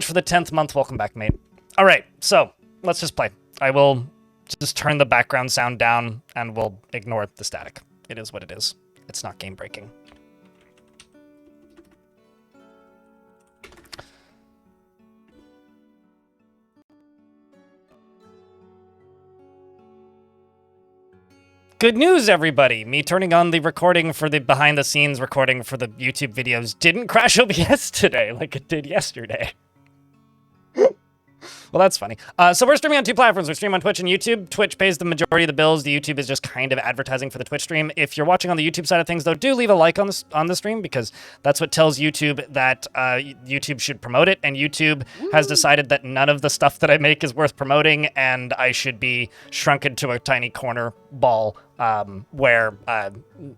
for the 10th month. Welcome back, mate. All right, so let's just play. I will just turn the background sound down and we'll ignore the static. It is what it is. It's not game breaking. Good news, everybody! Me turning on the recording for the behind-the-scenes recording for the YouTube videos didn't crash OBS today like it did yesterday. Well, that's funny. So we're streaming on 2 platforms. We stream on Twitch and YouTube. Twitch pays the majority of the bills. The YouTube is just kind of advertising for the Twitch stream. If you're watching on the YouTube side of things, though, do leave a like on the stream because that's what tells YouTube that YouTube should promote it. And YouTube has decided that none of the stuff that I make is worth promoting, and I should be shrunk into a tiny corner ball where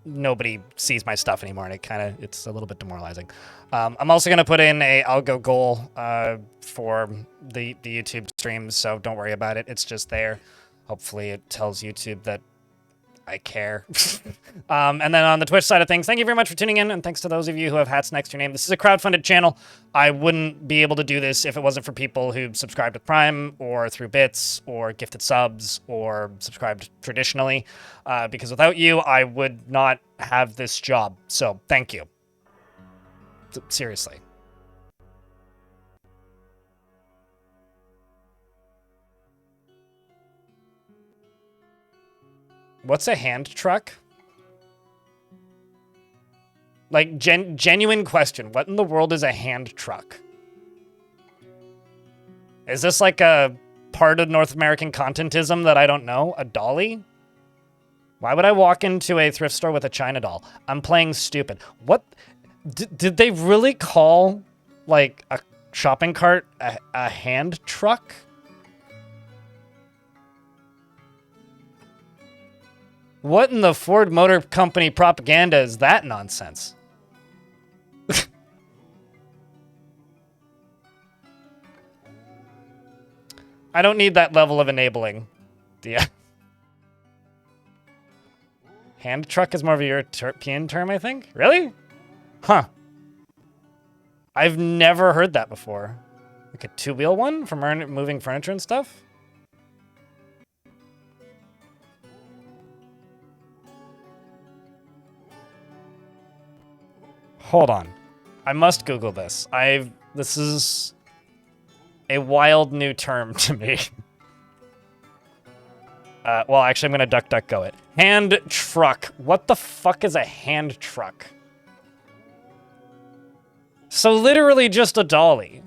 nobody sees my stuff anymore, and it's a little bit demoralizing. I'm also going to put in a algo goal for the YouTube streams, so don't worry about it. It's just there. Hopefully it tells YouTube that I care. And then on the Twitch side of things, thank you very much for tuning in, and thanks to those of you who have hats next to your name. This is a crowdfunded channel. I wouldn't be able to do this if it wasn't for people who subscribed with Prime, or through bits, or gifted subs, or subscribed traditionally. Because without you, I would not have this job. So thank you. Seriously. What's a hand truck? Like, genuine question. What in the world is a hand truck? Is this like a part of North American contentism that I don't know? A dolly? Why would I walk into a thrift store with a China doll? I'm playing stupid. What? Did they really call, like, a shopping cart a hand truck? What in the Ford Motor Company propaganda is that nonsense? I don't need that level of enabling. Yeah. Hand truck is more of a European term, I think. Really? Huh. I've never heard that before. Like a 2-wheel one for moving furniture and stuff? Hold on. I must Google this. This is a wild new term to me. Well, actually, I'm going to DuckDuckGo it. Hand truck. What the fuck is a hand truck? So literally just a dolly.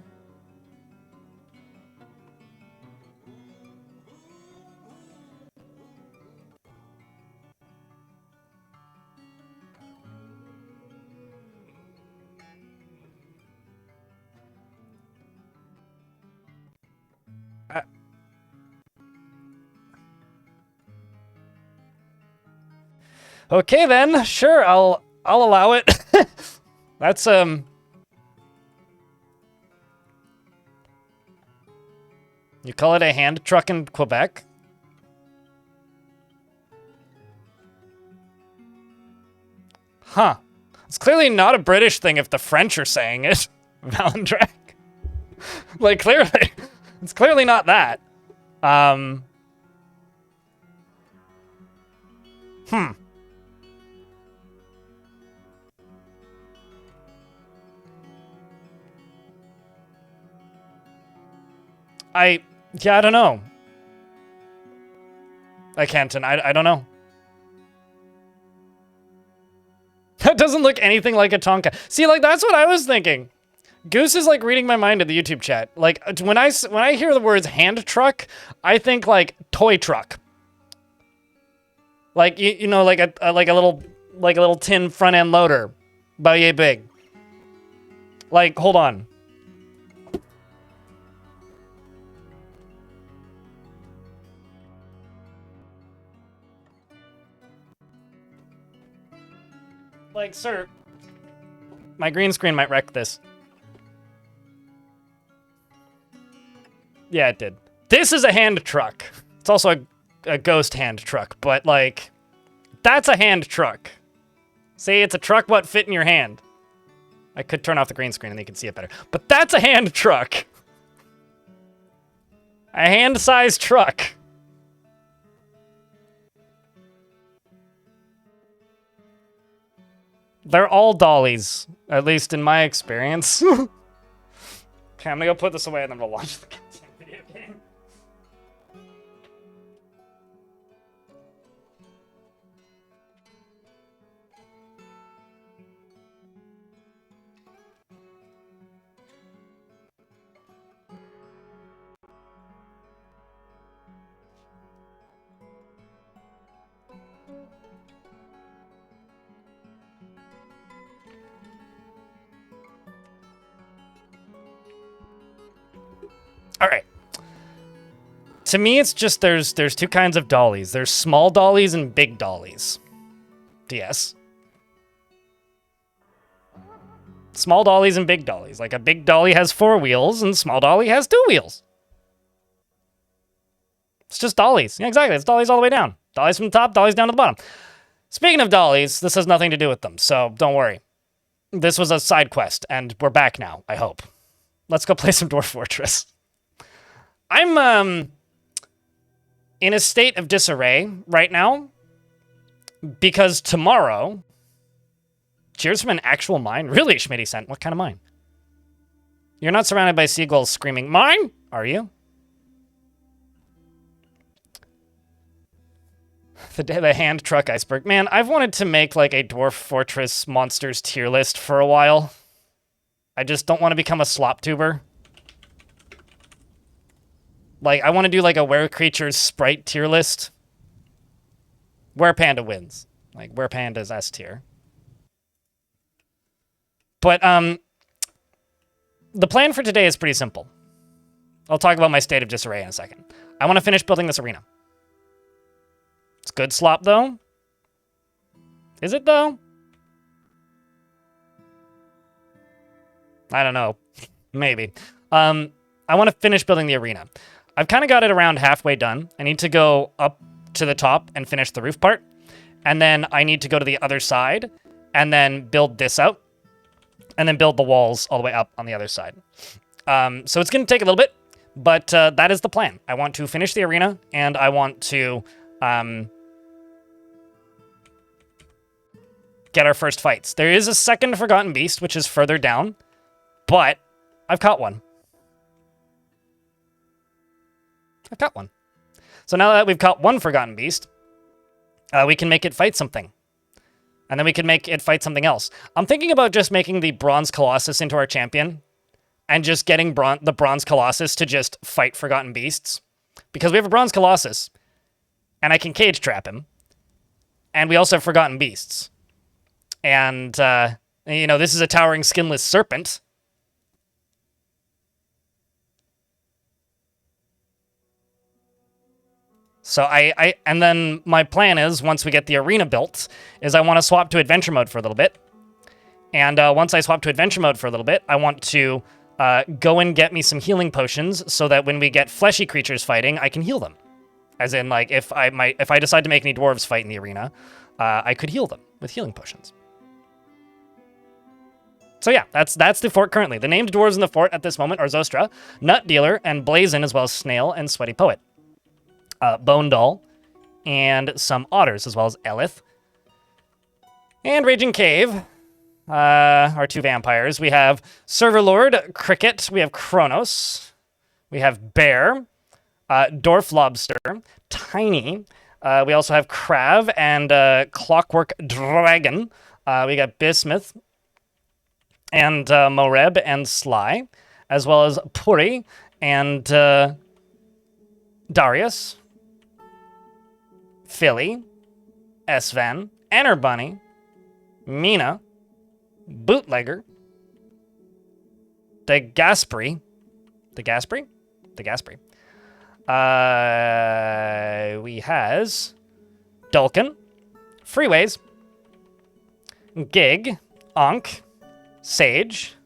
Okay then, sure, I'll allow it. That's you call it a hand truck in Quebec? Huh. It's clearly not a British thing if the French are saying it. Valendrack. Like, clearly. It's clearly not that. Yeah, I don't know. I can't, and I don't know. That doesn't look anything like a Tonka. See, like, that's what I was thinking. Goose is, like, reading my mind in the YouTube chat. Like, when I hear the words hand truck, I think, like, toy truck. Like, you know, like a little tin front end loader. About yay big. Like, hold on. Like, sir, my green screen might wreck this. Yeah, it did. This is a hand truck. It's also a ghost hand truck, but, like, that's a hand truck. See, it's a truck what fit in your hand. I could turn off the green screen and you can see it better. But that's a hand truck. A hand-sized truck. They're all dollies, at least in my experience. Okay, I'm gonna go put this away and then we'll launch the video game. All right. To me, it's just there's two kinds of dollies. There's small dollies and big dollies. DS. Small dollies and big dollies. Like a big dolly has 4 wheels and small dolly has 2 wheels. It's just dollies. Yeah, exactly. It's dollies all the way down. Dollies from the top, dollies down to the bottom. Speaking of dollies, this has nothing to do with them, so don't worry. This was a side quest, and we're back now, I hope. Let's go play some Dwarf Fortress. I'm, in a state of disarray right now, because tomorrow... Cheers from an actual mine? Really, Schmitty sent. What kind of mine? You're not surrounded by seagulls screaming, mine? Are you? The hand truck iceberg. Man, I've wanted to make like a Dwarf Fortress monsters tier list for a while. I just don't want to become a slop tuber. Like, I want to do like a Were Creatures Sprite tier list. Were Panda wins. Like, Were Panda's S tier. But, the plan for today is pretty simple. I'll talk about my state of disarray in a second. I want to finish building this arena. It's good slop, though. Is it, though? I don't know. Maybe. I want to finish building the arena. I've kind of got it around halfway done. I need to go up to the top and finish the roof part. And then I need to go to the other side and then build this out. And then build the walls all the way up on the other side. So it's going to take a little bit, but that is the plan. I want to finish the arena, and I want to get our first fights. There is a second Forgotten Beast, which is further down, but I've caught one. I've caught one. So now that we've caught one Forgotten Beast, we can make it fight something. And then we can make it fight something else. I'm thinking about just making the Bronze Colossus into our champion. And just getting the Bronze Colossus to just fight Forgotten Beasts. Because we have a Bronze Colossus. And I can cage trap him. And we also have Forgotten Beasts. And, you know, this is a towering skinless serpent. So and then my plan is, once we get the arena built, is I want to swap to adventure mode for a little bit. And once I swap to adventure mode for a little bit, I want to go and get me some healing potions so that when we get fleshy creatures fighting, I can heal them. As in, like, if I decide to make any dwarves fight in the arena, I could heal them with healing potions. So yeah, that's the fort currently. The named dwarves in the fort at this moment are Zostra, Nut Dealer, and Blazin, as well as Snail and Sweaty Poet. Bone Doll, and some otters, as well as Elith. And Raging Cave, our 2 vampires. We have Server Lord, Cricket, we have Kronos, we have Bear, Dwarf Lobster, Tiny, we also have Crab, and Clockwork Dragon. We got Bismuth, and Moreb, and Sly, as well as Puri, and Darius, Philly, Sven, Enter Bunny, Mina, Bootlegger, DeGasperi. We has Dulcan, Freeways, Gig, Ankh, Sage,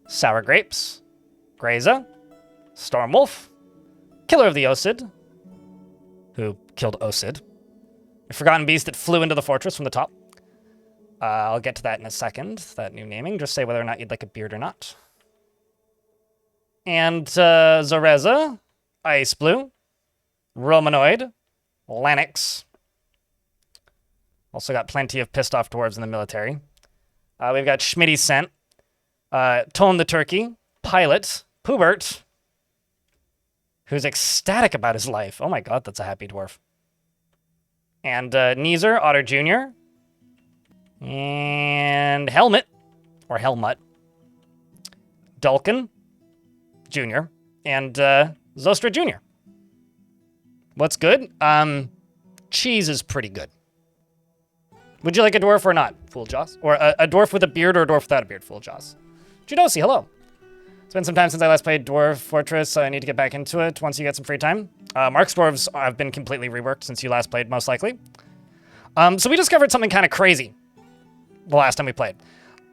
Sour Grapes, Graza, Stormwolf, Killer of the Osid, who killed Osid, a Forgotten Beast that flew into the fortress from the top. I'll get to that in a second, that new naming. Just say whether or not you'd like a beard or not. And Zoreza, Ice Blue, Romanoid, Lanix. Also got plenty of pissed off dwarves in the military. We've got Schmitty Scent, Tone the Turkey, Pilot, Poobert, who's ecstatic about his life. Oh my god, that's a happy dwarf. And Neezer, Otter Jr., and Helmet, or Helmut, Dulcan Jr., and Zostra Jr. What's good? Cheese is pretty good. Would you like a dwarf or not, Fool Joss? Or a dwarf with a beard or a dwarf without a beard, Fool Joss? Judosi, hello. It's been some time since I last played Dwarf Fortress, so I need to get back into it once you get some free time. Mark's dwarves have been completely reworked since you last played, most likely. So we discovered something kind of crazy the last time we played.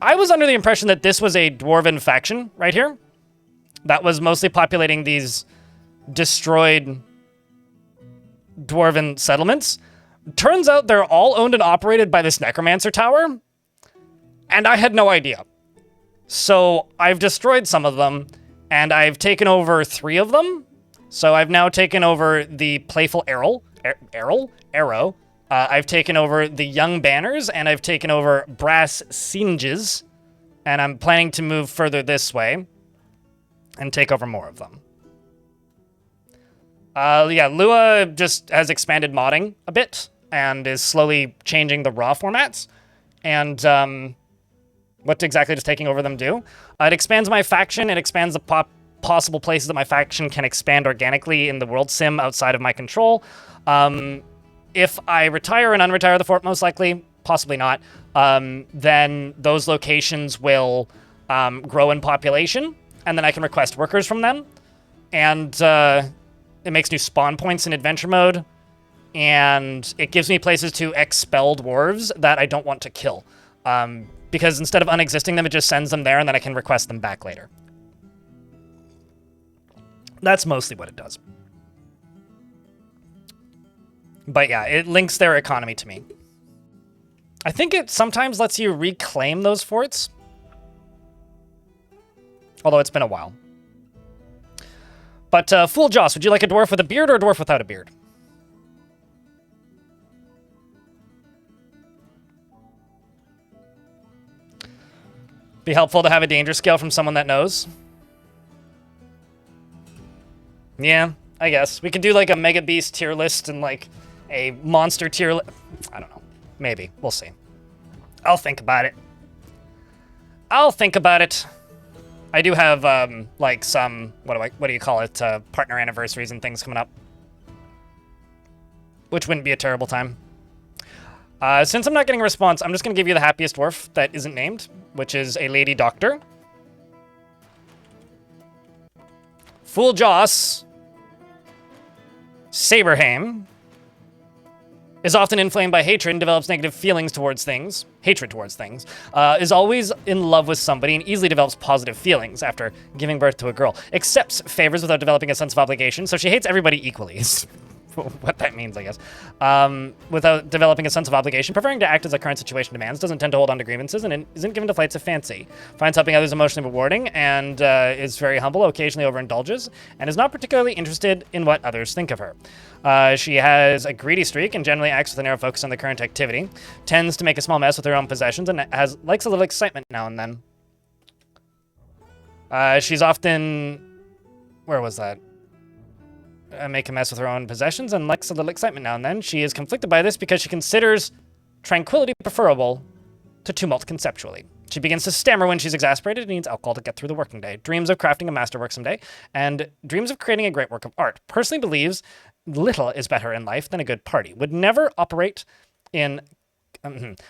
I was under the impression that this was a dwarven faction right here that was mostly populating these destroyed dwarven settlements. Turns out they're all owned and operated by this necromancer tower, and I had no idea. So I've destroyed some of them, and I've taken over 3 of them. So I've now taken over the Playful Arrow. I've taken over the Young Banners, and I've taken over Brass Singes, and I'm planning to move further this way and take over more of them. Yeah, Lua just has expanded modding a bit and is slowly changing the raw formats. And what exactly does taking over them do? It expands my faction. It expands the possible places that my faction can expand organically in the world sim outside of my control. If I retire and unretire the fort, most likely, possibly not, then those locations will grow in population, and then I can request workers from them. And it makes new spawn points in adventure mode, and it gives me places to expel dwarves that I don't want to kill. Because instead of unexisting them, it just sends them there, and then I can request them back later. That's mostly what it does. But yeah, it links their economy to me. I think it sometimes lets you reclaim those forts. Although it's been a while. But Fool Joss, would you like a dwarf with a beard or a dwarf without a beard? Be helpful to have a danger scale from someone that knows. Yeah, I guess. We could do like a Mega Beast tier list and like a monster tier list. I don't know. Maybe. We'll see. I'll think about it. I do have like some, what do you call it, partner anniversaries and things coming up. Which wouldn't be a terrible time. Since I'm not getting a response, I'm just going to give you the happiest dwarf that isn't named, which is a Lady Doctor. Fool Joss, Saberhaim, is often inflamed by hatred and develops negative feelings towards things, is always in love with somebody and easily develops positive feelings after giving birth to a girl, accepts favors without developing a sense of obligation, so she hates everybody equally. What that means, I guess. Without developing a sense of obligation, preferring to act as the current situation demands, doesn't tend to hold on to grievances, and isn't given to flights of fancy. Finds helping others emotionally rewarding, and is very humble, occasionally overindulges, and is not particularly interested in what others think of her. She has a greedy streak and generally acts with a narrow focus on the current activity, tends to make a small mess with her own possessions, and likes a little excitement now and then. She's often... Where was that? Make a mess with her own possessions and likes a little excitement now and then. She is conflicted by this because she considers tranquility preferable to tumult conceptually. She begins to stammer when she's exasperated and needs alcohol to get through the working day. Dreams of crafting a masterwork someday, and dreams of creating a great work of art. Personally believes little is better in life than a good party. Would never operate in...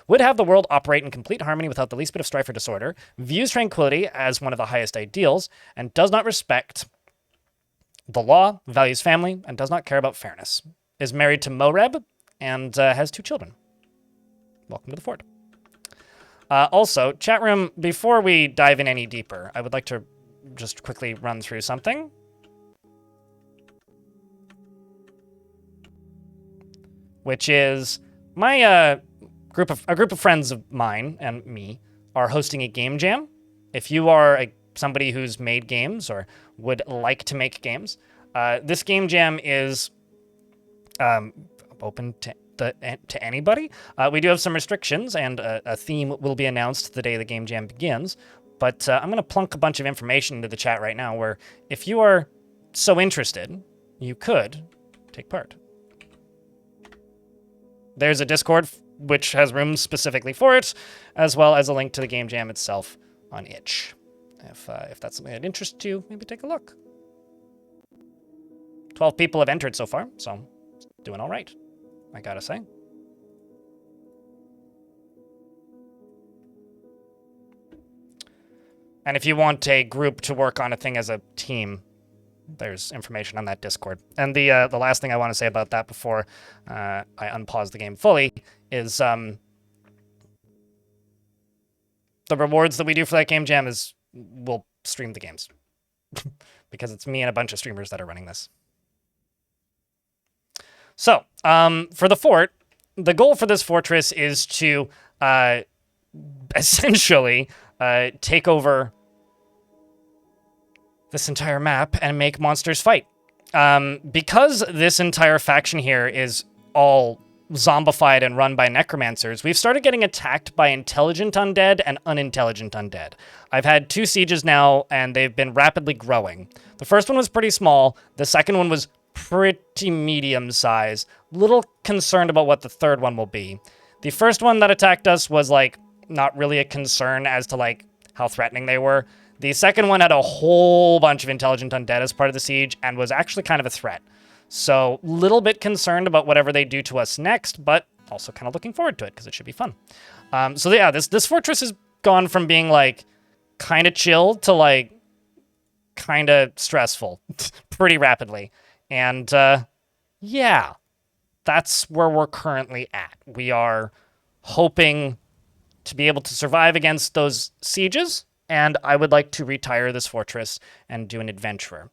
would have the world operate in complete harmony without the least bit of strife or disorder. Views tranquility as one of the highest ideals, and does not respect the law, values family, and does not care about fairness. Is married to Moreb, and has 2 children. Welcome to the fort. Also, chat room, before we dive in any deeper, I would like to just quickly run through something. Which is, my group of friends of mine and me are hosting a game jam. If you are somebody who's made games or would like to make games, This game jam is open to anybody. We do have some restrictions, and a theme will be announced the day the game jam begins. But I'm going to plunk a bunch of information into the chat right now where if you are so interested, you could take part. There's a Discord which has rooms specifically for it, as well as a link to the game jam itself on itch. If that's something that interests you, maybe take a look. 12 people have entered so far, so it's doing all right, I gotta say. And if you want a group to work on a thing as a team, there's information on that Discord. And the last thing I want to say about that before I unpause the game fully is the rewards that we do for that game jam is we'll stream the games. Because it's me and a bunch of streamers that are running this. So, for the fort, the goal for this fortress is to essentially take over this entire map and make monsters fight. Because this entire faction here is all zombified and run by necromancers, we've started getting attacked by intelligent undead and unintelligent undead. I've had 2 sieges now, and they've been rapidly growing. The first one was pretty small. The second one was pretty medium size. Little concerned about what the third one will be. The first one that attacked us was, like, not really a concern as to, like, how threatening they were. The second one had a whole bunch of intelligent undead as part of the siege and was actually kind of a threat. So, little bit concerned about whatever they do to us next, but also kind of looking forward to it because it should be fun. So yeah, this fortress has gone from being, like, kind of chill to, like, kind of stressful pretty rapidly. And, yeah, that's where we're currently at. We are hoping to be able to survive against those sieges, and I would like to retire this fortress and do an adventurer.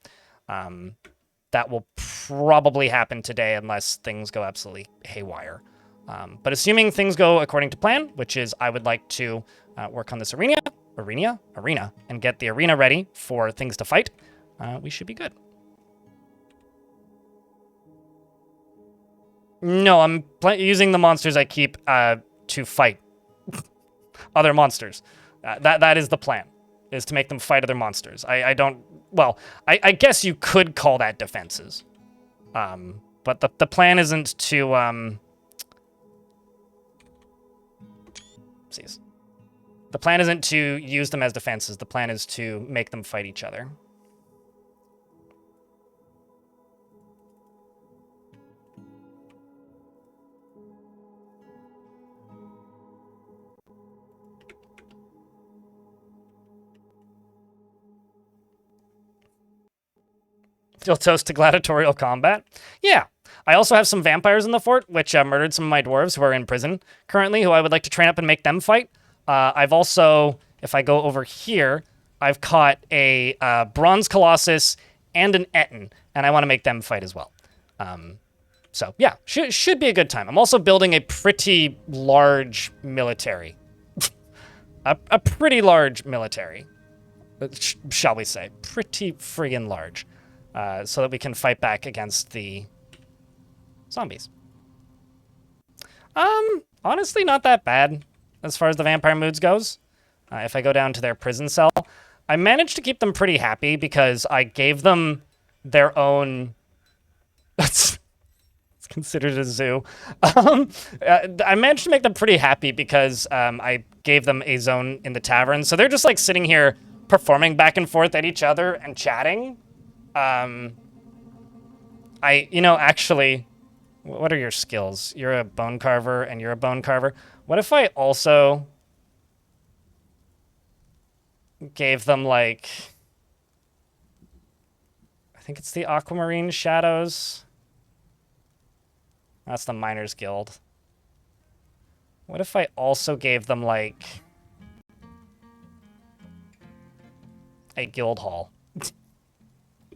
That will probably happen today unless things go absolutely haywire. But assuming things go according to plan, which is I would like to work on this arena, and get the arena ready for things to fight, we should be good. No, I'm using the monsters I keep to fight other monsters. That is the plan, is to make them fight other monsters. I don't... Well, I guess you could call that defenses. But the plan isn't to... The plan isn't to use them as defenses. The plan is to make them fight each other. You'll toast to gladiatorial combat? Yeah. I also have some vampires in the fort, which murdered some of my dwarves who are in prison currently, who I would like to train up and make them fight. I've also, if I go over here, I've caught a bronze colossus and an etin, and I want to make them fight as well. So, yeah, should be a good time. I'm also building a pretty large military. a pretty large military, shall we say. Pretty friggin' large. So that we can fight back against the zombies. Honestly, not that bad as far as the vampire moods goes. If I go down to their prison cell, I managed to keep them pretty happy because I gave them their own... It's considered a zoo. I managed to make them pretty happy because I gave them a zone in the tavern. So they're just like sitting here performing back and forth at each other and chatting. Actually, what are your skills? You're a bone carver and you're a bone carver. What if I also gave them, like, I think it's the Aquamarine Shadows. That's the Miners Guild. What if I also gave them, like, a guild hall?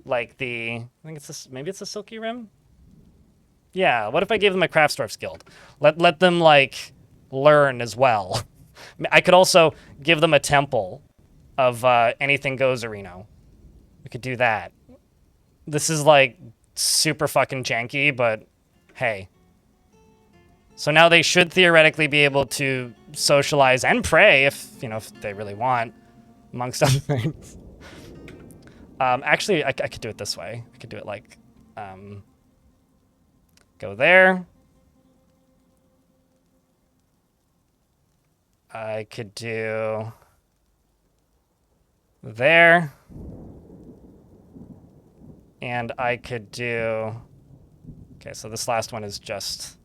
Like I think it's this, maybe it's a Silky Rim? Yeah, what if I gave them a Craftsdwarf's Guild? Let them, like, learn as well. I could also give them a temple of Anything Goes Arena. We could do that. This is like super fucking janky, but hey. So now they should theoretically be able to socialize and pray if, you know, if they really want, amongst other things. Actually, I could do it this way. I could do it like, go there. I could do there. And I could do... Okay, so this last one is just...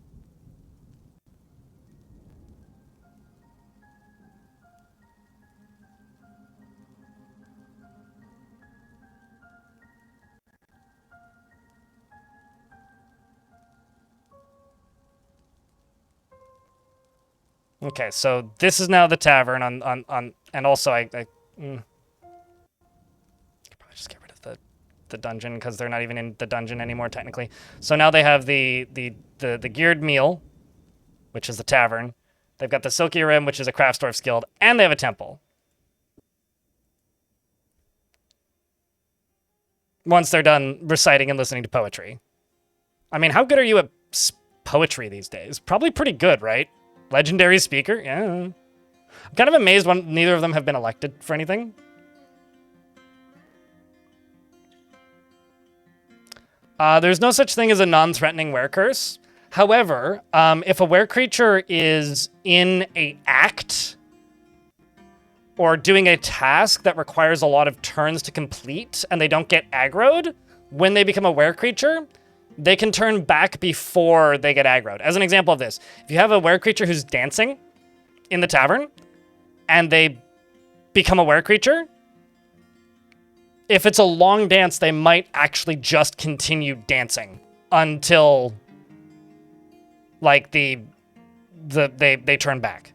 Okay, so this is now the tavern on and also I could probably just get rid of the dungeon because they're not even in the dungeon anymore technically. So now they have the geared meal, which is the tavern. They've got the Silky Rim, which is a Craftsdwarf's Guild, and they have a temple. Once they're done reciting and listening to poetry. I mean, how good are you at poetry these days? Probably pretty good, right? Legendary speaker? Yeah. I'm kind of amazed when neither of them have been elected for anything. There's no such thing as a non-threatening were curse. However, if a were creature is in a act or doing a task that requires a lot of turns to complete and they don't get aggroed, when they become a were creature, they can turn back before they get aggroed. As an example of this, if you have a were creature who's dancing in the tavern and they become a were creature, if it's a long dance, they might actually just continue dancing until like they turn back.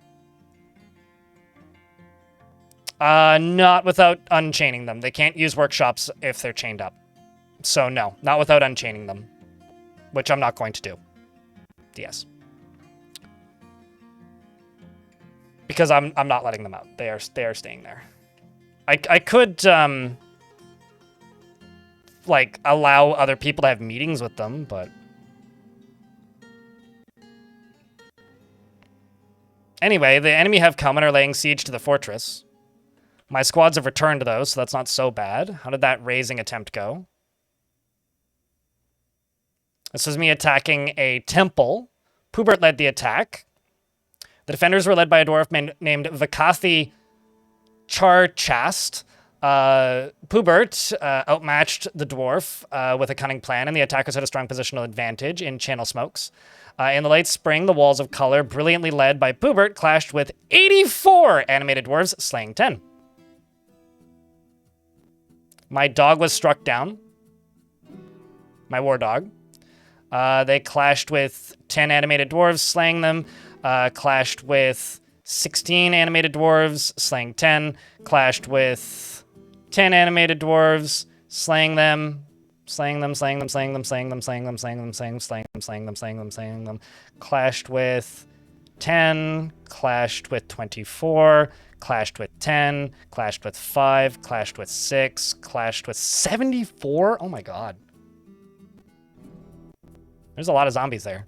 Not without unchaining them. They can't use workshops if they're chained up. So no, not without unchaining them. Which I'm not going to do. Yes. Because I'm not letting them out. They are staying there. I could like allow other people to have meetings with them, but anyway, the enemy have come and are laying siege to the fortress. My squads have returned though, so that's not so bad. How did that raising attempt go? This was me attacking a temple. Pubert led the attack. The defenders were led by a dwarf named Vakathi Charchast. Pubert outmatched the dwarf with a cunning plan, and the attackers had a strong positional advantage in channel smokes. In the late spring, the walls of color, brilliantly led by Pubert, clashed with 84 animated dwarves, slaying 10. My dog was struck down. My war dog. They clashed with 10 animated dwarves, slaying them. Clashed with 16 animated dwarves, slaying 10. Clashed with 10 animated dwarves, slaying them. Slaying them, slaying them, slaying them, slaying them, slaying them, slaying them, slaying them, slaying them, slaying them, slaying them, slaying them. Clashed with 10. Clashed with 24. Clashed with 10. Clashed with 5. Clashed with 6. Clashed with 74. Oh my god. There's a lot of zombies there.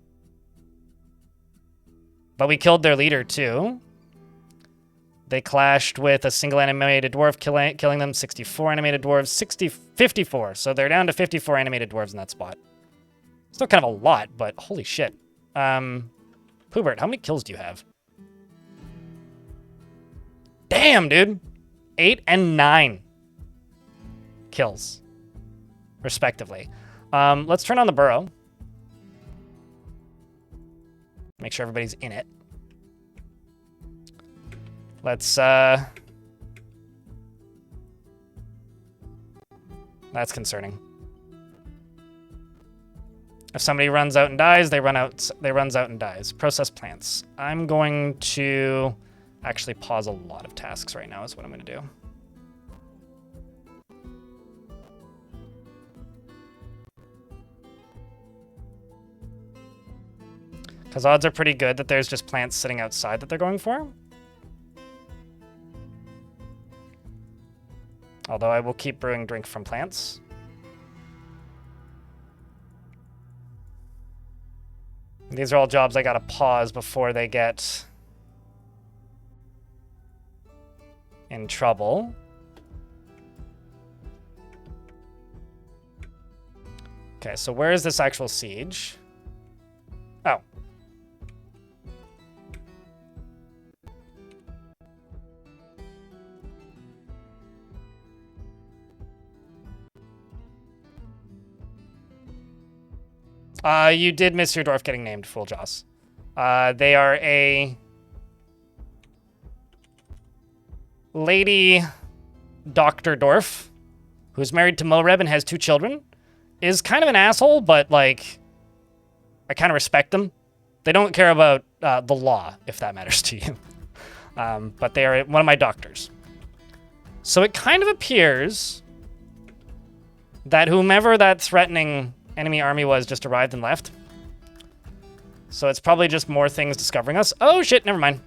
But we killed their leader, too. They clashed with a single animated dwarf, killing them. 64 animated dwarves. 54. So they're down to 54 animated dwarves in that spot. Still kind of a lot, but holy shit. Pubert, how many kills do you have? Damn, dude. 8 and 9 kills, respectively. Let's turn on the burrow. Make sure everybody's in it. Let's, that's concerning. If somebody runs out and dies, they runs out and dies. Process plants. I'm going to actually pause a lot of tasks right now is what I'm going to do. Because odds are pretty good that there's just plants sitting outside that they're going for. Although I will keep brewing drink from plants. These are all jobs I gotta pause before they get in trouble. Okay, so where is this actual siege? Oh. You did miss your dwarf getting named, Fool Joss. They are a lady Dr. Dwarf who's married to Moreb and has 2 children. Is kind of an asshole, but, like, I kind of respect them. They don't care about the law, if that matters to you. But they are one of my doctors. So it kind of appears that whomever that threatening enemy army was just arrived and left. So it's probably just more things discovering us. Oh, shit, never mind.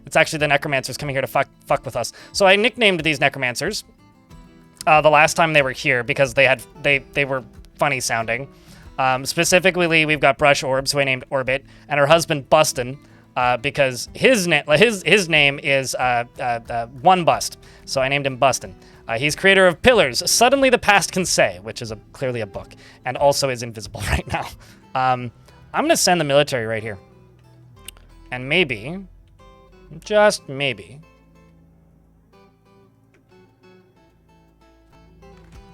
It's actually the necromancers coming here to fuck with us. So I nicknamed these necromancers the last time they were here because they were funny sounding. Specifically, we've got Brush Orbs, who I named Orbit, and her husband Bustin, because his name is One Bust, so I named him Bustin. He's creator of Pillars, Suddenly the Past Can Say, which is clearly a book, and also is invisible right now. I'm gonna send the military right here, and maybe, just maybe,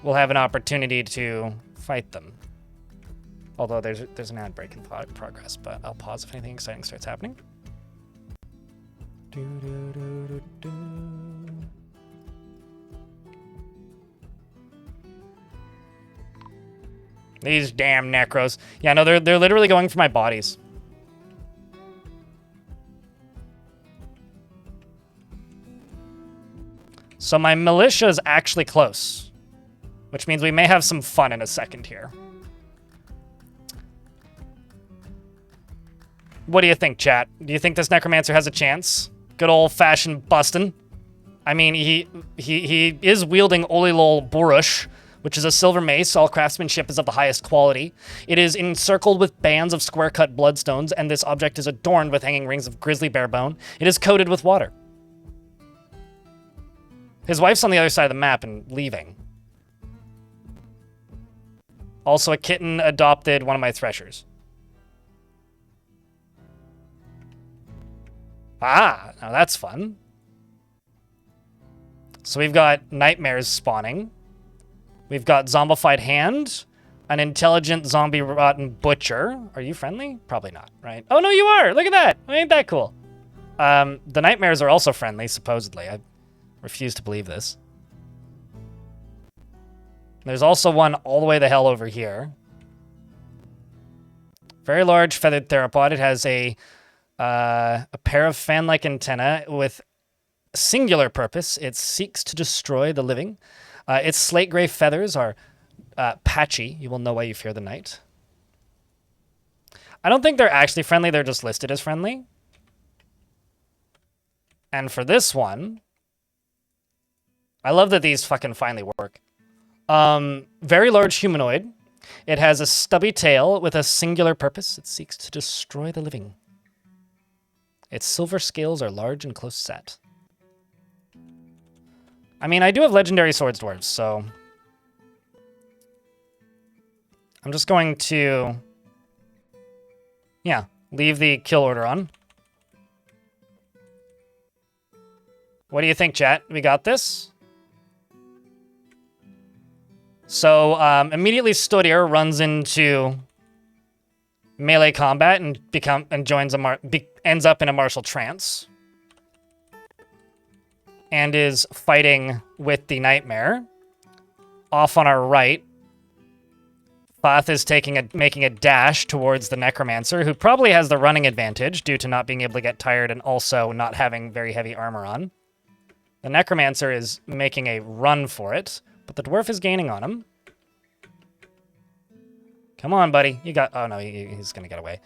we'll have an opportunity to fight them. Although there's an ad break in progress, but I'll pause if anything exciting starts happening. These damn necros. Yeah, no, they're literally going for my bodies. So my militia is actually close, which means we may have some fun in a second here. What do you think, chat? Do you think this necromancer has a chance? Good old-fashioned bustin'. I mean, he is wielding Olilol Borush, which is a silver mace. All craftsmanship is of the highest quality. It is encircled with bands of square-cut bloodstones, and this object is adorned with hanging rings of grizzly bear bone. It is coated with water. His wife's on the other side of the map and leaving. Also, a kitten adopted one of my threshers. Ah, now that's fun. So we've got nightmares spawning. We've got zombified hand, an intelligent zombie rotten butcher. Are you friendly? Probably not, right? Oh, no, you are. Look at that. Ain't that cool? The nightmares are also friendly, supposedly. I refuse to believe this. There's also one all the way the hell over here. Very large feathered theropod. It has a pair of fan-like antennae with singular purpose. It seeks to destroy the living. Its slate gray feathers are patchy. You will know why you fear the night. I don't think they're actually friendly. They're just listed as friendly. And for this one, I love that these fucking finally work. Very large humanoid. It has a stubby tail with a singular purpose. It seeks to destroy the living. Its silver scales are large and close set. I mean, I do have legendary swords dwarves, so I'm just going to, yeah, leave the kill order on. What do you think, chat? We got this? So immediately Studier runs into melee combat and ends up in a martial trance, and is fighting with the nightmare. Off on our right, Thoth is making a dash towards the necromancer, who probably has the running advantage due to not being able to get tired and also not having very heavy armor on. The necromancer is making a run for it, but the dwarf is gaining on him. Come on, buddy. You got... Oh, no, he's going to get away.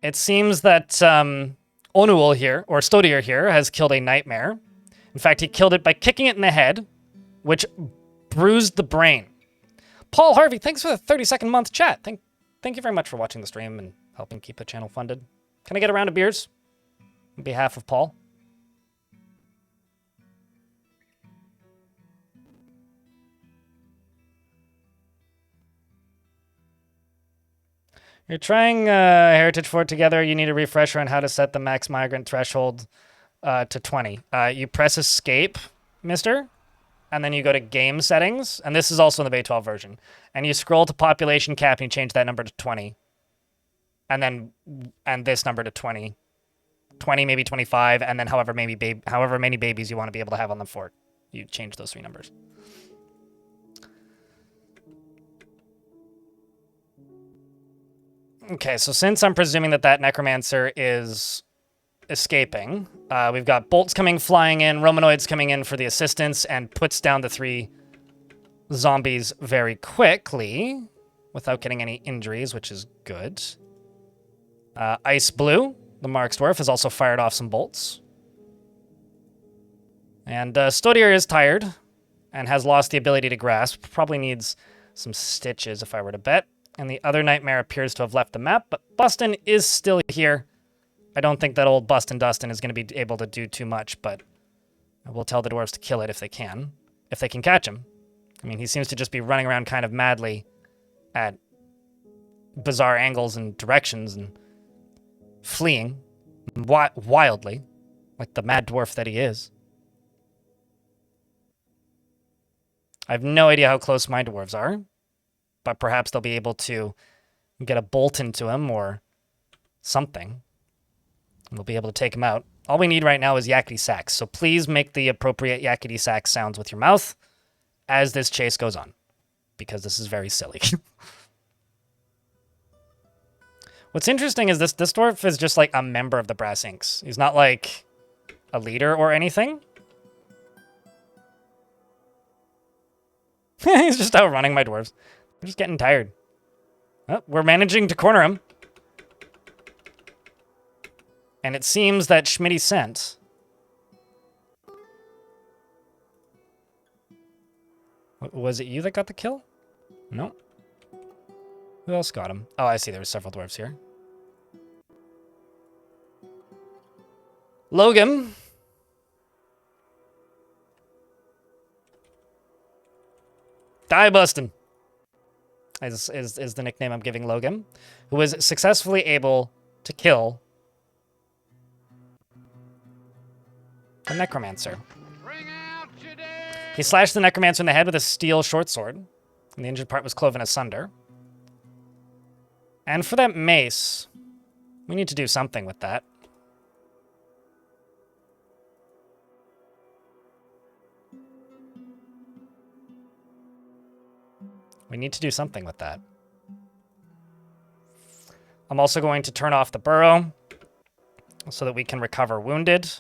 It seems that Onuul here, or Stodier here, has killed a nightmare. In fact, he killed it by kicking it in the head, which bruised the brain. Paul Harvey, thanks for the 30-second month chat. Thank you very much for watching the stream and helping keep the channel funded. Can I get a round of beers on behalf of Paul? You're trying Heritage Fort together. You need a refresher on how to set the max migrant threshold to 20. You press escape, mister, and then you go to game settings, and this is also in the Bay 12 version. And you scroll to population cap and you change that number to 20. And this number to 20. 20, maybe 25, and then however many babies you want to be able to have on the fort. You change those 3 numbers. Okay, so since I'm presuming that necromancer is escaping, we've got bolts coming flying in, Romanoids coming in for the assistance, and puts down the 3 zombies very quickly without getting any injuries, which is good. Ice Blue, the Mark's Dwarf, has also fired off some bolts. And Stodier is tired and has lost the ability to grasp. Probably needs some stitches if I were to bet. And the other nightmare appears to have left the map, but Bustin is still here. I don't think that old Bustin Dustin is going to be able to do too much, but I will tell the dwarves to kill it if they can. If they can catch him. I mean, he seems to just be running around kind of madly at bizarre angles and directions and fleeing wildly, like the mad dwarf that he is. I have no idea how close my dwarves are, but perhaps they'll be able to get a bolt into him or something. And we'll be able to take him out. All we need right now is yakety sax, so please make the appropriate yakety sax sounds with your mouth as this chase goes on, because this is very silly. What's interesting is this dwarf is just like a member of the Brass Inks. He's not like a leader or anything. He's just outrunning my dwarves. They're just getting tired. Oh, we're managing to corner him. And it seems that Schmitty sent. Was it you that got the kill? No. Who else got him? Oh, I see. There were several dwarves here. Logan. Die bustin'. Is the nickname I'm giving Logan, who was successfully able to kill the necromancer. He slashed the necromancer in the head with a steel short sword, and the injured part was cloven asunder. And for that mace, we need to do something with that. We need to do something with that. I'm also going to turn off the burrow so that we can recover wounded.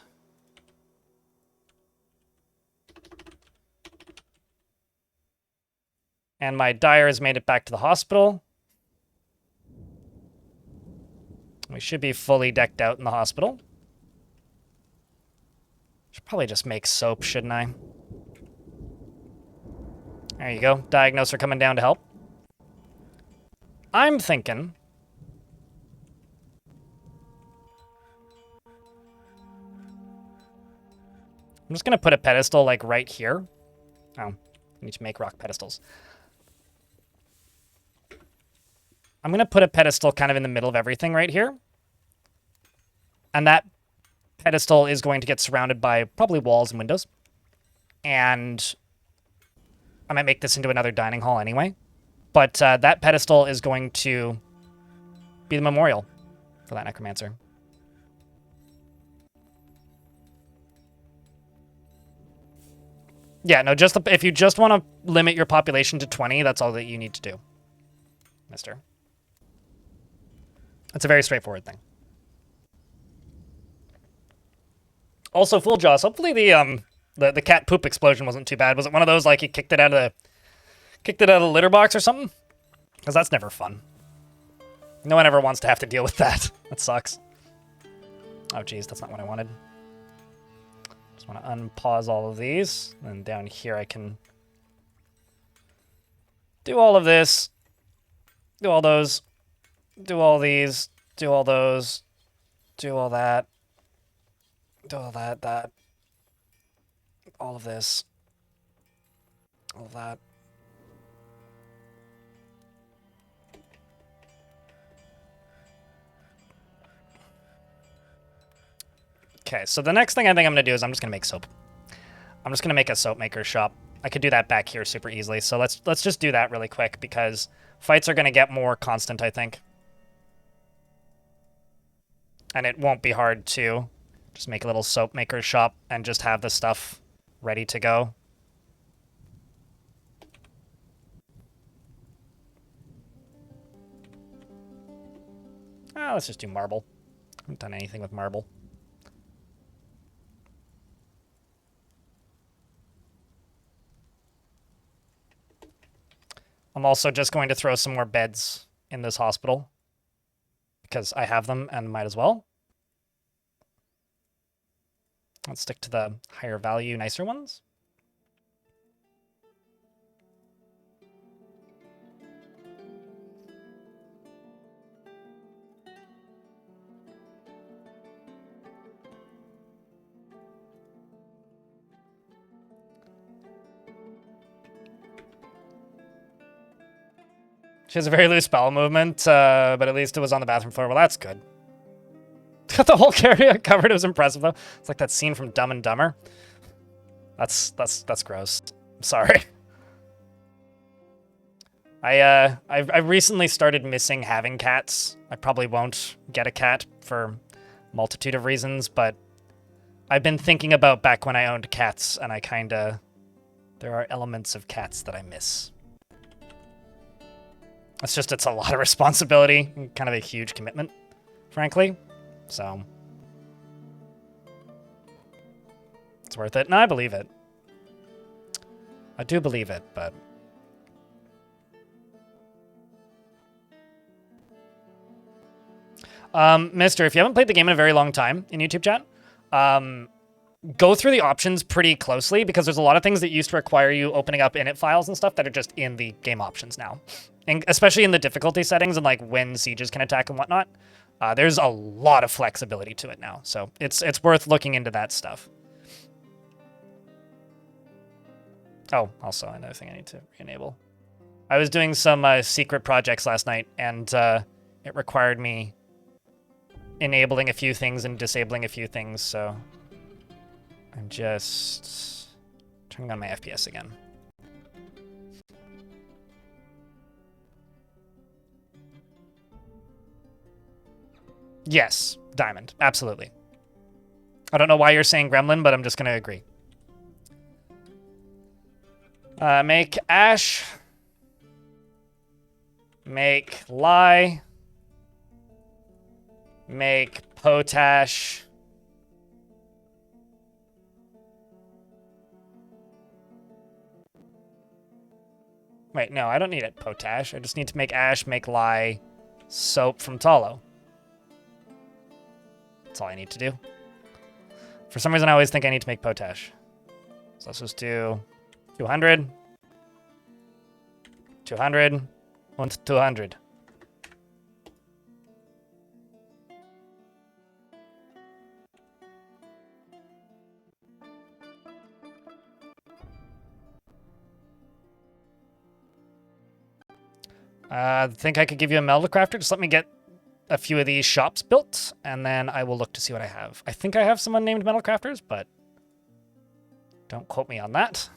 And my dyer has made it back to the hospital. We should be fully decked out in the hospital. Should probably just make soap, shouldn't I? There you go. Diagnoser coming down to help. I'm thinking... I'm just going to put a pedestal, like, right here. Oh, I need to make rock pedestals. I'm going to put a pedestal kind of in the middle of everything right here. And that pedestal is going to get surrounded by probably walls and windows. And I might make this into another dining hall anyway. But that pedestal is going to be the memorial for that necromancer. Yeah, no, just if you just want to limit your population to 20, that's all that you need to do, mister. It's a very straightforward thing. Also, full jaws. Hopefully the cat poop explosion wasn't too bad. Was it one of those like he kicked it out of the litter box or something? Because that's never fun. No one ever wants to have to deal with that. That sucks. Oh, geez, that's not what I wanted. Just want to unpause all of these. And down here I can do all of this, do all those, do all these, do all those, do all that, do all that, all of this, all of that. Okay, so the next thing I think I'm going to do is I'm just going to make soap. I'm just going to make a soap maker shop. I could do that back here super easily. So let's just do that really quick because fights are going to get more constant, I think. And it won't be hard to just make a little soap maker shop and just have the stuff ready to go. Let's just do marble. I haven't done anything with marble. I'm also just going to throw some more beds in this hospital because I have them and might as well. Let's stick to the higher value, nicer ones. She has a very loose bowel movement, but at least it was on the bathroom floor. Well, that's good. Got the whole area covered. It was impressive, though. It's like that scene from Dumb and Dumber. That's gross. I'm sorry. I recently started missing having cats. I probably won't get a cat for a multitude of reasons, but I've been thinking about back when I owned cats, and there are elements of cats that I miss. It's a lot of responsibility and kind of a huge commitment, frankly. So it's worth it. And I believe it. I do believe it, but Mister, if you haven't played the game in a very long time in YouTube chat, go through the options pretty closely because there's a lot of things that used to require you opening up init files and stuff that are just in the game options now. And especially in the difficulty settings and like when sieges can attack and whatnot. There's a lot of flexibility to it now. So it's worth looking into that stuff. Oh, also another thing I need to re-enable. I was doing some secret projects last night and it required me enabling a few things and disabling a few things, so I'm just turning on my FPS again. Yes, diamond, absolutely. I don't know why you're saying gremlin, but I'm just going to agree. Make ash. Make lye. Make potash. Wait, no, I don't need it. Potash. I just need to make ash, make lye, soap from tallow. That's all I need to do. For some reason, I always think I need to make potash. So let's just do 200, 200, and 200. I think I could give you a melta crafter. Just let me get a few of these shops built, and then I will look to see what I have. I think I have some unnamed metal crafters, but don't quote me on that.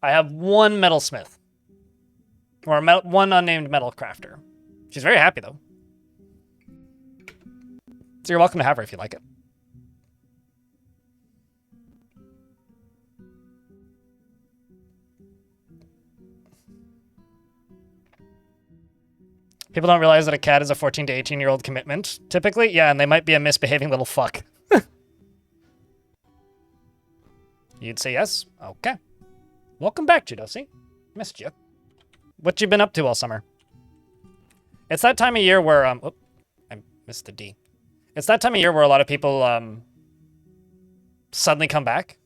I have one metalsmith. Or one unnamed metal crafter. She's very happy, though. So you're welcome to have her if you like it. People don't realize that a cat is a 14 to 18-year-old commitment, typically. Yeah, and they might be a misbehaving little fuck. You'd say yes? Okay. Welcome back, Judosi. Missed you. What you been up to all summer? It's that time of year where, I missed the D. It's that time of year where a lot of people, suddenly come back.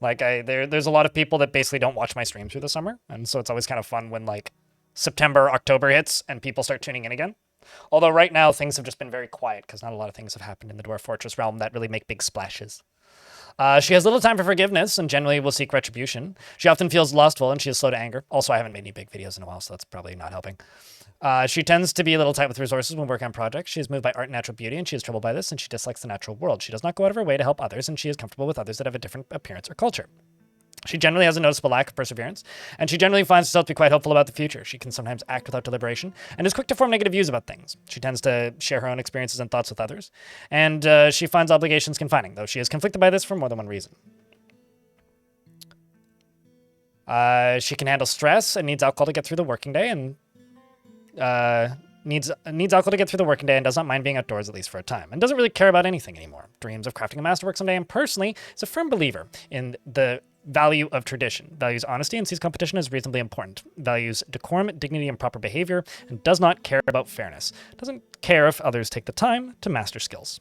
Like, there's a lot of people that basically don't watch my stream through the summer, and so it's always kind of fun when, like, September, October hits and people start tuning in again. Although right now things have just been very quiet because not a lot of things have happened in the Dwarf Fortress realm that really make big splashes. She has little time for forgiveness and generally will seek retribution. She often feels lustful and she is slow to anger. Also, I haven't made any big videos in a while, so that's probably not helping. She tends to be a little tight with resources when working on projects. She is moved by art and natural beauty, and she is troubled by this, and she dislikes the natural world. She does not go out of her way to help others, and she is comfortable with others that have a different appearance or culture. She generally has a noticeable lack of perseverance, and she generally finds herself to be quite hopeful about the future. She can sometimes act without deliberation, and is quick to form negative views about things. She tends to share her own experiences and thoughts with others, and she finds obligations confining, though she is conflicted by this for more than one reason. She can handle stress and needs alcohol to get through the working day, and needs alcohol to get through the working day, and does not mind being outdoors, at least for a time, and doesn't really care about anything anymore. Dreams of crafting a masterwork someday, and personally is a firm believer in the value of tradition, values honesty, and sees competition as reasonably important, values decorum, dignity, and proper behavior, and does not care about fairness. Doesn't care if others take the time to master skills.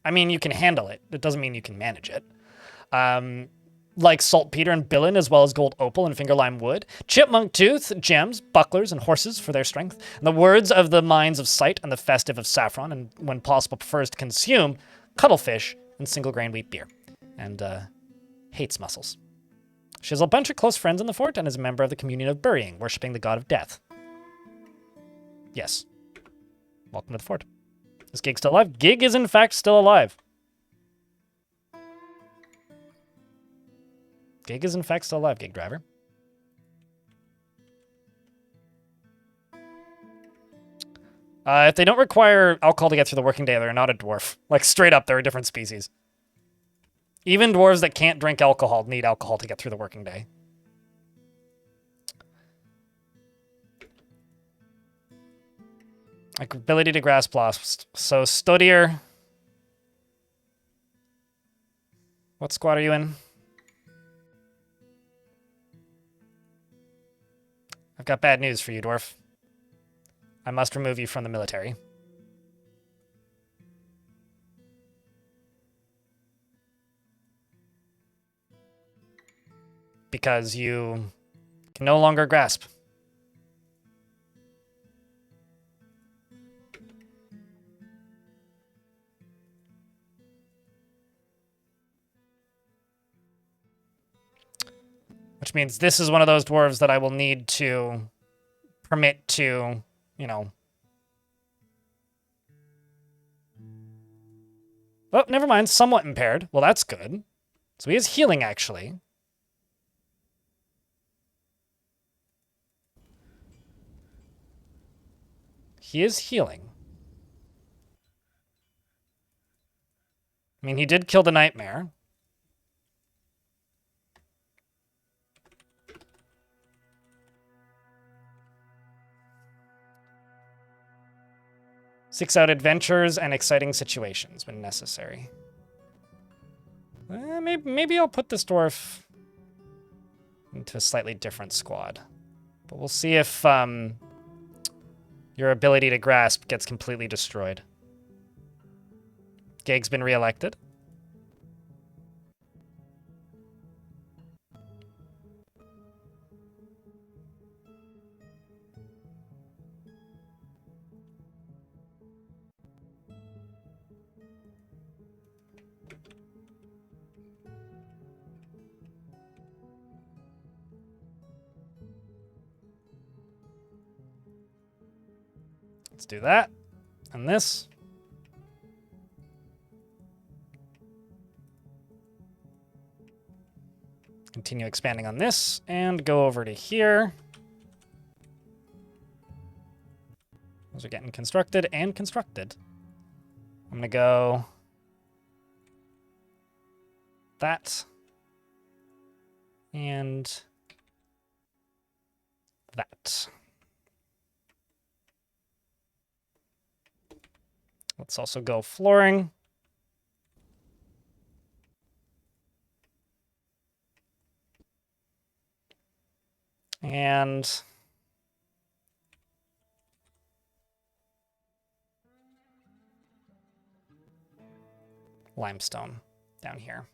I mean, you can handle it. It doesn't mean you can manage it. Like saltpeter and billin, as well as gold opal and finger lime wood, chipmunk tooth, gems, bucklers, and horses for their strength, and the words of the mines of sight and the festive of saffron, and when possible prefers to consume cuttlefish and single grain wheat beer, and hates mussels. She has a bunch of close friends in the fort and is a member of the communion of burying, worshipping the god of death. Yes. Welcome to the fort. Is Gig still alive? Gig is in fact still alive. Gig is in fact still alive, Gig Driver. If they don't require alcohol to get through the working day, they're not a dwarf. Like, straight up, they're a different species. Even dwarves that can't drink alcohol need alcohol to get through the working day. Like, ability to grasp lost. So, Studier. What squad are you in? I've got bad news for you, Dwarf. I must remove you from the military. Because you can no longer grasp. Which means this is one of those dwarves that I will need to permit to, you know... Oh, never mind. Somewhat impaired. Well, that's good. So he is healing, actually. He is healing. I mean, he did kill the nightmare. Seeks out adventures and exciting situations when necessary. Maybe I'll put this dwarf into a slightly different squad. But we'll see if your ability to grasp gets completely destroyed. Gag's been reelected. Let's do that. And this. Continue expanding on this, and go over to here. Those are getting constructed and constructed. I'm gonna go... that. And... that. Let's also go flooring. And limestone down here.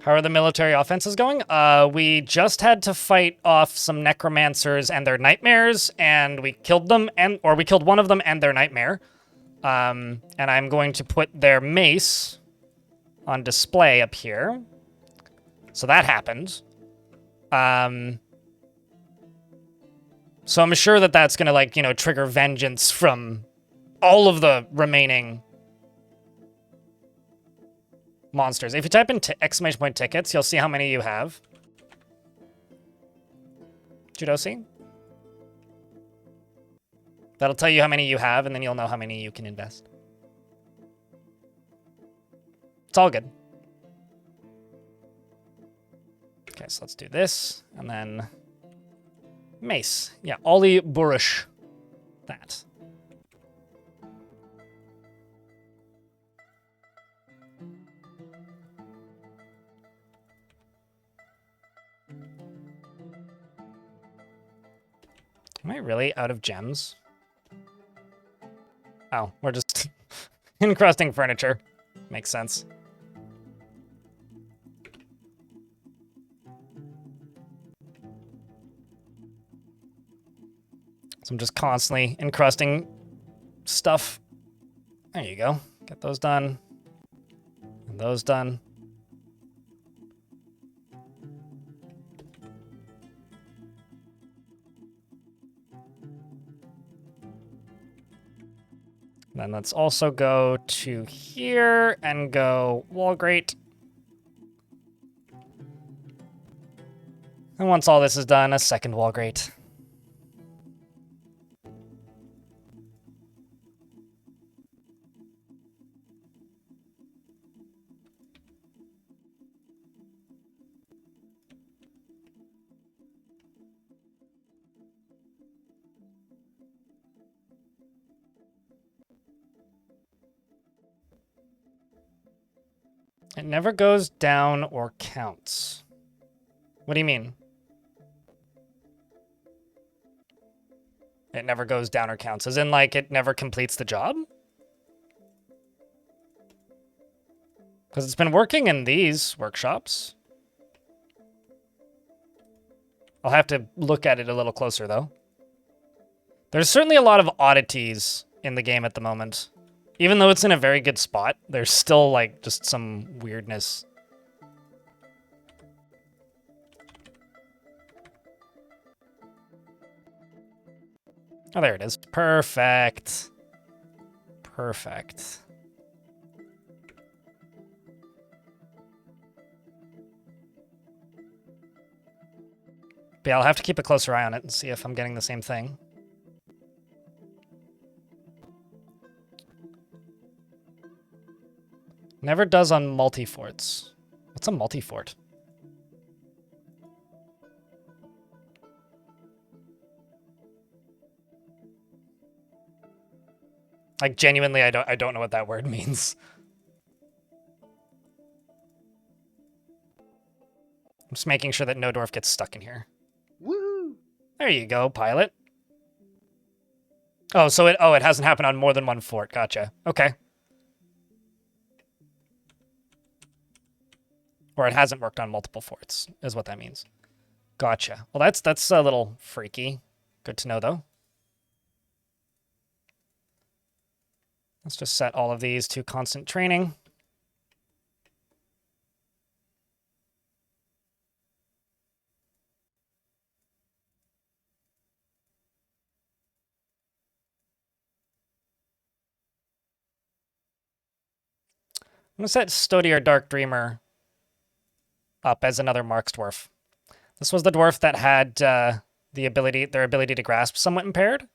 How are the military offenses going? We just had to fight off some necromancers and their nightmares, and we killed them, or we killed one of them and their nightmare. And I'm going to put their mace on display up here. So that happened. So I'm sure that that's gonna, like, you know, trigger vengeance from all of the remaining monsters. If you type in exclamation point tickets, you'll see how many you have. Judosi? That'll tell you how many you have, and then you'll know how many you can invest. It's all good. Okay, so let's do this, and then mace. Yeah, Ollie Burish. That. Am I really out of gems? Oh, we're just encrusting furniture. Makes sense. So I'm just constantly encrusting stuff. There you go. Get those done. And those done. Then let's also go to here and go wall grate. And once all this is done, a second wall grate. It never goes down or counts. What do you mean? It never goes down or counts, as in, like, it never completes the job? Because it's been working in these workshops. I'll have to look at it a little closer, though. There's certainly a lot of oddities in the game at the moment. Even though it's in a very good spot, there's still, like, just some weirdness. Oh, there it is. Perfect. Perfect. But yeah, I'll have to keep a closer eye on it and see if I'm getting the same thing. Never does on multi-forts. What's a multi-fort? Like, genuinely, I don't know what that word means. I'm just making sure that no dwarf gets stuck in here. Woo! There you go, pilot. Oh, so it hasn't happened on more than one fort. Gotcha. Okay. Or it hasn't worked on multiple forts, is what that means. Gotcha. Well, that's a little freaky. Good to know, though. Let's just set all of these to constant training. I'm gonna set Stodier Dark Dreamer up as another Marks dwarf. This was the dwarf that had their ability to grasp somewhat impaired,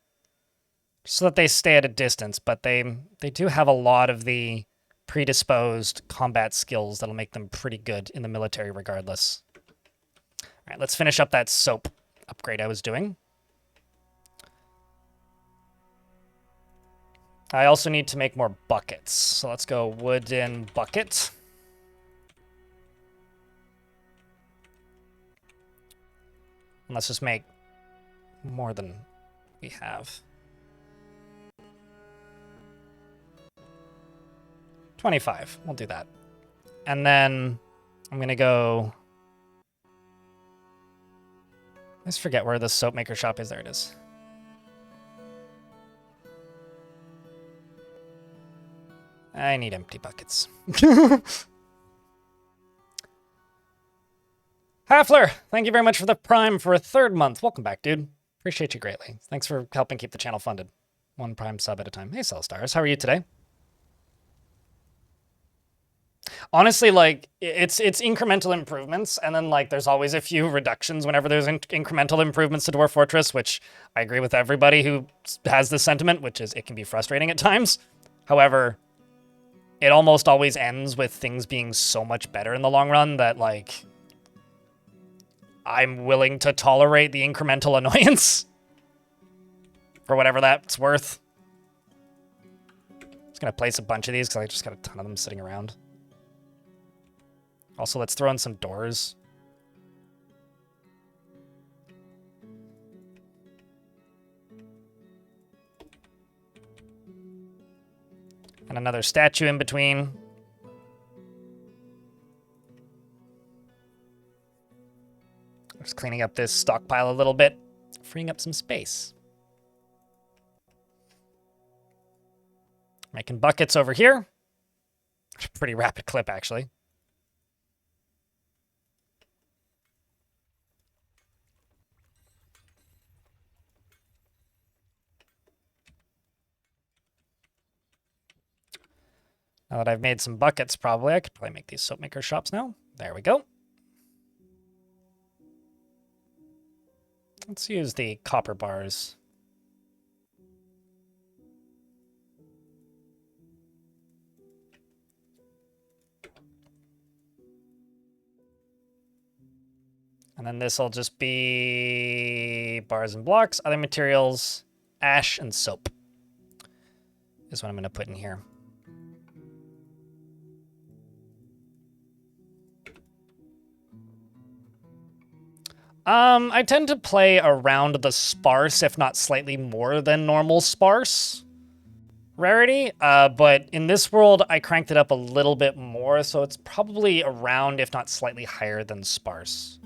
so that they stay at a distance, but they do have a lot of the predisposed combat skills that'll make them pretty good in the military regardless. All right, let's finish up that soap upgrade I was doing. I also need to make more buckets, so let's go wooden bucket. And let's just make more than we have. 25, we'll do that. And then I'm gonna go, I just forget where the soap maker shop is. There it is. I need empty buckets. Hafler, thank you very much for the Prime for a 3rd month. Welcome back, dude. Appreciate you greatly. Thanks for helping keep the channel funded. 1 Prime sub at a time. Hey, Cellstars, how are you today? Honestly, like, it's incremental improvements, and then, like, there's always a few reductions whenever there's incremental improvements to Dwarf Fortress, which I agree with everybody who has this sentiment, which is it can be frustrating at times. However, it almost always ends with things being so much better in the long run that, like, I'm willing to tolerate the incremental annoyance for whatever that's worth. Just gonna place a bunch of these because I just got a ton of them sitting around. Also, let's throw in some doors. And another statue in between. Just cleaning up this stockpile a little bit, freeing up some space. Making buckets over here. Pretty rapid clip, actually. Now that I've made some buckets, I could probably make these soap maker shops now. There we go. Let's use the copper bars. And then this will just be bars and blocks, other materials, ash, and soap is what I'm going to put in here. I tend to play around the sparse, if not slightly more than normal sparse rarity, but in this world, I cranked it up a little bit more, so it's probably around, if not slightly higher than sparse.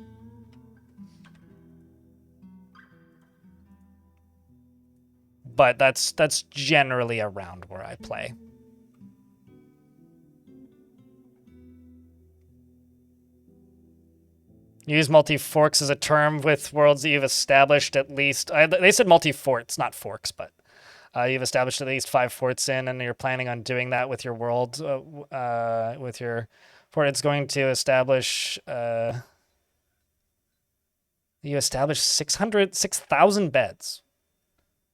But that's generally around where I play. Use multi-forks as a term with worlds that you've established at least... they said multi-forts, not forks, but you've established at least 5 forts in, and you're planning on doing that with your world, with your fort. It's going to establish... you established 6,000 beds.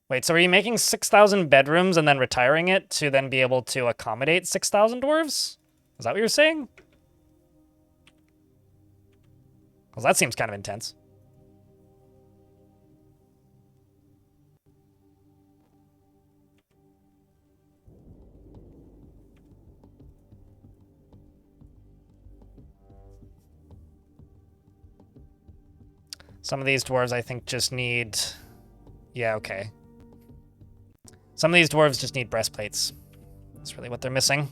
Wait, so are you making 6,000 bedrooms and then retiring it to then be able to accommodate 6,000 dwarves? Is that what you're saying? Well, that seems kind of intense. Some of these dwarves, I think, just need... Yeah, okay. Some of these dwarves just need breastplates. That's really what they're missing.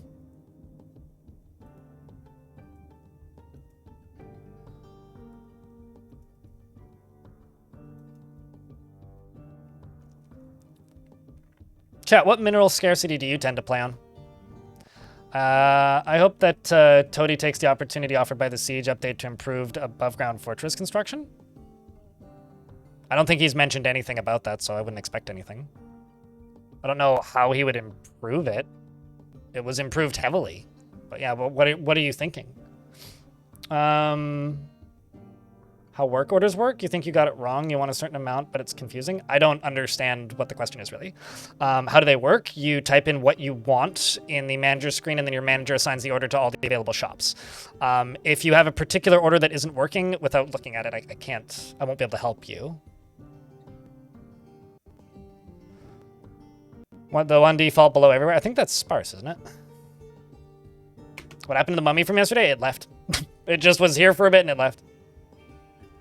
Chat, what mineral scarcity do you tend to play on? I hope that Toady takes the opportunity offered by the Siege update to improved above-ground fortress construction. I don't think he's mentioned anything about that, so I wouldn't expect anything. I don't know how he would improve it. It was improved heavily. But yeah, well, what are you thinking? How work orders work? You think you got it wrong? You want a certain amount, but it's confusing? I don't understand what the question is really. How do they work? You type in what you want in the manager screen, and then your manager assigns the order to all the available shops. If you have a particular order that isn't working, without looking at it, I won't be able to help you. What, the one default below everywhere? I think that's sparse, isn't it? What happened to the mummy from yesterday? It left. It just was here for a bit and it left.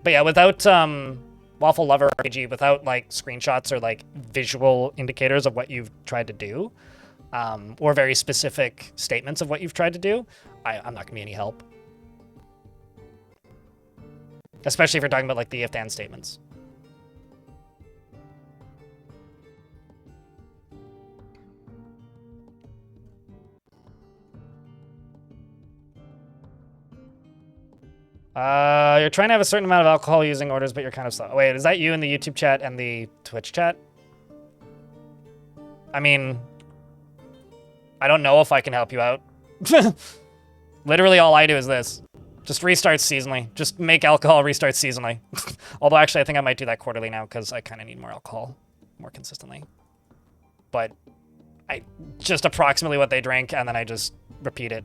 But yeah, without Waffle Lover RPG, without like screenshots or like visual indicators of what you've tried to do, or very specific statements of what you've tried to do, I'm not gonna be any help. Especially if you're talking about like the if-then statements. You're trying to have a certain amount of alcohol using orders, but you're kind of slow. Wait, is that you in the YouTube chat and the Twitch chat? I mean, I don't know if I can help you out. Literally all I do is this. Just restart seasonally. Just make alcohol, restart seasonally. Although actually I think I might do that quarterly now because I kind of need more alcohol more consistently. But I just approximately what they drink and then I just repeat it.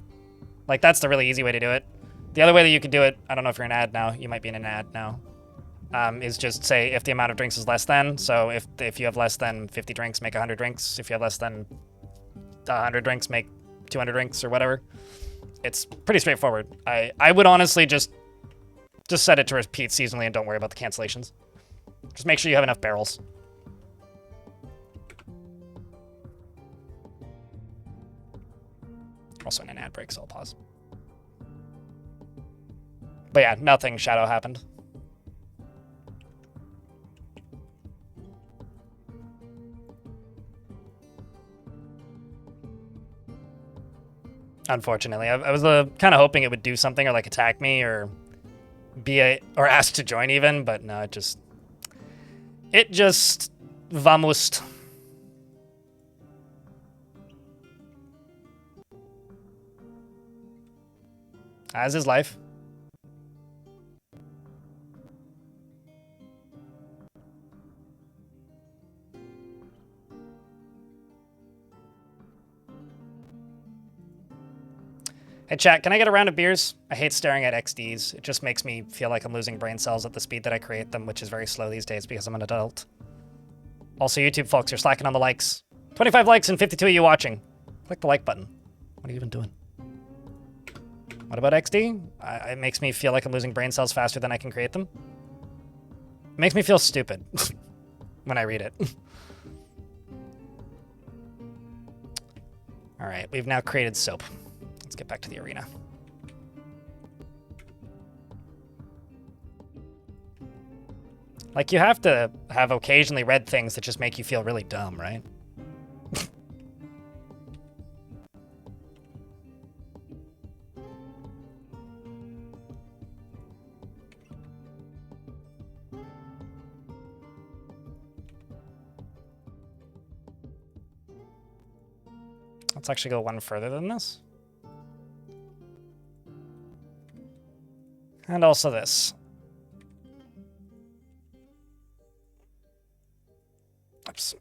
Like that's the really easy way to do it. The other way that you could do it, I don't know if you're in an ad now, you might be in an ad now, is just say if the amount of drinks is less than, so if you have less than 50 drinks, make 100 drinks. If you have less than 100 drinks, make 200 drinks or whatever. It's pretty straightforward. I would honestly just set it to repeat seasonally and don't worry about the cancellations. Just make sure you have enough barrels. Also in an ad break, so I'll pause. But yeah, nothing shadow happened. Unfortunately, I was kind of hoping it would do something or like attack me or or ask to join even, but no, it just vamoosed. As is life. Hey chat, can I get a round of beers? I hate staring at XDs. It just makes me feel like I'm losing brain cells at the speed that I create them, which is very slow these days because I'm an adult. Also, YouTube folks, you're slacking on the likes. 25 likes and 52 of you watching. Click the like button. What are you even doing? What about XD? It makes me feel like I'm losing brain cells faster than I can create them. It makes me feel stupid when I read it. All right, we've now created soap. Let's get back to the arena. Like, you have to have occasionally read things that just make you feel really dumb, right? Let's actually go one further than this. And also this. Oops.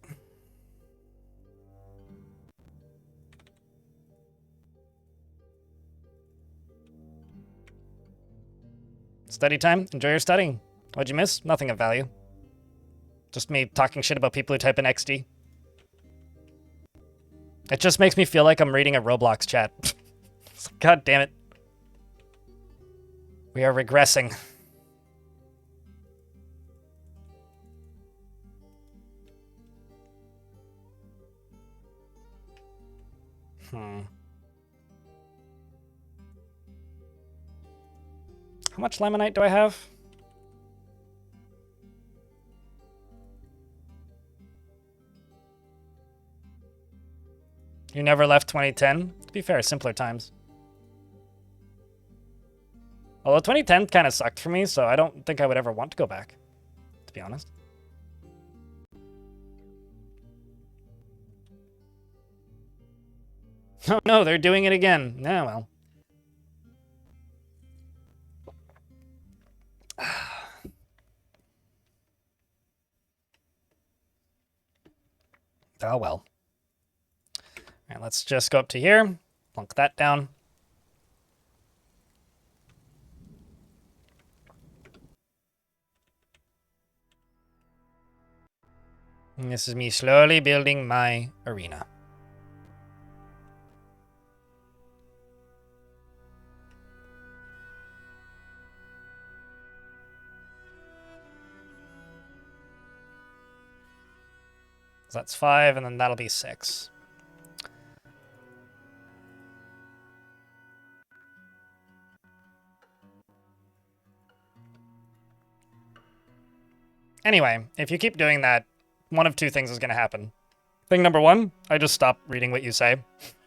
Study time. Enjoy your studying. What'd you miss? Nothing of value. Just me talking shit about people who type in XD. It just makes me feel like I'm reading a Roblox chat. God damn it. We are regressing. How much laminite do I have? You never left 2010? To be fair, simpler times. Although 2010 kind of sucked for me, so I don't think I would ever want to go back, to be honest. Oh no, they're doing it again. Yeah, well, Oh, well. All right, let's just go up to here, plunk that down. And this is me slowly building my arena. So that's 5, and then that'll be 6. Anyway, if you keep doing that, one of two things is going to happen. Thing number 1, I just stop reading what you say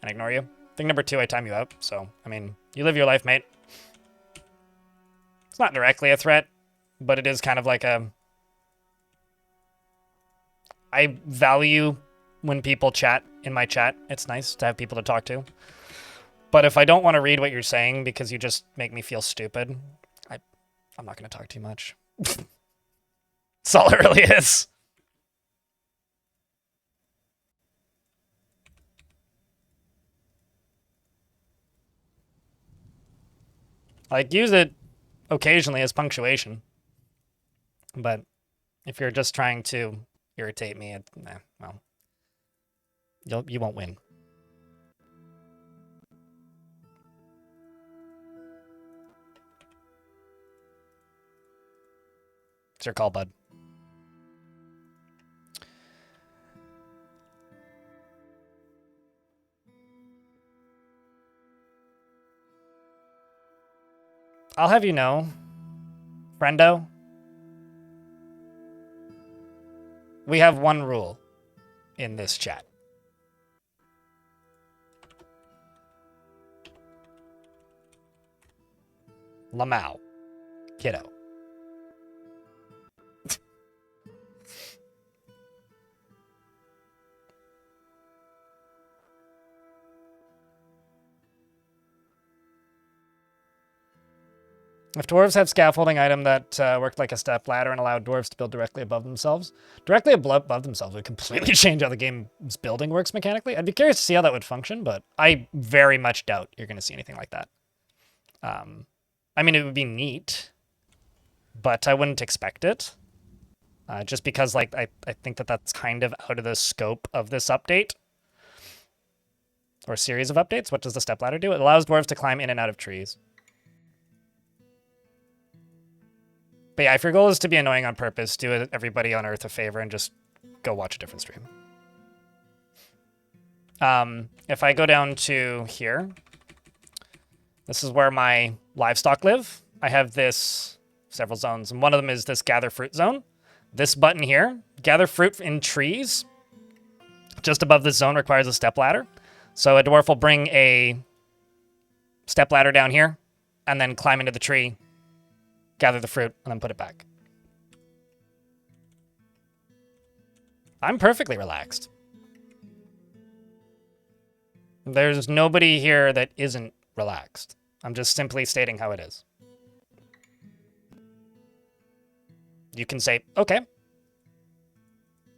and ignore you. Thing number 2, I time you out. So, I mean, you live your life, mate. It's not directly a threat, but it is kind of like a... I value when people chat in my chat. It's nice to have people to talk to. But if I don't want to read what you're saying because you just make me feel stupid, I'm not going to talk too much. That's all it really is. Like, use it occasionally as punctuation. But if you're just trying to irritate me, well, you won't win. It's your call, bud. I'll have you know, friendo, we have one rule in this chat. Lamau. Kiddo. If dwarves have scaffolding item that worked like a step ladder and allowed dwarves to build directly above themselves, would completely change how the game's building works mechanically. I'd be curious to see how that would function, but I very much doubt you're going to see anything like that. I mean, it would be neat, but I wouldn't expect it. Just because, like, I think that that's kind of out of the scope of this update. Or series of updates. What does the stepladder do? It allows dwarves to climb in and out of trees. But yeah, if your goal is to be annoying on purpose, do everybody on Earth a favor and just go watch a different stream. If I go down to here, this is where my livestock live. I have several zones, and one of them is this gather fruit zone. This button here, gather fruit in trees, just above this zone requires a step ladder. So a dwarf will bring a step ladder down here and then climb into the tree, gather the fruit, and then put it back. I'm perfectly relaxed. There's nobody here that isn't relaxed. I'm just simply stating how it is. You can say, okay.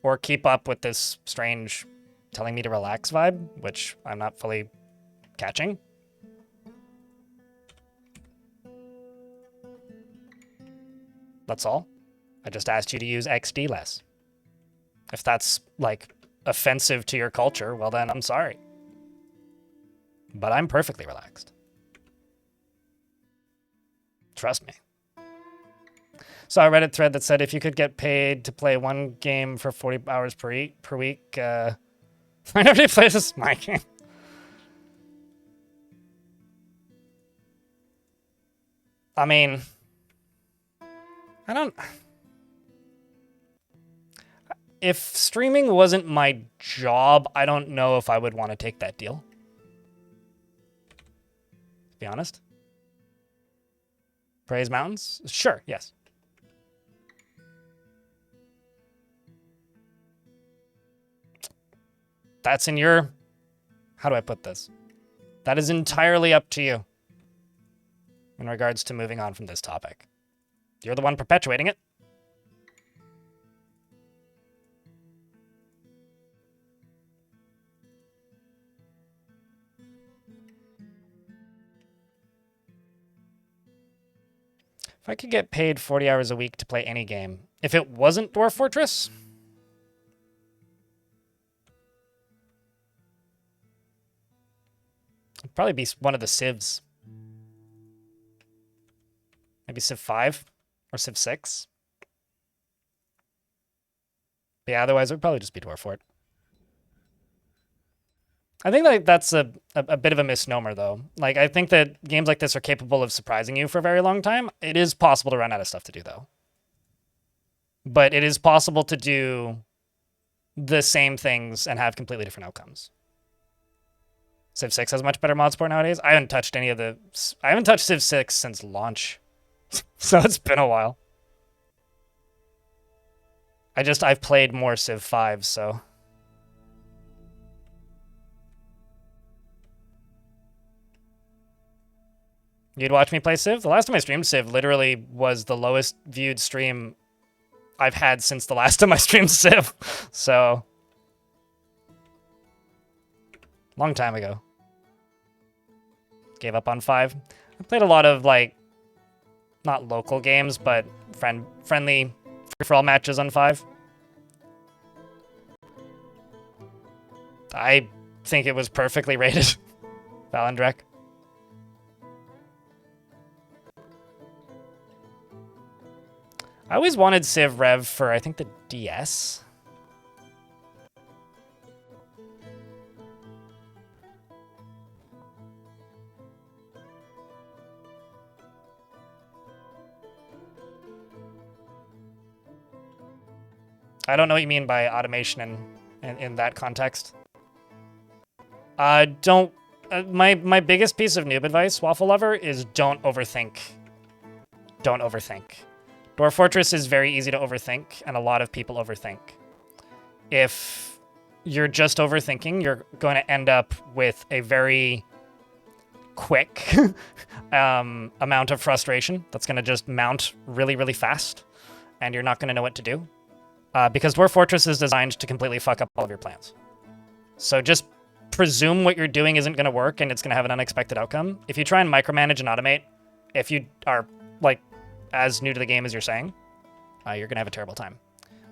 Or keep up with this strange telling me to relax vibe, which I'm not fully catching. That's all. I just asked you to use XD less. If that's, like, offensive to your culture, well then, I'm sorry. But I'm perfectly relaxed. Trust me. Saw a Reddit thread that said if you could get paid to play one game for 40 hours per week, nobody plays this my game. I mean, I don't... If streaming wasn't my job, I don't know if I would want to take that deal. To be honest. Praise mountains? Sure, yes. That's in your... How do I put this? That is entirely up to you in regards to moving on from this topic. You're the one perpetuating it. If I could get paid 40 hours a week to play any game, if it wasn't Dwarf Fortress, it'd probably be one of the Civs. Maybe Civ 5 or Civ 6. But yeah, otherwise it would probably just be Dwarf Fort. I think like that's a bit of a misnomer, though. Like, I think that games like this are capable of surprising you for a very long time. It is possible to run out of stuff to do, though. But it is possible to do the same things and have completely different outcomes. Civ 6 has much better mod support nowadays. I haven't touched I haven't touched Civ 6 since launch. So it's been a while. I've played more Civ 5, so... You'd watch me play Civ? The last time I streamed Civ literally was the lowest viewed stream I've had since the last time I streamed Civ. So... long time ago. Gave up on 5. I played a lot of, like, not local games, but friendly free-for-all matches on 5. I think it was perfectly rated. Valandrek. I always wanted Civ Rev for, I think, the DS. I don't know what you mean by automation in that context. Don't... my biggest piece of noob advice, Waffle Lover, is don't overthink. Don't overthink. Dwarf Fortress is very easy to overthink, and a lot of people overthink. If you're just overthinking, you're going to end up with a very quick amount of frustration that's going to just mount really, really fast, and you're not going to know what to do. Because Dwarf Fortress is designed to completely fuck up all of your plans. So just presume what you're doing isn't going to work, and it's going to have an unexpected outcome. If you try and micromanage and automate, if you are, like, as new to the game as you're saying, you're going to have a terrible time.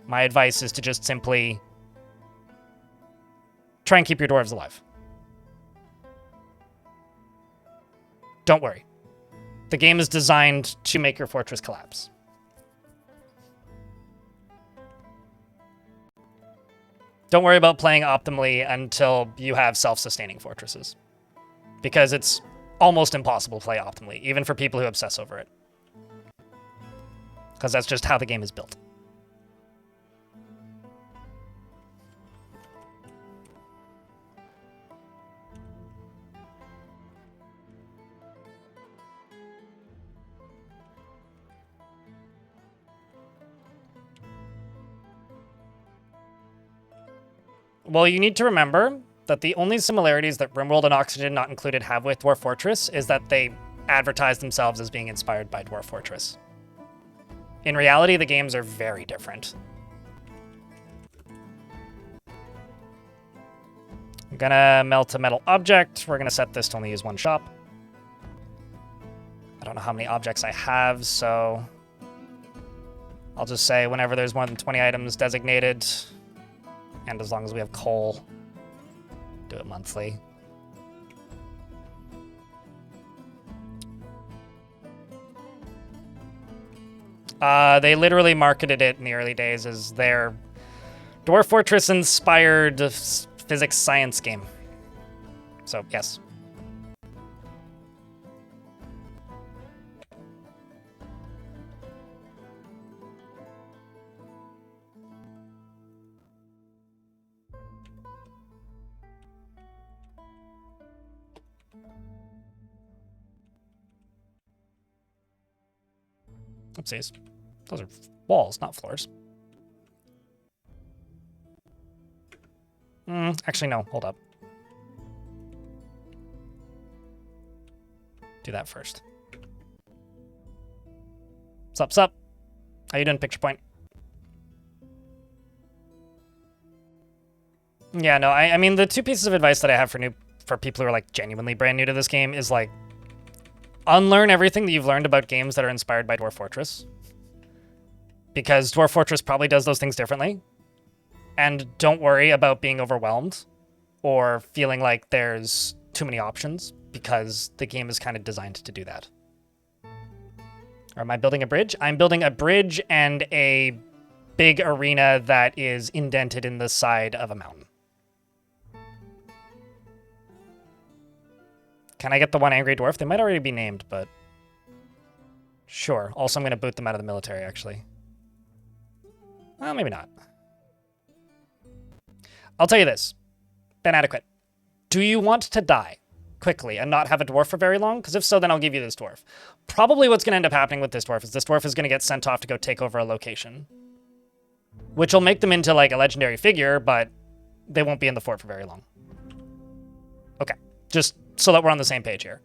My advice is to just simply try and keep your dwarves alive. Don't worry. The game is designed to make your fortress collapse. Don't worry about playing optimally until you have self-sustaining fortresses, because it's almost impossible to play optimally, even for people who obsess over it. Because that's just how the game is built. Well, you need to remember that the only similarities that RimWorld and Oxygen Not Included have with Dwarf Fortress is that they advertise themselves as being inspired by Dwarf Fortress. In reality, the games are very different. I'm gonna melt a metal object. We're gonna set this to only use one shop. I don't know how many objects I have, so I'll just say whenever there's more than 20 items designated, and as long as we have coal, do it monthly. They literally marketed it in the early days as their Dwarf Fortress-inspired physics science game. So, yes. Oopsies. Those are walls, not floors. Actually, no. Hold up. Do that first. Sup, sup? How you doing, Picture Point? Yeah, no, I mean, the two pieces of advice that I have for people who are, like, genuinely brand new to this game is, like, unlearn everything that you've learned about games that are inspired by Dwarf Fortress. Because Dwarf Fortress probably does those things differently. And don't worry about being overwhelmed or feeling like there's too many options, because the game is kind of designed to do that. Or am I building a bridge? I'm building a bridge and a big arena that is indented in the side of a mountain. Can I get the one angry dwarf? They might already be named, but sure. Also, I'm going to boot them out of the military, actually. Well, maybe not. I'll tell you this. Ben Adequate. Do you want to die quickly and not have a dwarf for very long? Because if so, then I'll give you this dwarf. Probably what's going to end up happening with this dwarf is going to get sent off to go take over a location. Which will make them into, like, a legendary figure, but they won't be in the fort for very long. Okay. Just so that we're on the same page here.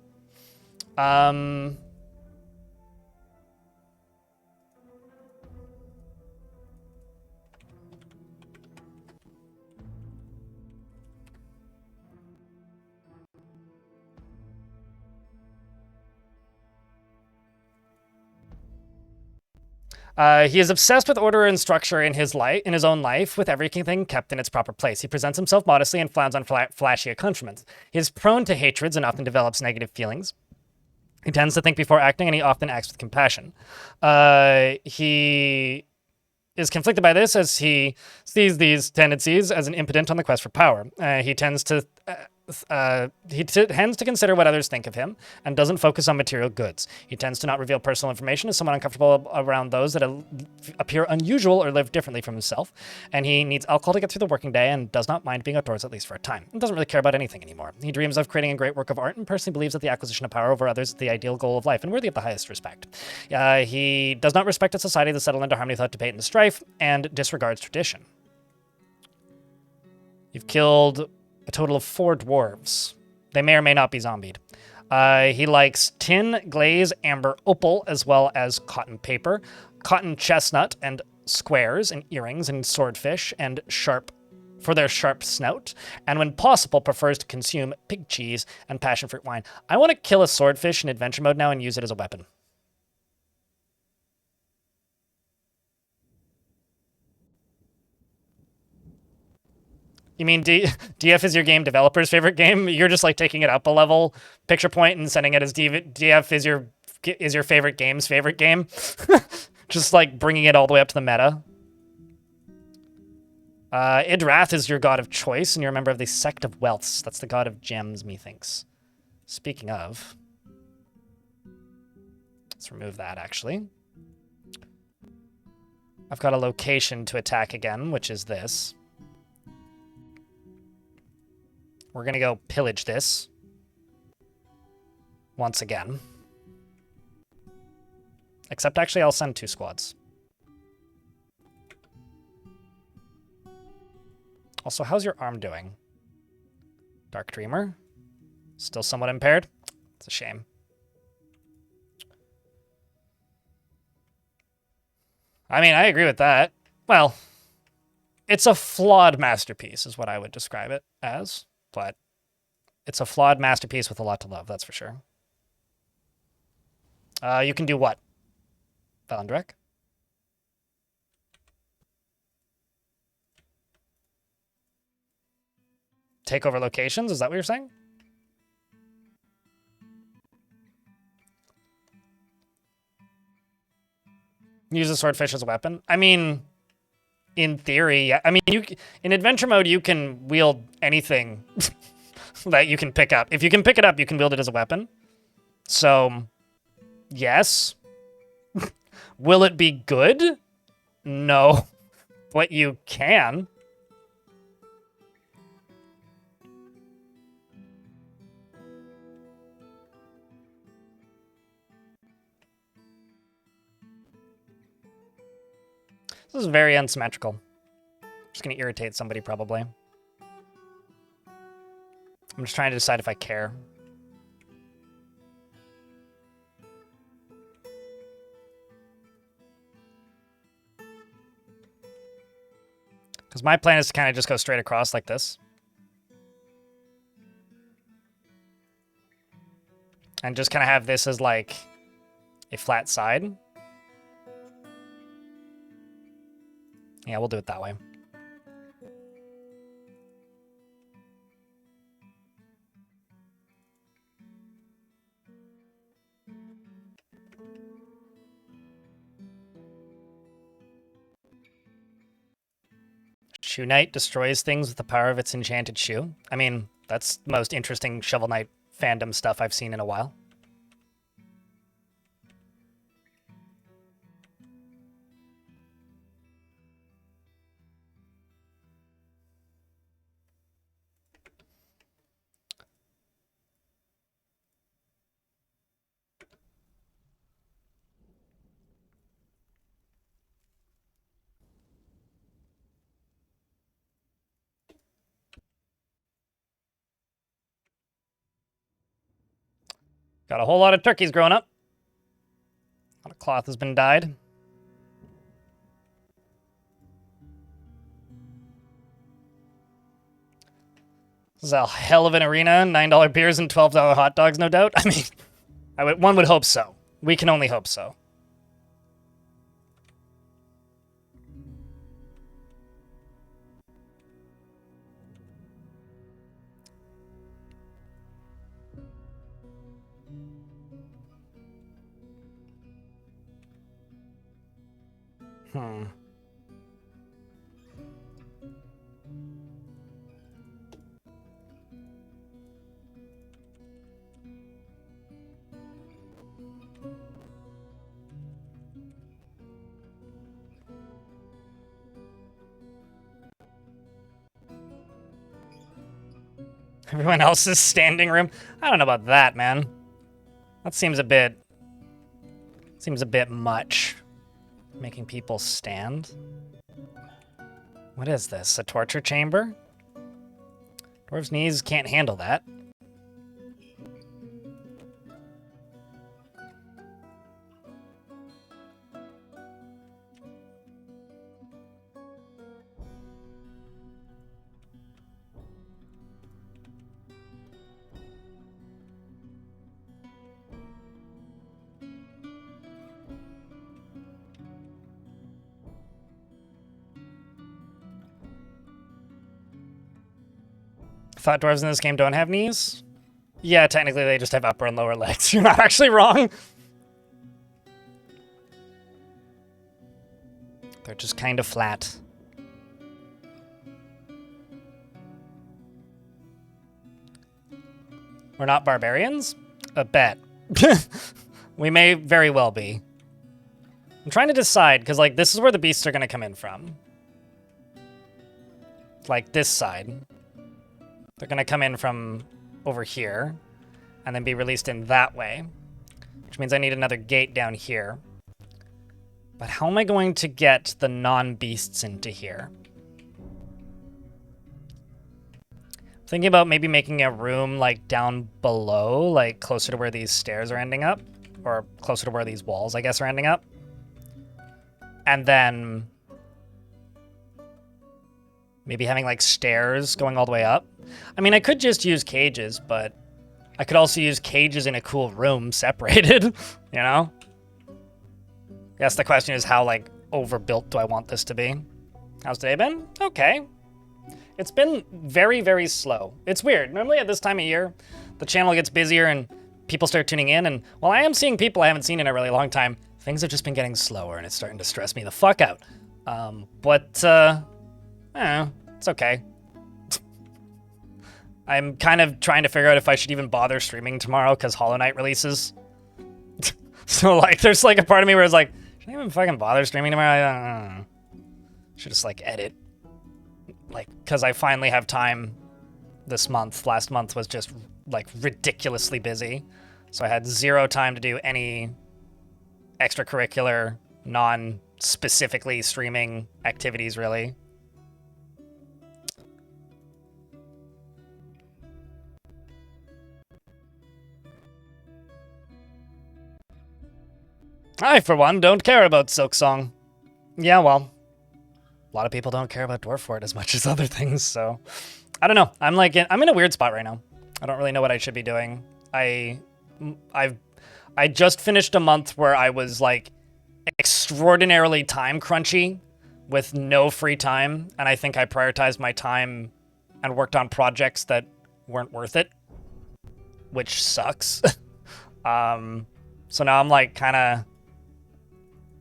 He is obsessed with order and structure in his own life, with everything kept in its proper place. He presents himself modestly and frowns on flashy accoutrements. He is prone to hatreds and often develops negative feelings. He tends to think before acting, and he often acts with compassion. He is conflicted by this, as he sees these tendencies as an impotent on the quest for power. He tends to consider what others think of him and doesn't focus on material goods. He tends to not reveal personal information, is somewhat uncomfortable around those that appear unusual or live differently from himself, and he needs alcohol to get through the working day and does not mind being outdoors, at least for a time. He doesn't really care about anything anymore. He dreams of creating a great work of art and personally believes that the acquisition of power over others is the ideal goal of life and worthy of the highest respect. He does not respect a society that settle into harmony without debate and strife, and disregards tradition. You've killed a total of 4 dwarves. They may or may not be zombied. He likes tin, glaze, amber, opal, as well as cotton paper, cotton chestnut, and squares, and earrings, and swordfish, and for their sharp snout, and when possible prefers to consume pig cheese and passion fruit wine. I want to kill a swordfish in adventure mode now and use it as a weapon. You mean DF is your game developer's favorite game? You're just like taking it up a level, Picture Point, and sending it as DF is your favorite game's favorite game? Just like bringing it all the way up to the meta. Idrath is your god of choice, and you're a member of the Sect of Wealths. That's the god of gems, methinks. Speaking of, let's remove that, actually. I've got a location to attack again, which is this. We're going to go pillage this once again. Except, actually, I'll send 2 squads. Also, how's your arm doing? Dark Dreamer? Still somewhat impaired? It's a shame. I mean, I agree with that. Well, it's a flawed masterpiece is what I would describe it as. But it's a flawed masterpiece with a lot to love, that's for sure. You can do what? Valandrek? Take over locations? Is that what you're saying? Use a swordfish as a weapon? I mean, in theory, yeah. I mean, in adventure mode, you can wield anything that you can pick up. If you can pick it up, you can wield it as a weapon. So, yes. Will it be good? No. But you can. This is very unsymmetrical. Just going to irritate somebody, probably. I'm just trying to decide if I care. Because my plan is to kind of just go straight across like this. And just kind of have this as like a flat side. Yeah, we'll do it that way. Shoe Knight destroys things with the power of its enchanted shoe. I mean, that's the most interesting Shovel Knight fandom stuff I've seen in a while. Got a whole lot of turkeys growing up. A lot of cloth has been dyed. This is a hell of an arena. $9 beers and $12 hot dogs, no doubt. I mean, one would hope so. We can only hope so. Everyone else's standing room? I don't know about that, man. That seems a bit much. Making people stand. What is this? A torture chamber? Dwarf's knees can't handle that. Thought dwarves in this game don't have knees? Yeah, technically they just have upper and lower legs. You're not actually wrong. They're just kind of flat. We're not barbarians? A bet. We may very well be. I'm trying to decide, because like this is where the beasts are going to come in from. Like this side. They're going to come in from over here and then be released in that way, which means I need another gate down here. But how am I going to get the non-beasts into here? Thinking about maybe making a room like down below, like closer to where these stairs are ending up, or closer to where these walls, I guess, are ending up. And then maybe having like stairs going all the way up. I mean, I could just use cages, but I could also use cages in a cool room separated, you know? I guess the question is how like overbuilt do I want this to be? How's today been? Okay. It's been very, very slow. It's weird. Normally at this time of year, the channel gets busier and people start tuning in, and while I am seeing people I haven't seen in a really long time, things have just been getting slower and it's starting to stress me the fuck out. I don't know, it's okay. I'm kind of trying to figure out if I should even bother streaming tomorrow because Hollow Knight releases. So, like, there's, like, a part of me where it's like, should I even fucking bother streaming tomorrow? I don't know. Should just, like, edit. Like, because I finally have time this month. Last month was just, like, ridiculously busy. So I had zero time to do any extracurricular, non-specifically streaming activities, really. I, for one, don't care about Silksong. Yeah, well. a lot of people don't care about Dwarf Fort as much as other things, so I don't know. I'm in a weird spot right now. I don't really know what I should be doing. I just finished a month where I was like extraordinarily time crunchy with no free time, and I think I prioritized my time and worked on projects that weren't worth it, which sucks. So now I'm like kind of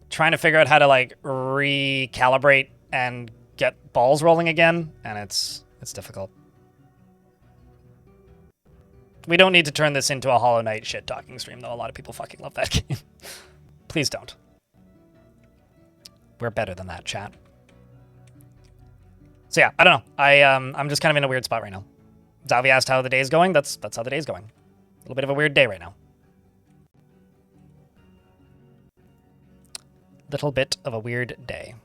trying to figure out how to like recalibrate and get balls rolling again, and it's difficult. We don't need to turn this into a Hollow Knight shit-talking stream, though. A lot of people fucking love that game. Please don't. We're better than that, chat. So yeah, I don't know. I'm just kind of in a weird spot right now. Zavi asked how the day is going. That's how the day is going. A little bit of a weird day right now. Little bit of a weird day.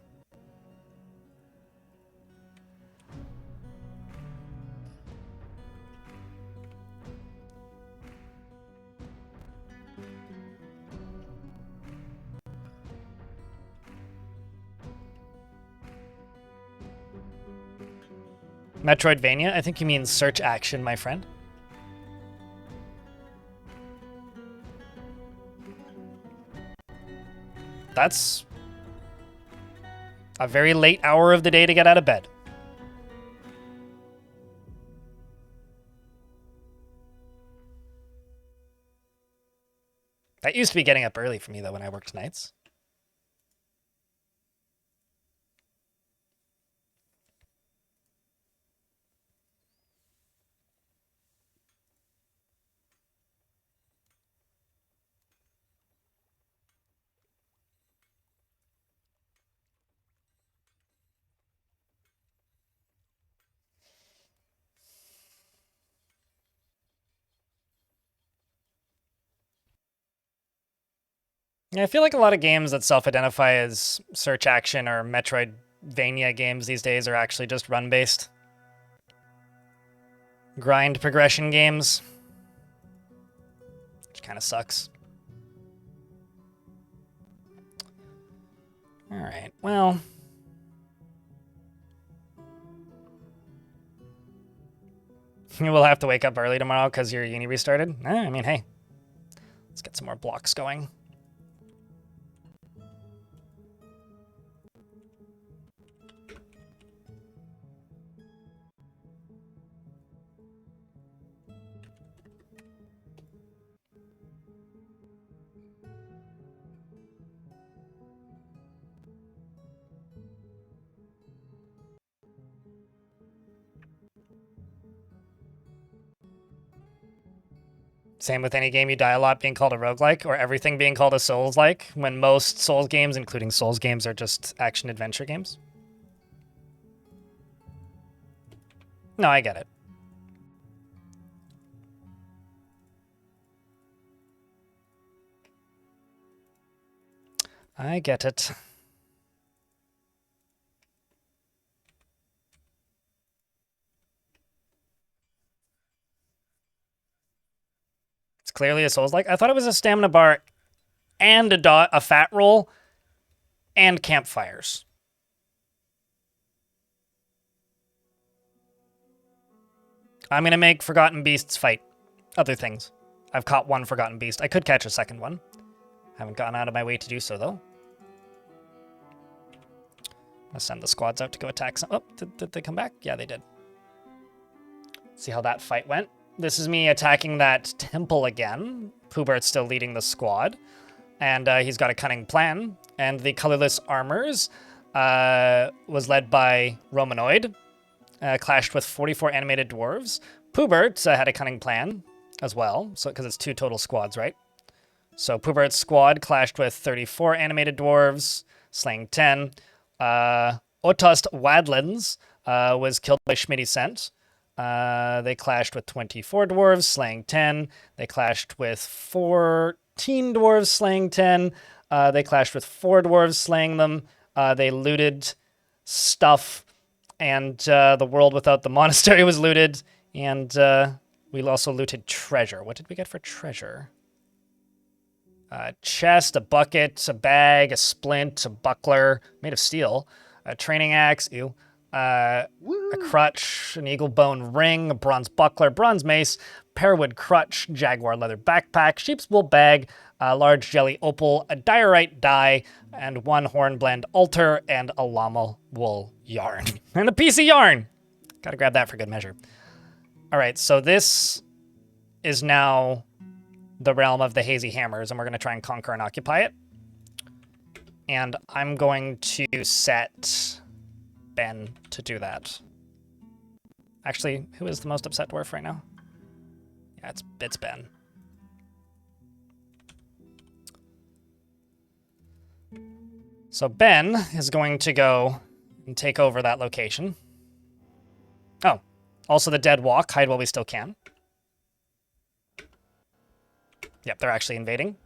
Metroidvania? I think you mean search action, my friend. That's a very late hour of the day to get out of bed. That used to be getting up early for me, though, when I worked nights. Yeah, I feel like a lot of games that self-identify as search action or Metroidvania games these days are actually just run-based. Grind progression games. Which kind of sucks. Alright, well... You will have to wake up early tomorrow because your uni restarted? I mean, hey. Let's get some more blocks going. Same with any game you die a lot being called a roguelike, or everything being called a Souls-like, when most Souls games, including Souls games, are just action-adventure games. No, I get it. I get it. It's clearly a Souls-like. I thought it was a stamina bar and a fat roll and campfires. I'm going to make Forgotten Beasts fight other things. I've caught one Forgotten Beast. I could catch a second one. Haven't gone out of my way to do so, though. I'll send the squads out to go attack some... Oh, did they come back? Yeah, they did. See how that fight went. This is me attacking that temple again. Poobert's still leading the squad. And he's got a cunning plan. And the colorless armors was led by Romanoid. Clashed with 44 animated dwarves. Poobert had a cunning plan as well, so because it's 2 total squads, right? So Poobert's squad clashed with 34 animated dwarves, slaying 10. Otost Wadlands was killed by Schmitty Scent. They clashed with 24 dwarves, slaying 10. They clashed with 14 dwarves, slaying 10. They clashed with 4 dwarves, slaying them. They looted stuff. And the world without the monastery was looted, and we also looted treasure. What did we get for treasure? A chest, a bucket, a bag, a splint, a buckler made of steel, a training axe, ew, a crutch, an eagle bone ring, a bronze buckler, bronze mace, pearwood crutch, jaguar leather backpack, sheep's wool bag, a large jelly opal, a diorite dye, and 1 hornblende altar, and a llama wool yarn. And a piece of yarn! Gotta grab that for good measure. All right, so this is now the realm of the Hazy Hammers, and we're gonna try and conquer and occupy it. And I'm going to set Ben to do that. Actually, who is the most upset dwarf right now? Yeah, it's Ben. So Ben is going to go and take over that location. Oh, also the dead walk, hide while we still can. Yep, they're actually invading.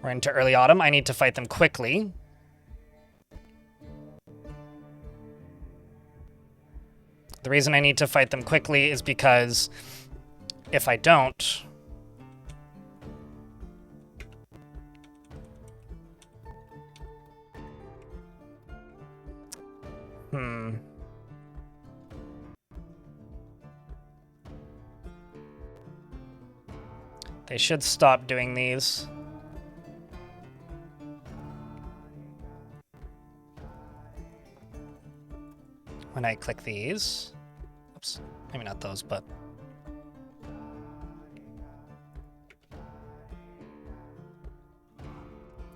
We're into early autumn. I need to fight them quickly. The reason I need to fight them quickly is because if I don't... They should stop doing these. When I click these. Oops, maybe not those, but...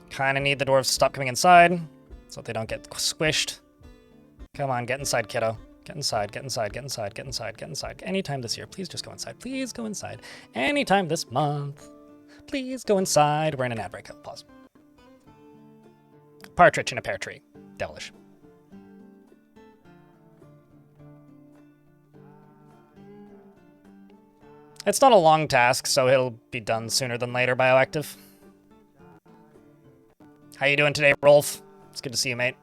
Kinda need the dwarves to stop coming inside, so they don't get squished. Come on, get inside, kiddo. Get inside, get inside, get inside, get inside, get inside. Anytime this year, please just go inside. Please go inside. Anytime this month, please go inside. We're in an ad break. Pause. Partridge in a pear tree. Devilish. It's not a long task, so it'll be done sooner than later, Bioactive. How you doing today, Rolf? It's good to see you, mate.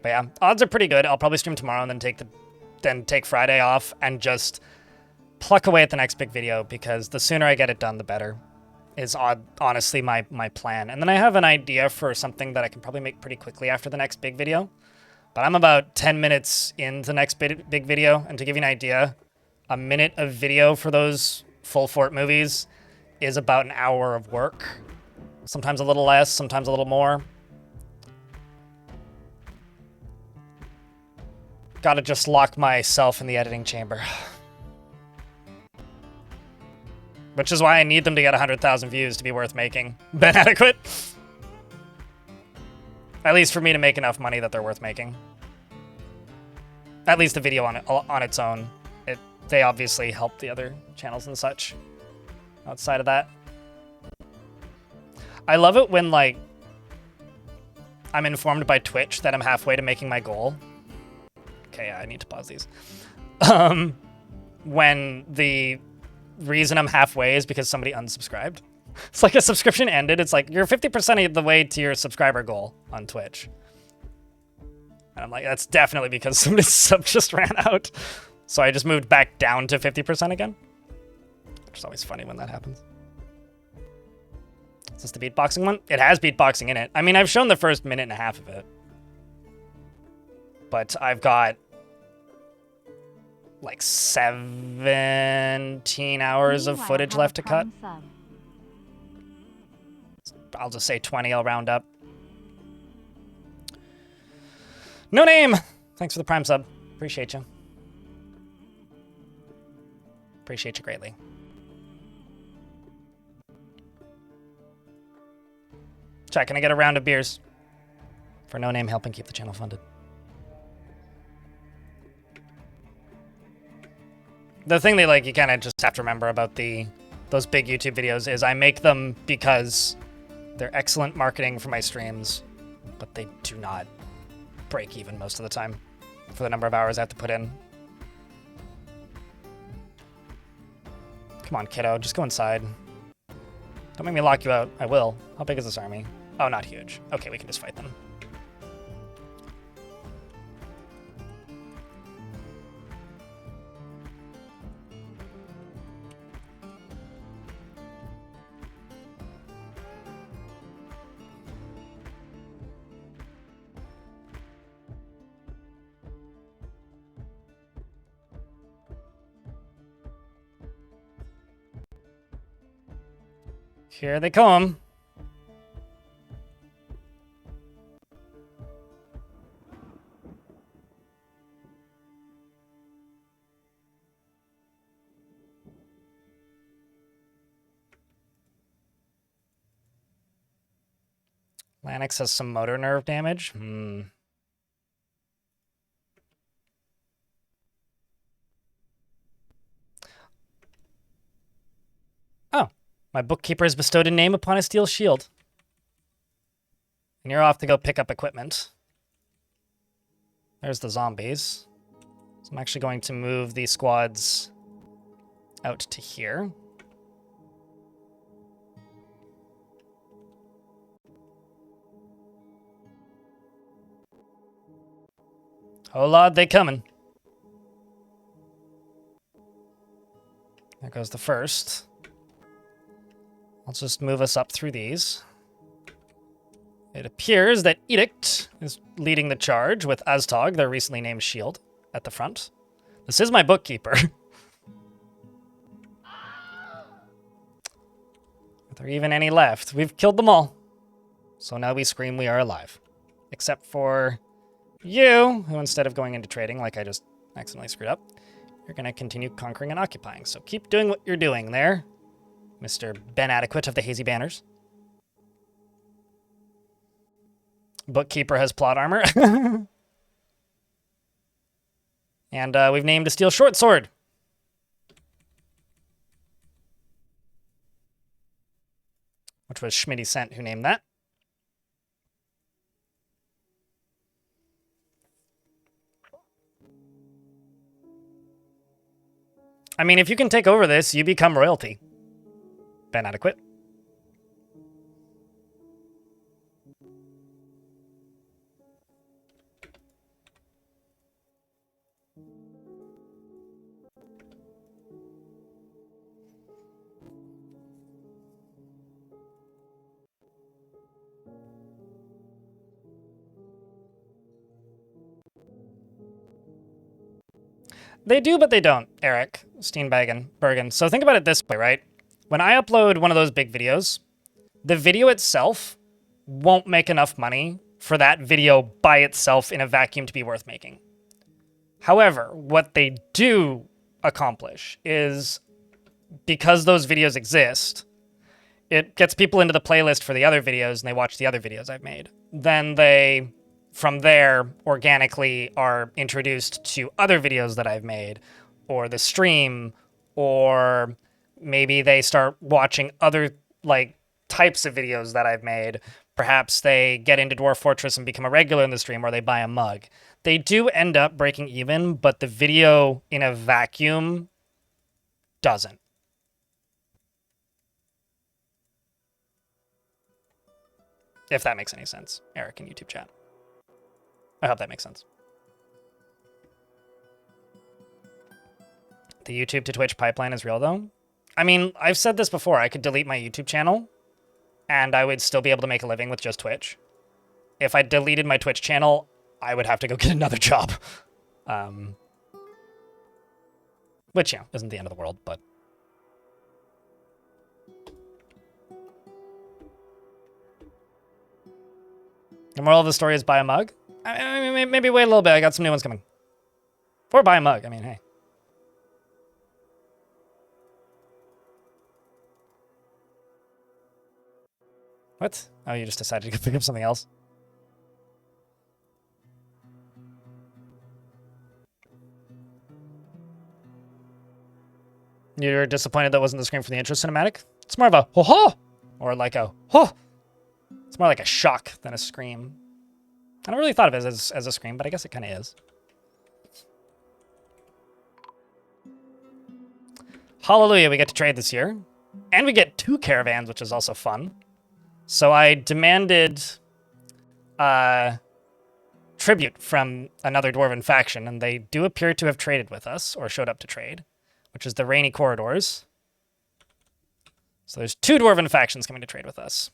But yeah, odds are pretty good. I'll probably stream tomorrow and then take Friday off and just pluck away at the next big video, because the sooner I get it done, the better. Is honestly my plan. And then I have an idea for something that I can probably make pretty quickly after the next big video. But I'm about 10 minutes into the next big video, and to give you an idea, a minute of video for those full fort movies is about an hour of work. Sometimes a little less, sometimes a little more. Gotta just lock myself in the editing chamber. Which is why I need them to get 100,000 views to be worth making. Ben adequate. At least for me to make enough money that they're worth making. At least the video on its own. They obviously help the other channels and such. Outside of that. I love it when, like, I'm informed by Twitch that I'm halfway to making my goal. Okay, yeah, I need to pause these. When the reason I'm halfway is because somebody unsubscribed. It's like a subscription ended. It's like, you're 50% of the way to your subscriber goal on Twitch. And I'm like, that's definitely because somebody's sub just ran out. So I just moved back down to 50% again. Which is always funny when that happens. Is this the beatboxing one? It has beatboxing in it. I mean, I've shown the first minute and a half of it. But I've got like 17 hours of footage left to cut. I'll just say 20, I'll round up. No name! Thanks for the Prime sub. Appreciate you. Appreciate you greatly. Chat, can I get a round of beers? For No Name helping keep the channel funded. The thing they like, you kind of just have to remember about those big YouTube videos is I make them because they're excellent marketing for my streams, but they do not break even most of the time for the number of hours I have to put in. Come on, kiddo, just go inside. Don't make me lock you out. I will. How big is this army? Oh, not huge. Okay, we can just fight them. Here they come. Lanix has some motor nerve damage. Oh, my bookkeeper has bestowed a name upon a steel shield. And you're off to go pick up equipment. There's the zombies. So I'm actually going to move the squads out to here. Oh lord, they coming. There goes the first. I'll just move us up through these. It appears that Edict is leading the charge with Aztog, their recently named shield, at the front. This is my bookkeeper. Are there even any left? We've killed them all. So now we scream we are alive. Except for you, who instead of going into trading like I just accidentally screwed up, you're going to continue conquering and occupying. So keep doing what you're doing there, Mr. Ben Adequate of the Hazy Banners. Bookkeeper has plot armor. And we've named a steel short sword. Which was Schmitty Cent who named that. I mean, if you can take over this, you become royalty. Ben Adequate. They do, but they don't, Eric Steenbergen. So think about it this way, right? When I upload one of those big videos, the video itself won't make enough money for that video by itself in a vacuum to be worth making. However, what they do accomplish is, because those videos exist, it gets people into the playlist for the other videos and they watch the other videos I've made. Then they, from there, organically are introduced to other videos that I've made, or the stream, or maybe they start watching other types of videos that I've made. Perhaps they get into Dwarf Fortress and become a regular in the stream, or they buy a mug. They do end up breaking even, but the video in a vacuum doesn't. If that makes any sense, Eric in YouTube chat. I hope that makes sense. The YouTube to Twitch pipeline is real, though. I mean, I've said this before. I could delete my YouTube channel, and I would still be able to make a living with just Twitch. If I deleted my Twitch channel, I would have to go get another job. Which, yeah, isn't the end of the world, but... The moral of the story is buy a mug? I mean, maybe wait a little bit. I got some new ones coming. Or buy a mug. I mean, hey. What? Oh, you just decided to go pick up something else? You're disappointed that wasn't the scream from the intro cinematic? It's more of a ho-ho! Or like a ho! It's more like a shock than a scream. I don't really thought of it as a scream, but I guess it kind of is. Hallelujah, we get to trade this year. And we get 2 caravans, which is also fun. So I demanded tribute from another dwarven faction, and they do appear to have traded with us, or showed up to trade, which is the Rainy Corridors. So there's 2 dwarven factions coming to trade with us.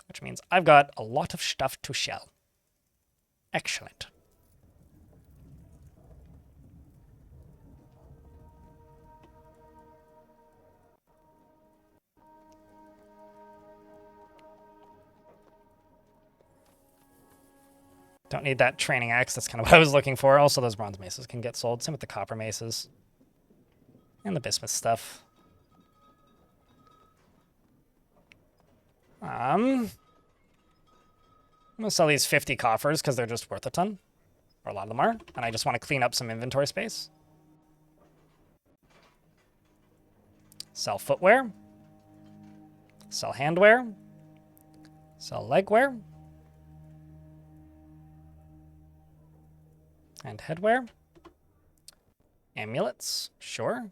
Which means I've got a lot of stuff to sell. Excellent. Don't need that training axe. That's kind of what I was looking for. Also, those bronze maces can get sold. Same with the copper maces. And the bismuth stuff. I'm going to sell these 50 coffers because they're just worth a ton. Or a lot of them are. And I just want to clean up some inventory space. Sell footwear. Sell handwear. Sell legwear. And headwear. Amulets, sure.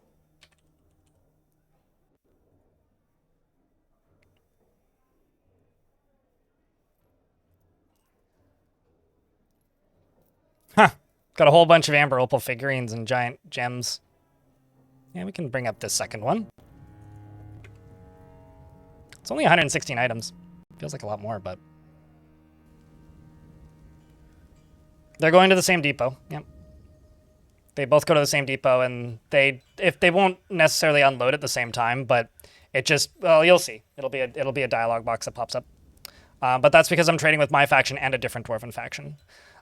Huh. Got a whole bunch of amber opal figurines and giant gems. Yeah, we can bring up this second one. It's only 116 items. Feels like a lot more, but... They're going to the same depot. Yep. They both go to the same depot, and they won't necessarily unload at the same time, but it just, well, you'll see. It'll be a dialogue box that pops up. But that's because I'm trading with my faction and a different dwarven faction.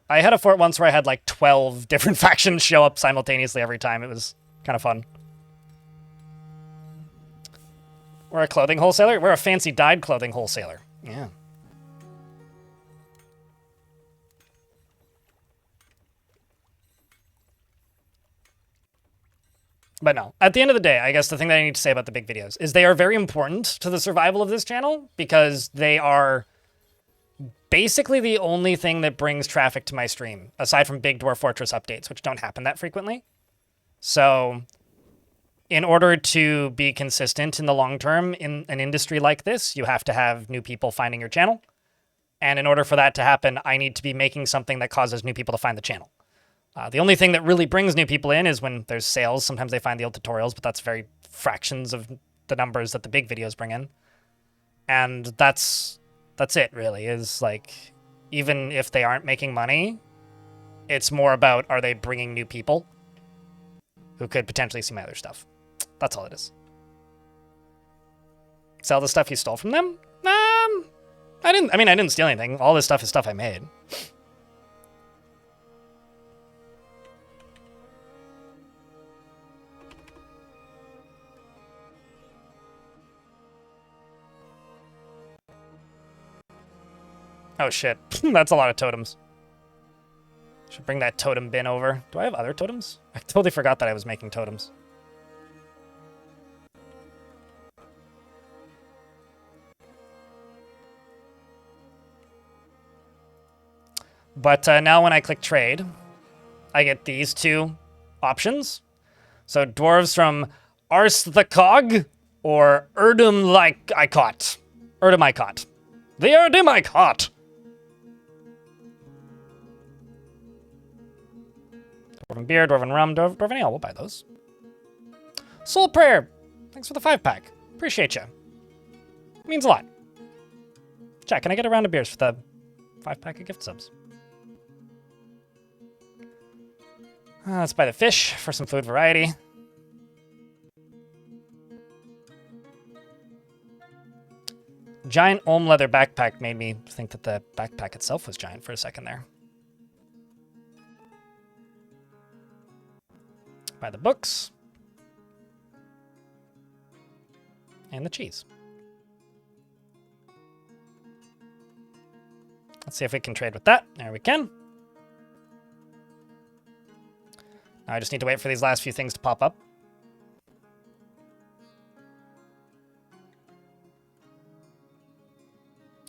I had a fort once where I had like 12 different factions show up simultaneously every time. It was kind of fun. We're a clothing wholesaler? We're a fancy dyed clothing wholesaler. Yeah. But no, at the end of the day, I guess the thing that I need to say about the big videos is they are very important to the survival of this channel because they are basically the only thing that brings traffic to my stream, aside from big Dwarf Fortress updates, which don't happen that frequently. So in order to be consistent in the long term in an industry like this, you have to have new people finding your channel. And in order for that to happen, I need to be making something that causes new people to find the channel. The only thing that really brings new people in is when there's sales. Sometimes they find the old tutorials, but that's very fractions of the numbers that the big videos bring in. And that's it, really, is like, even if they aren't making money, it's more about, are they bringing new people who could potentially see my other stuff? That's all it is. Sell the stuff you stole from them? I didn't steal anything. All this stuff is stuff I made. Oh shit, that's a lot of totems. Should bring that totem bin over. Do I have other totems? I totally forgot that I was making totems. But now when I click trade, I get these two options. So dwarves from Ars the Cog or Erdum like I caught. Erdum I caught. The Erdum I caught. Dwarven beer, dwarven rum, dwarven ale. We'll buy those. Soul prayer. Thanks for the 5-pack. Appreciate you. Means a lot. Jack, can I get a round of beers for the 5-pack of gift subs? Let's buy the fish for some food variety. Giant Olm leather backpack made me think that the backpack itself was giant for a second there. Buy the books. And the cheese. Let's see if we can trade with that. There we can. Now I just need to wait for these last few things to pop up.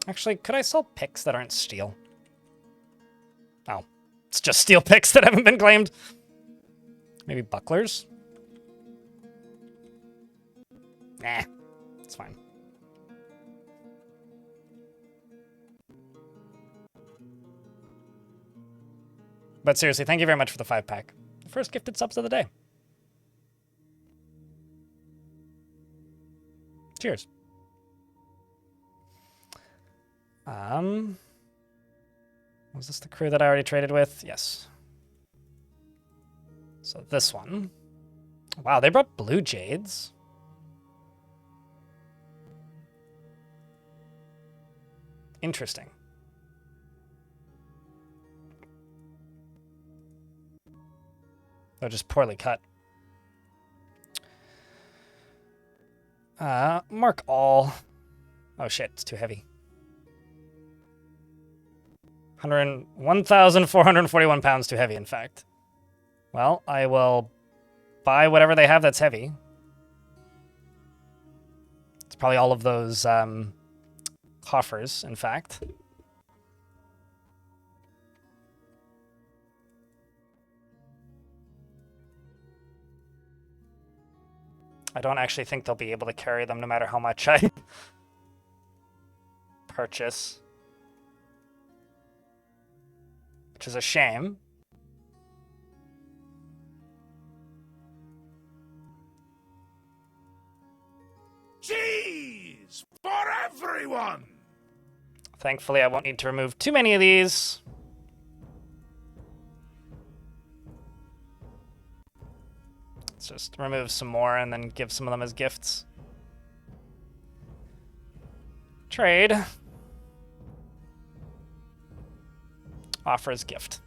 Actually, could I sell picks that aren't steel? Oh, it's just steel picks that haven't been claimed. Maybe bucklers? Nah, it's fine. But seriously, thank you very much for the 5-pack. The first gifted subs of the day. Cheers. Was this the crew that I already traded with? Yes. So this one. Wow, they brought blue jades. Interesting. They're just poorly cut. Mark all. Oh shit, it's too heavy. 1,441 pounds too heavy, in fact. Well, I will buy whatever they have that's heavy. It's probably all of those coffers, in fact. I don't actually think they'll be able to carry them no matter how much I purchase. Which is a shame. Cheese for everyone! Thankfully, I won't need to remove too many of these. Let's just remove some more and then give some of them as gifts. Trade. Offer as gift.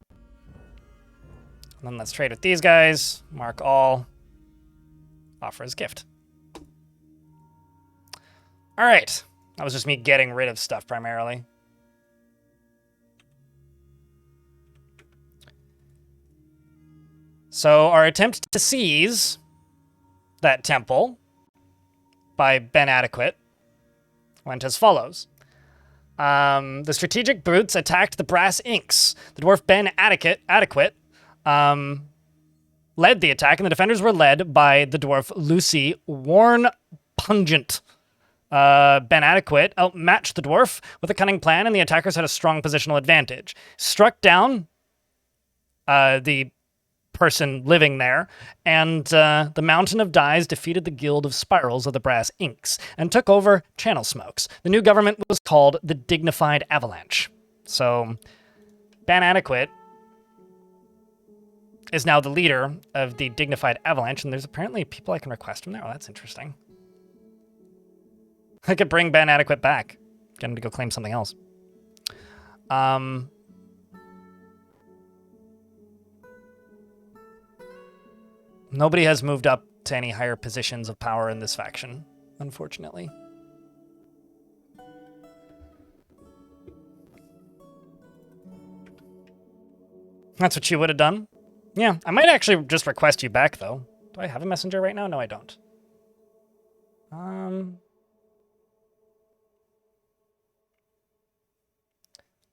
And then let's trade with these guys. Mark all. Offer as gift. All right. That was just me getting rid of stuff primarily. So our attempt to seize that temple by Ben Adequate went as follows. The strategic brutes attacked the brass inks. The dwarf Ben Adequate led the attack, and the defenders were led by the dwarf Lucy Worn Pungent. Ben Adequate outmatched the dwarf with a cunning plan, and the attackers had a strong positional advantage. Struck down the person living there, and the Mountain of Dyes defeated the Guild of Spirals of the Brass Inks and took over Channel Smokes. The new government was called the Dignified Avalanche. So, Ben Adequate is now the leader of the Dignified Avalanche, and there's apparently people I can request from there. Oh, that's interesting. I could bring Ben Adequate back. Get him to go claim something else. Nobody has moved up to any higher positions of power in this faction, unfortunately. That's what you would have done? Yeah, I might actually just request you back, though. Do I have a messenger right now? No, I don't. I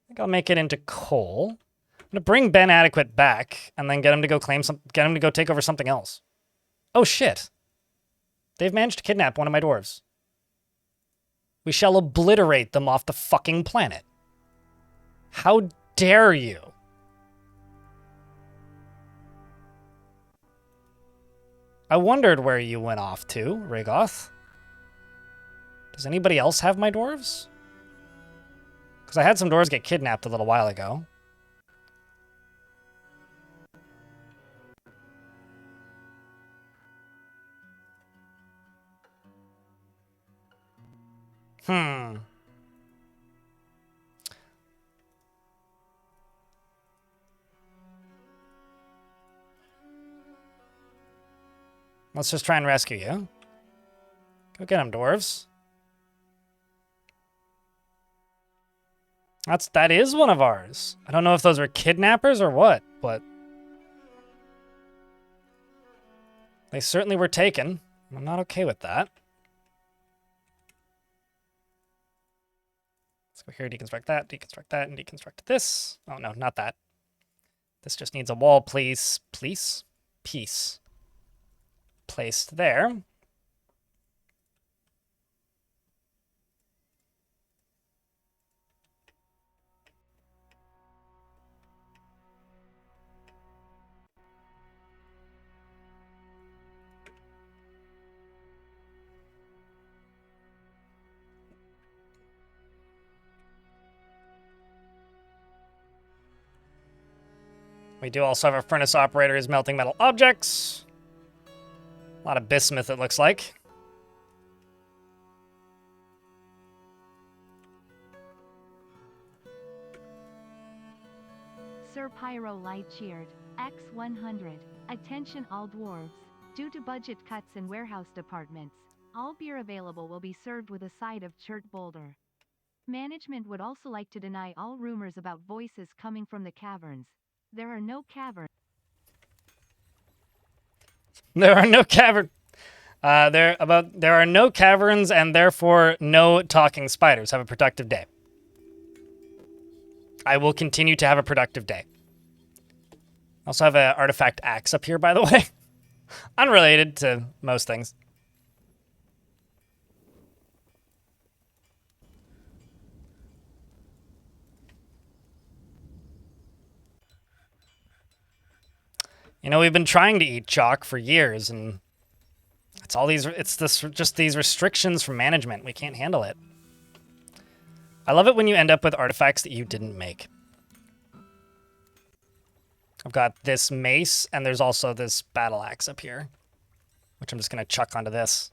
think I'll make it into coal. I'm gonna bring Ben Adequate back and then get him to go get him to go take over something else. Oh shit. They've managed to kidnap one of my dwarves. We shall obliterate them off the fucking planet. How dare you? I wondered where you went off to, Rigoth. Does anybody else have my dwarves? Because I had some dwarves get kidnapped a little while ago. Let's just try and rescue you. Go get him, dwarves. That is one of ours. I don't know if those were kidnappers or what, but they certainly were taken. I'm not okay with that. Let's go here, deconstruct that, and deconstruct this. Oh no, not that. This just needs a wall, please. Please? Piece. Placed there. We do also have a furnace operator who's melting metal objects. A lot of bismuth, it looks like. Sir Pyro Light cheered. X100. Attention all dwarves. Due to budget cuts in warehouse departments, all beer available will be served with a side of chert boulder. Management would also like to deny all rumors about voices coming from the caverns. There are no caverns. There are no caverns. There are no caverns and therefore no talking spiders. Have a productive day. I will continue to have a productive day. I also have an artifact axe up here, by the way. Unrelated to most things. You know, we've been trying to eat chalk for years, and just these restrictions from management. We can't handle it. I love it when you end up with artifacts that you didn't make. I've got this mace, and there's also this battle axe up here, which I'm just going to chuck onto this.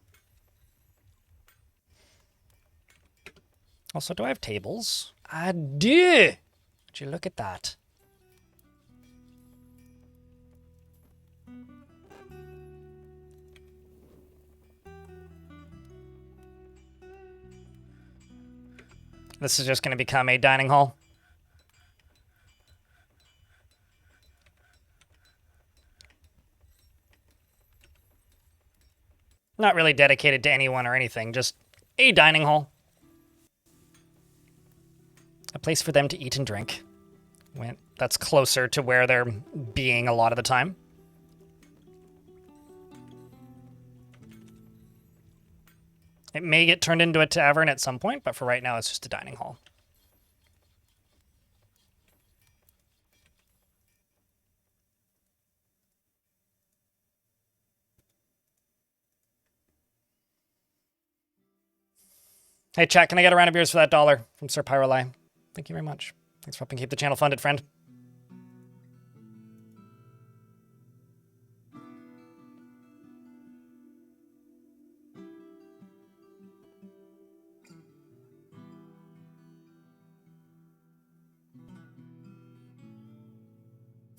Also, do I have tables? I do! Would you look at that? This is just going to become a dining hall. Not really dedicated to anyone or anything, just a dining hall. A place for them to eat and drink. That's closer to where they're being a lot of the time. It may get turned into a tavern at some point, but for right now, it's just a dining hall. Hey, chat, can I get a round of beers for that $1 from Sir Pyroli? Thank you very much. Thanks for helping keep the channel funded, friend.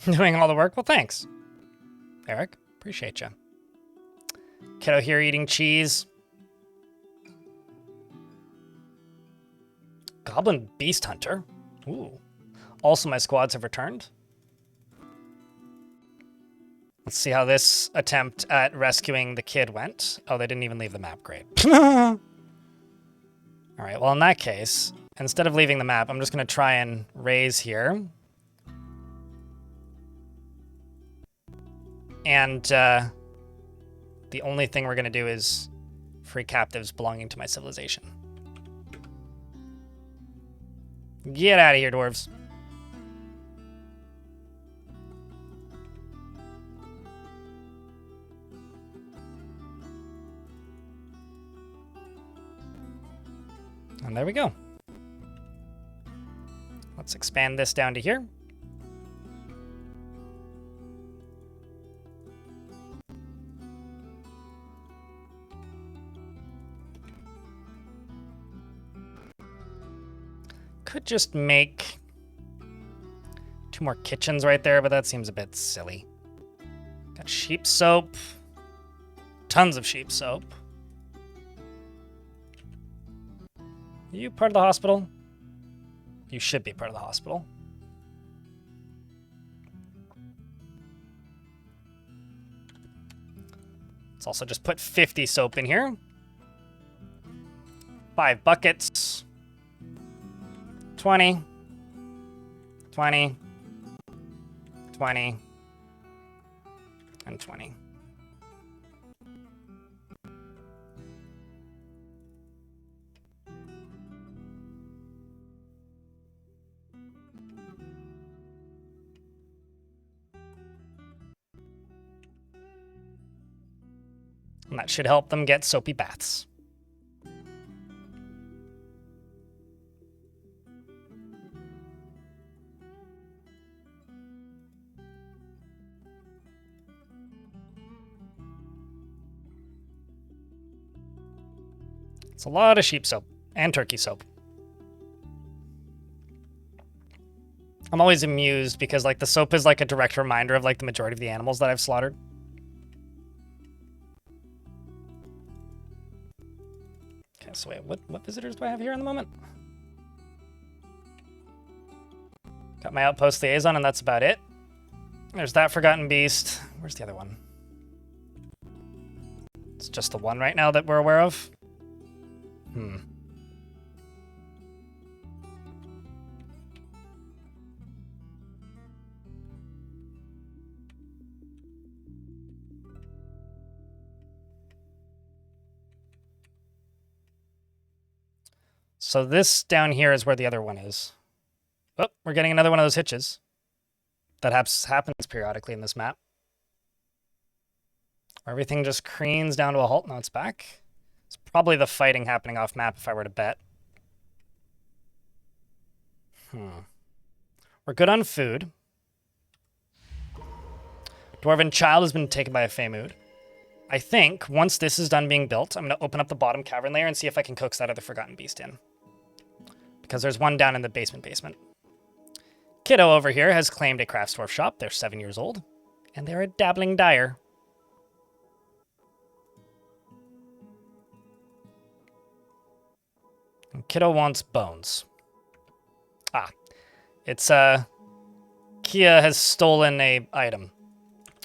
Doing all the work? Well, thanks, Eric. Appreciate you. Kiddo here eating cheese. Goblin Beast Hunter. Ooh. Also, my squads have returned. Let's see how this attempt at rescuing the kid went. Oh, they didn't even leave the map. Great. All right, well, in that case, instead of leaving the map, I'm just going to try and raise here. And the only thing we're going to do is free captives belonging to my civilization. Get out of here, dwarves. And there we go. Let's expand this down to here. Could just make 2 more kitchens right there, but that seems a bit silly. Got sheep soap. Tons of sheep soap. Are you part of the hospital? You should be part of the hospital. Let's also just put 50 soap in here. 5 buckets. 20. 20. 20. And 20. And that should help them get soapy baths. It's a lot of sheep soap and turkey soap. I'm always amused because like the soap is like a direct reminder of like the majority of the animals that I've slaughtered. Okay, so wait, what visitors do I have here in the moment? Got my outpost liaison, and that's about it. There's that forgotten beast. Where's the other one? It's just the one right now that we're aware of. So this down here is where the other one is. Oh, we're getting another one of those hitches. That happens periodically in this map. Everything just cranes down to a halt. Now it's back. It's probably the fighting happening off map if I were to bet. We're good on food. Dwarven child has been taken by a Feymood. I think once this is done being built, I'm going to open up the bottom cavern layer and see if I can coax that other forgotten beast in. Because there's one down in the basement. Kiddo over here has claimed a crafts dwarf shop. They're 7 years old, and they're a dabbling dyer. And Kiddo wants bones. Ah, it's Kia has stolen a item.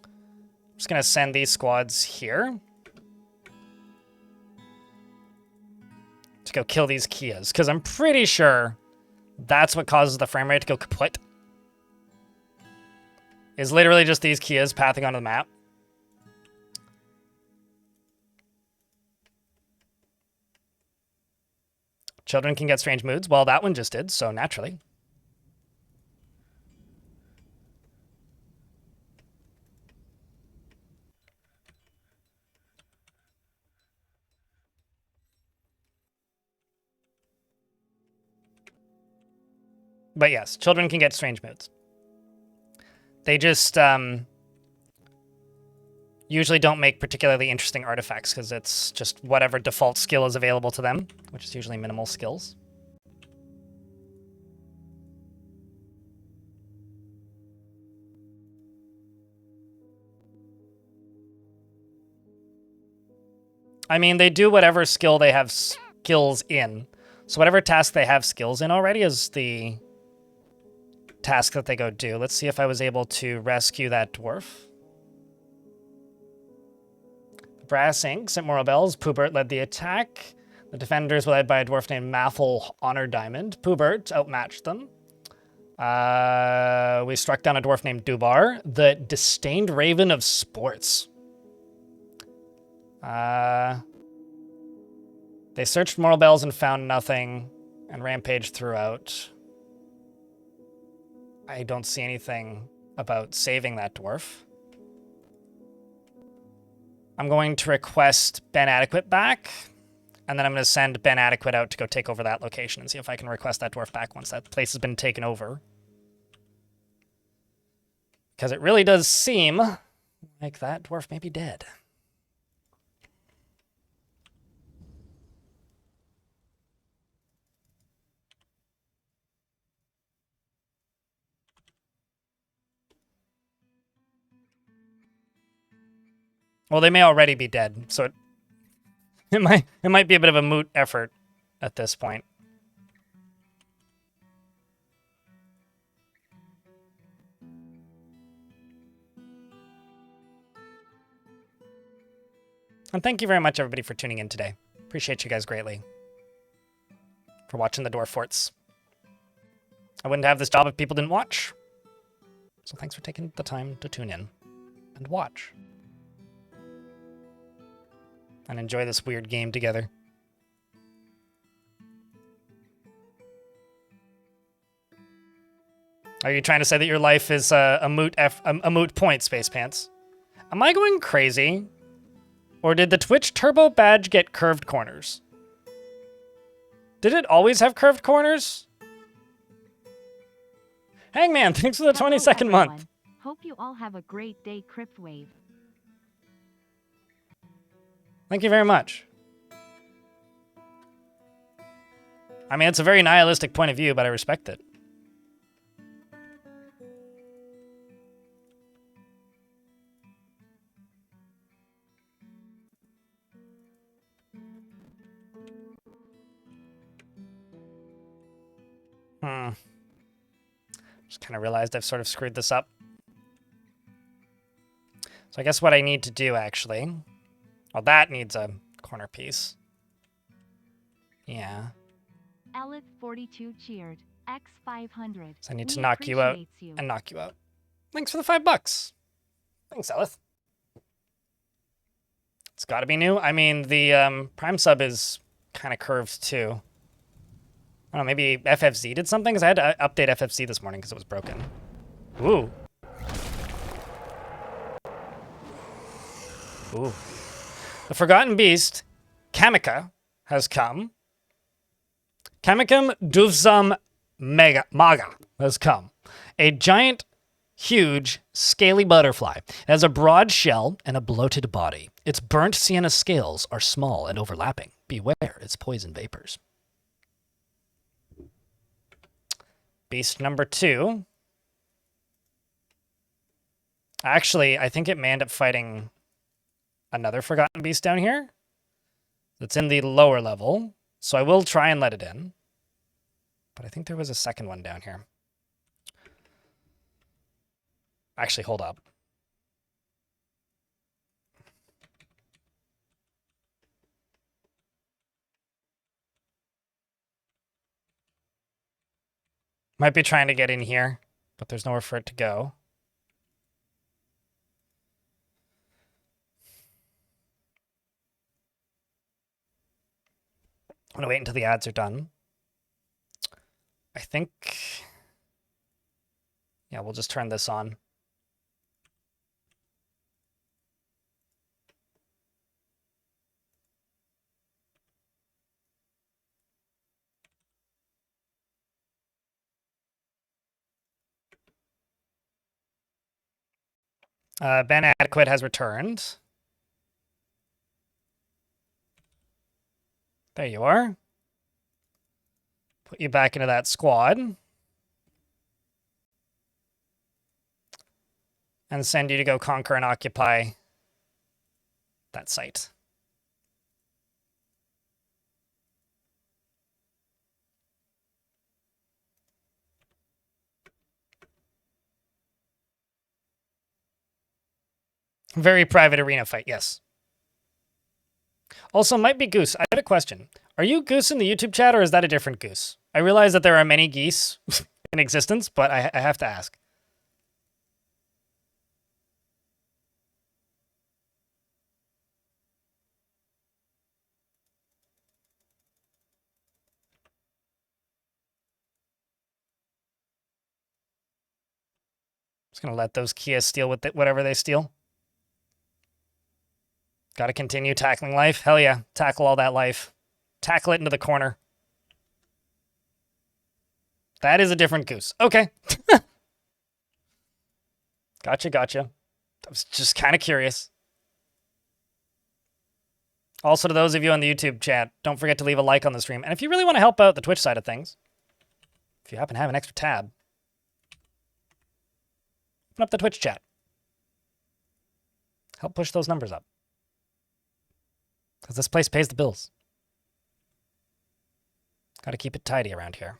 I'm just gonna send these squads here to go kill these Kias, because I'm pretty sure that's what causes the frame rate to go kaput. Is literally just these Kias pathing onto the map. Children can get strange moods. Well, that one just did, so naturally. But yes, children can get strange moods. They just usually don't make particularly interesting artifacts because it's just whatever default skill is available to them, which is usually minimal skills. I mean, they do whatever skill they have skills in. So whatever task they have skills in already is the task that they go do. Let's see if I was able to rescue that dwarf. The Brass Ink sent Moral Bells. Poobert led the attack. The defenders were led by a dwarf named Maffle Honor Diamond. Poobert outmatched them. We struck down a dwarf named Dubar, the Disdained Raven of Sports. They searched Moral Bells and found nothing, and rampaged throughout. I don't see anything about saving that dwarf. I'm going to request Ben Adequate back, and then I'm going to send Ben Adequate out to go take over that location and see if I can request that dwarf back once that place has been taken over. Because it really does seem like that dwarf may be dead. Well, they may already be dead, so it might be a bit of a moot effort at this point. And thank you very much, everybody, for tuning in today. Appreciate you guys greatly for watching the Dwarf Forts. I wouldn't have this job if people didn't watch. So thanks for taking the time to tune in and watch. And enjoy this weird game together. Are you trying to say that your life is a moot point, Space Pants? Am I going crazy? Or did the Twitch Turbo badge get curved corners? Did it always have curved corners? Hangman, thanks for the 22nd month. Hope you all have a great day, Cryptwave. Thank you very much. I mean, it's a very nihilistic point of view, but I respect it. Just kind of realized I've sort of screwed this up. So I guess what I need to do, actually... Well, that needs a corner piece. Yeah. Elith 42 cheered. X 500. So I need to knock you out and knock you out. Thanks for the $5. Thanks, Elith. It's got to be new. I mean, the Prime sub is kind of curved, too. I don't know, maybe FFZ did something? Because I had to update FFZ this morning because it was broken. Ooh. Ooh. The Forgotten Beast, Kamika, has come. Kamikam Duvzam Maga has come. A giant, huge, scaly butterfly. It has a broad shell and a bloated body. Its burnt sienna scales are small and overlapping. Beware its poison vapors. Beast number 2. Actually, I think it may end up fighting another Forgotten Beast down here. That's in the lower level. So I will try and let it in. But I think there was a second one down here. Actually, hold up. Might be trying to get in here, but there's nowhere for it to go. I'm going to wait until the ads are done. I think... Yeah, we'll just turn this on. Ben Adequate has returned. There you are. Put you back into that squad. And send you to go conquer and occupy that site. Very private arena fight, yes. Also, might be Goose. I had a question. Are you Goose in the YouTube chat, or is that a different Goose? I realize that there are many geese in existence, but I have to ask. Just going to let those Kias steal with whatever they steal. Got to continue tackling life. Hell yeah. Tackle all that life. Tackle it into the corner. That is a different Goose. Okay. Gotcha. I was just kind of curious. Also, to those of you on the YouTube chat, don't forget to leave a like on the stream. And if you really want to help out the Twitch side of things, if you happen to have an extra tab, open up the Twitch chat. Help push those numbers up. Because this place pays the bills. Got to keep it tidy around here.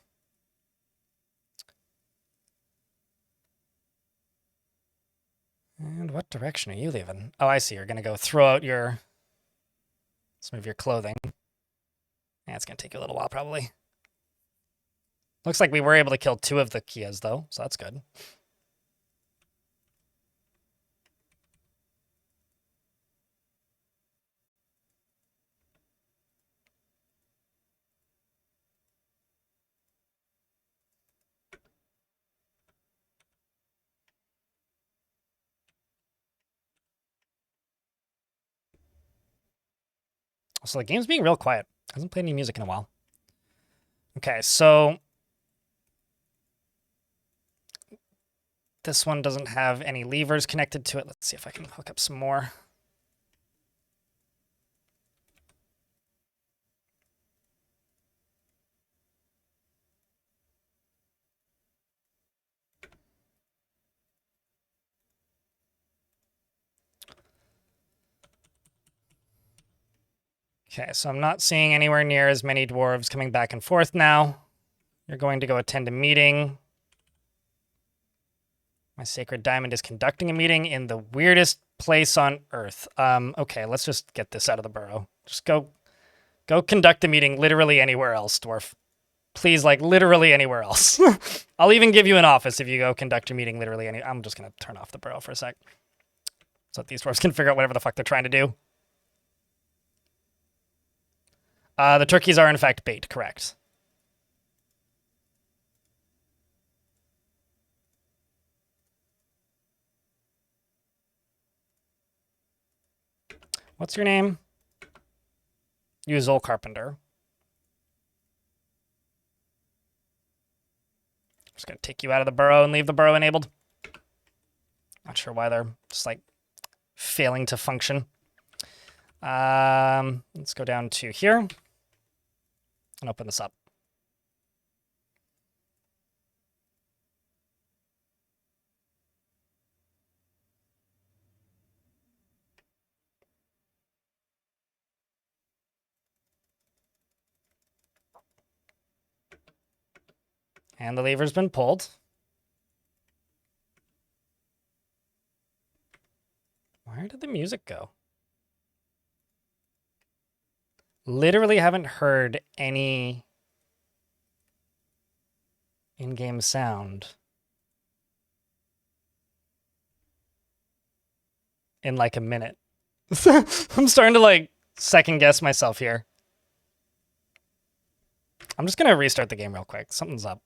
And what direction are you leaving? Oh, I see. You're going to go throw out some of your clothing. Yeah, it's going to take you a little while, probably. Looks like we were able to kill 2 of the Kias, though, so that's good. So the game's being real quiet. Hasn't played any music in a while. Okay, so this one doesn't have any levers connected to it. Let's see if I can hook up some more. Okay, so I'm not seeing anywhere near as many dwarves coming back and forth now. You're going to go attend a meeting. My sacred diamond is conducting a meeting in the weirdest place on earth. Okay, let's just get this out of the burrow. Just go conduct a meeting literally anywhere else, Dwarf. Please, like, literally anywhere else. I'll even give you an office if you go conduct your meeting literally I'm just going to turn off the burrow for a sec, so that these dwarves can figure out whatever the fuck they're trying to do. The turkeys are, in fact, bait, correct. What's your name? You Zol Carpenter. Just gonna take you out of the burrow and leave the burrow enabled. Not sure why they're just like failing to function. Let's go down to here and open this up. And the lever's been pulled. Where did the music go? Literally haven't heard any in-game sound in like a minute. I'm starting to like second guess myself here. I'm just gonna restart the game real quick. Something's up.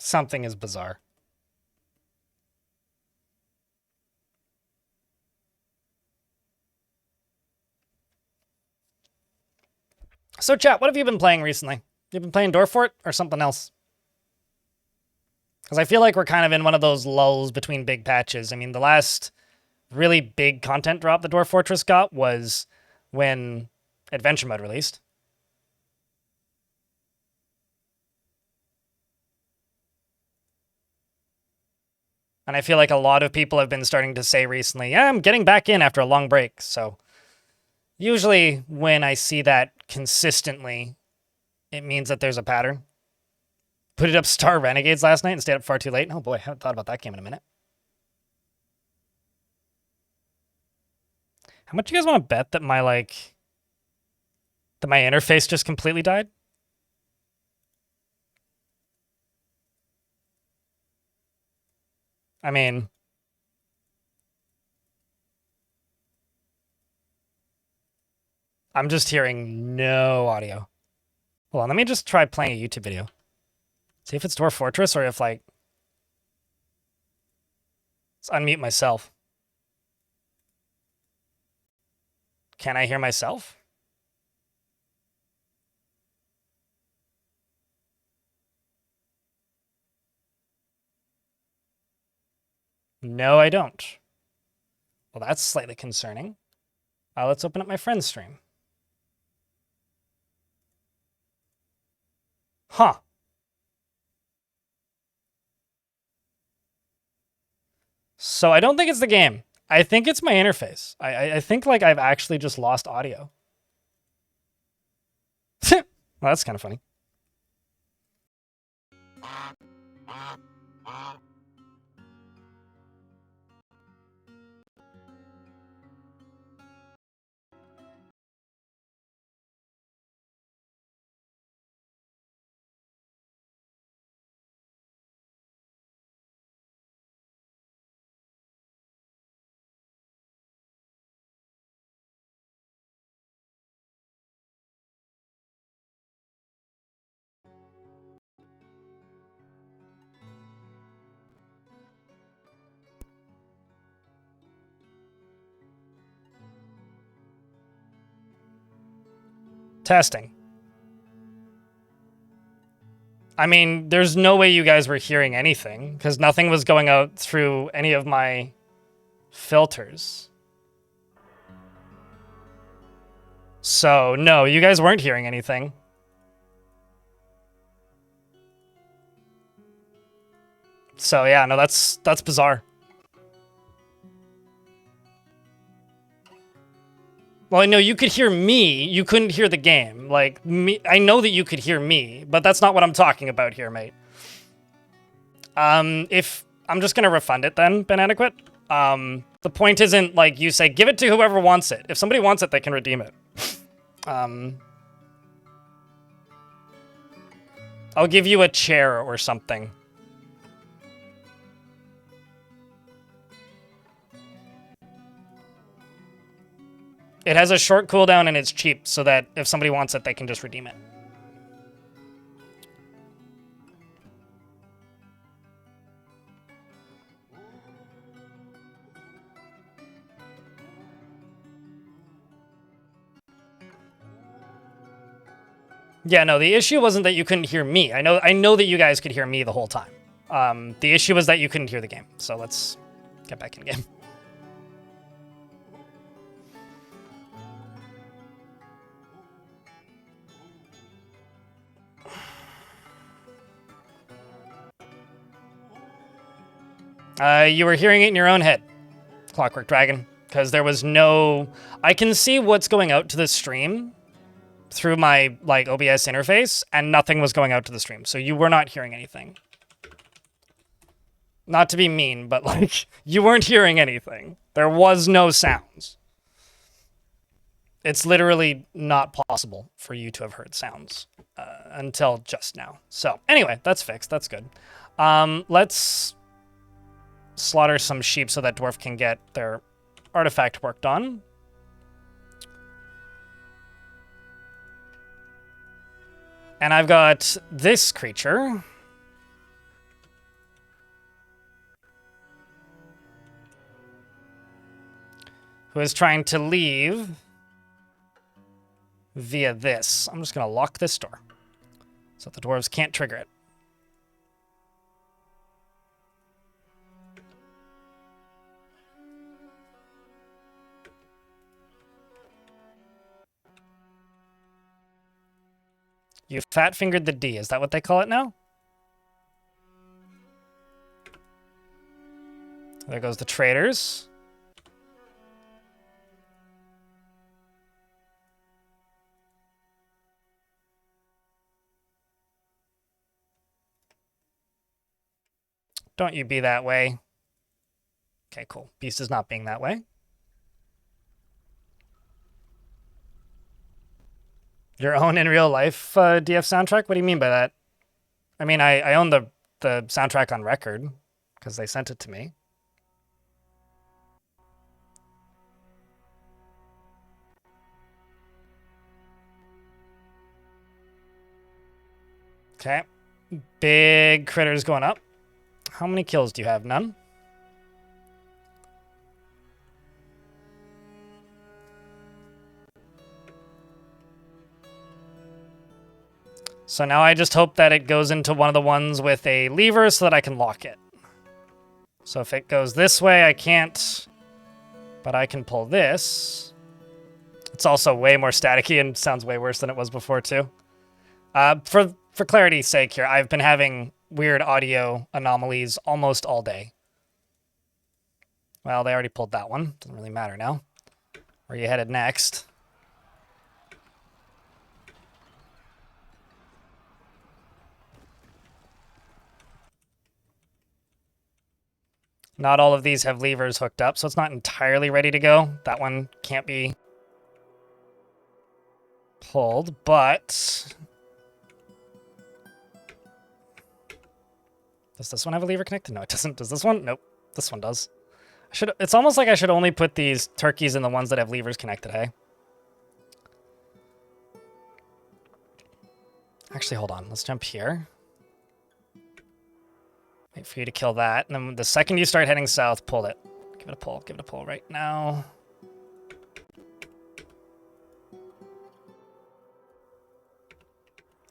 Something is bizarre. So chat, what have you been playing recently? You've been playing Dwarf or something else? Because I feel like we're kind of in one of those lulls between big patches. I mean, the last really big content drop the Dwarf Fortress got was when Adventure Mode released. And I feel like a lot of people have been starting to say recently, yeah, I'm getting back in after a long break. So usually when I see that consistently, it means that there's a pattern. Put it up Star Renegades last night and stayed up far too late. Oh boy, I haven't thought about that game in a minute. How much do you guys want to bet that my interface just completely died? I mean, I'm just hearing no audio. Hold on, let me just try playing a YouTube video. See if it's Dwarf Fortress or if, like... Let's unmute myself. Can I hear myself? No, I don't. Well, that's slightly concerning. Let's open up my friend's stream. Huh. So I don't think it's the game. I think it's my interface. I think like I've actually just lost audio. Well, that's kind of funny. Testing. I mean, there's no way you guys were hearing anything because nothing was going out through any of my filters. So, no, you guys weren't hearing anything. So, yeah, no, that's bizarre. Well, I know you could hear me. You couldn't hear the game. Like, me, I know that you could hear me, but that's not what I'm talking about here, mate. If I'm just gonna refund it then, Bananequit. The point isn't like you say, give it to whoever wants it. If somebody wants it, they can redeem it. I'll give you a chair or something. It has a short cooldown and it's cheap, so that if somebody wants it, they can just redeem it. Yeah, no, the issue wasn't that you couldn't hear me. I know that you guys could hear me the whole time. The issue was that you couldn't hear the game. So let's get back in the game. You were hearing it in your own head, Clockwork Dragon, because there was no... I can see what's going out to the stream through my like OBS interface, and nothing was going out to the stream, so you were not hearing anything. Not to be mean, but like, you weren't hearing anything. There was no sounds. It's literally not possible for you to have heard sounds until just now. So anyway, that's fixed. That's good. Let's slaughter some sheep so that Dwarf can get their artifact worked on. And I've got this creature. Who is trying to leave via this. I'm just going to lock this door so that the dwarves can't trigger it. You fat-fingered the D. Is that what they call it now? There goes the traders. Don't you be that way. Okay, cool. Beast is not being that way. Your own in real life DF soundtrack? What do you mean by that? I mean, I own the soundtrack on record because they sent it to me. Okay. Big critters going up. How many kills do you have? None? So now I just hope that it goes into one of the ones with a lever so that I can lock it. So if it goes this way, I can't, but I can pull this. It's also way more staticky and sounds way worse than it was before too. For clarity's sake here, I've been having weird audio anomalies almost all day. Well, they already pulled that one. Doesn't really matter now. Where are you headed next? Not all of these have levers hooked up, so it's not entirely ready to go. That one can't be pulled, but... Does this one have a lever connected? No, it doesn't. Does this one? Nope. This one does. It's almost like I should only put these turkeys in the ones that have levers connected, hey? Actually, hold on. Let's jump here. Wait for you to kill that. And then the second you start heading south, pull it. Give it a pull. Give it a pull right now.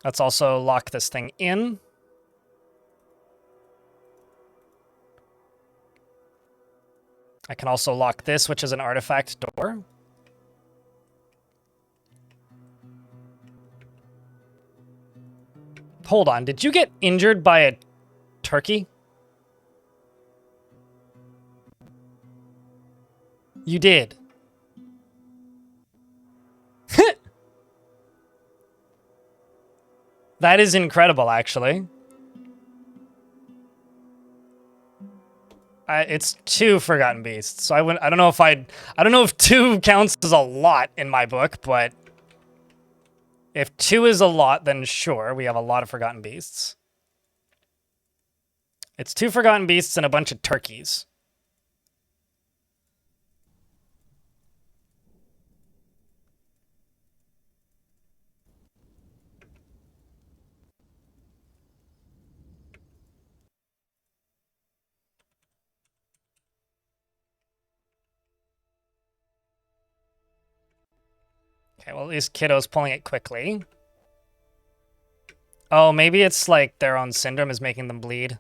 Let's also lock this thing in. I can also lock this, which is an artifact door. Hold on, did you get injured by a turkey? You did. That is incredible, actually. It's 2 Forgotten Beasts, so I don't know if 2 counts as a lot in my book, but if 2 is a lot, then sure, we have a lot of Forgotten Beasts. It's 2 Forgotten Beasts and a bunch of turkeys. Okay, well, at least Kiddo's pulling it quickly. Oh, maybe it's like their own syndrome is making them bleed.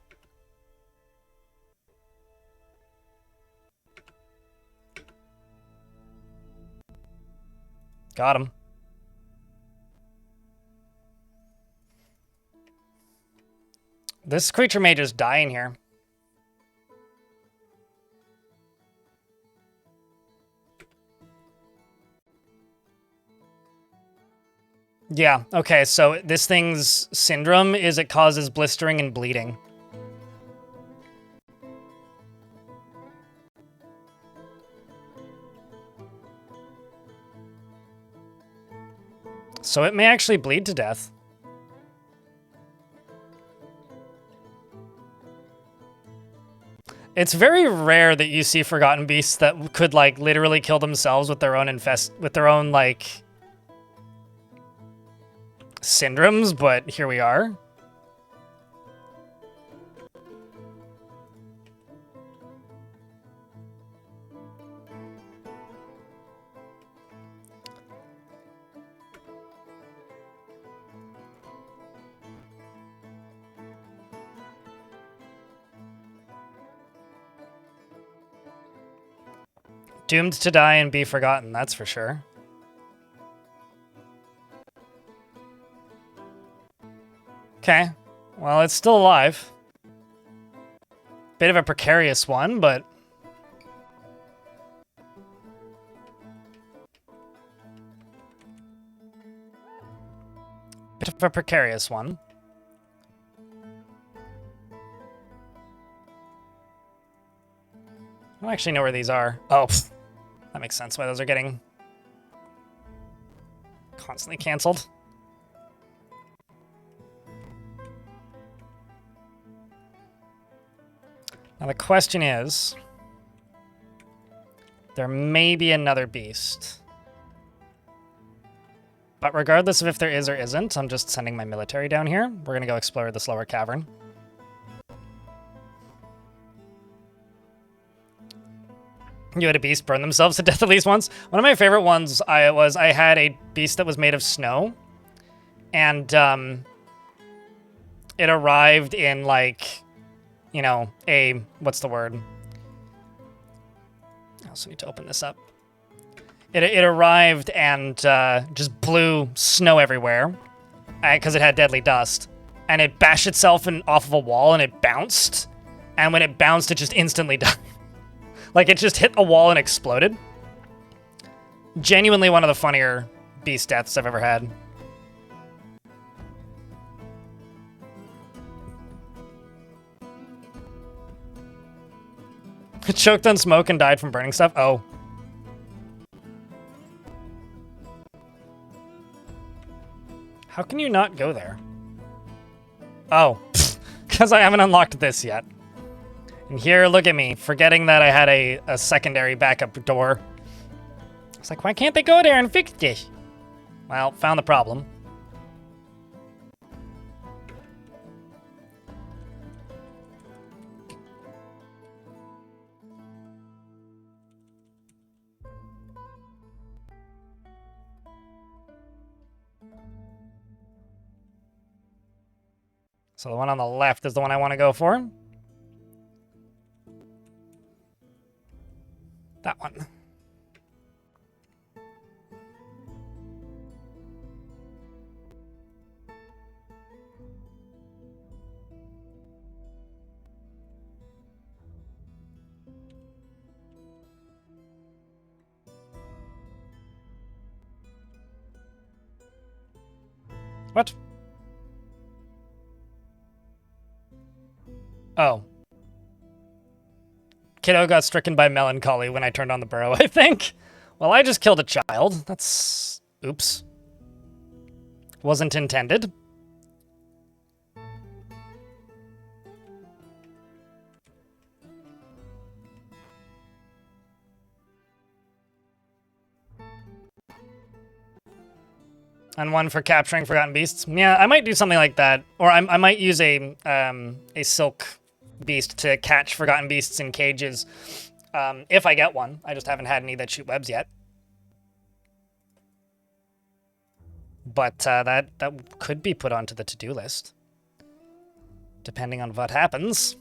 Got him. This creature may just die in here. Yeah, okay, so this thing's syndrome is it causes blistering and bleeding. So it may actually bleed to death. It's very rare that you see Forgotten Beasts that could, like, literally kill themselves with their own like, syndromes, but here we are. Doomed to die and be forgotten, that's for sure. Okay, well, it's still alive. Bit of a precarious one, but... Bit of a precarious one. I don't actually know where these are. Oh, pfft. That makes sense why those are getting constantly canceled. Now the question is, there may be another beast. But regardless of if there is or isn't, I'm just sending my military down here. We're going to go explore this lower cavern. You had a beast burn themselves to death at least once. One of my favorite ones I had a beast that was made of snow. And it arrived in, like, you know, what's the word? I also need to open this up. It arrived and just blew snow everywhere because it had deadly dust. And it bashed itself off of a wall and it bounced. And when it bounced, it just instantly died. Like, it just hit a wall and exploded. Genuinely one of the funnier beast deaths I've ever had. It choked on smoke and died from burning stuff? Oh. How can you not go there? Oh. Because I haven't unlocked this yet. And here, look at me, forgetting that I had a secondary backup door. It's like, why can't they go there and fix this? Well, found the problem. So the one on the left is the one I want to go for. That one. What? Oh. Kiddo got stricken by melancholy when I turned on the burrow, I think. Well, I just killed a child. That's... oops. Wasn't intended. And one for capturing forgotten beasts. Yeah, I might do something like that. Or I might use a silk beast to catch forgotten beasts in cages. If I get one. I just haven't had any that shoot webs yet. But that could be put onto the to-do list. Depending on what happens.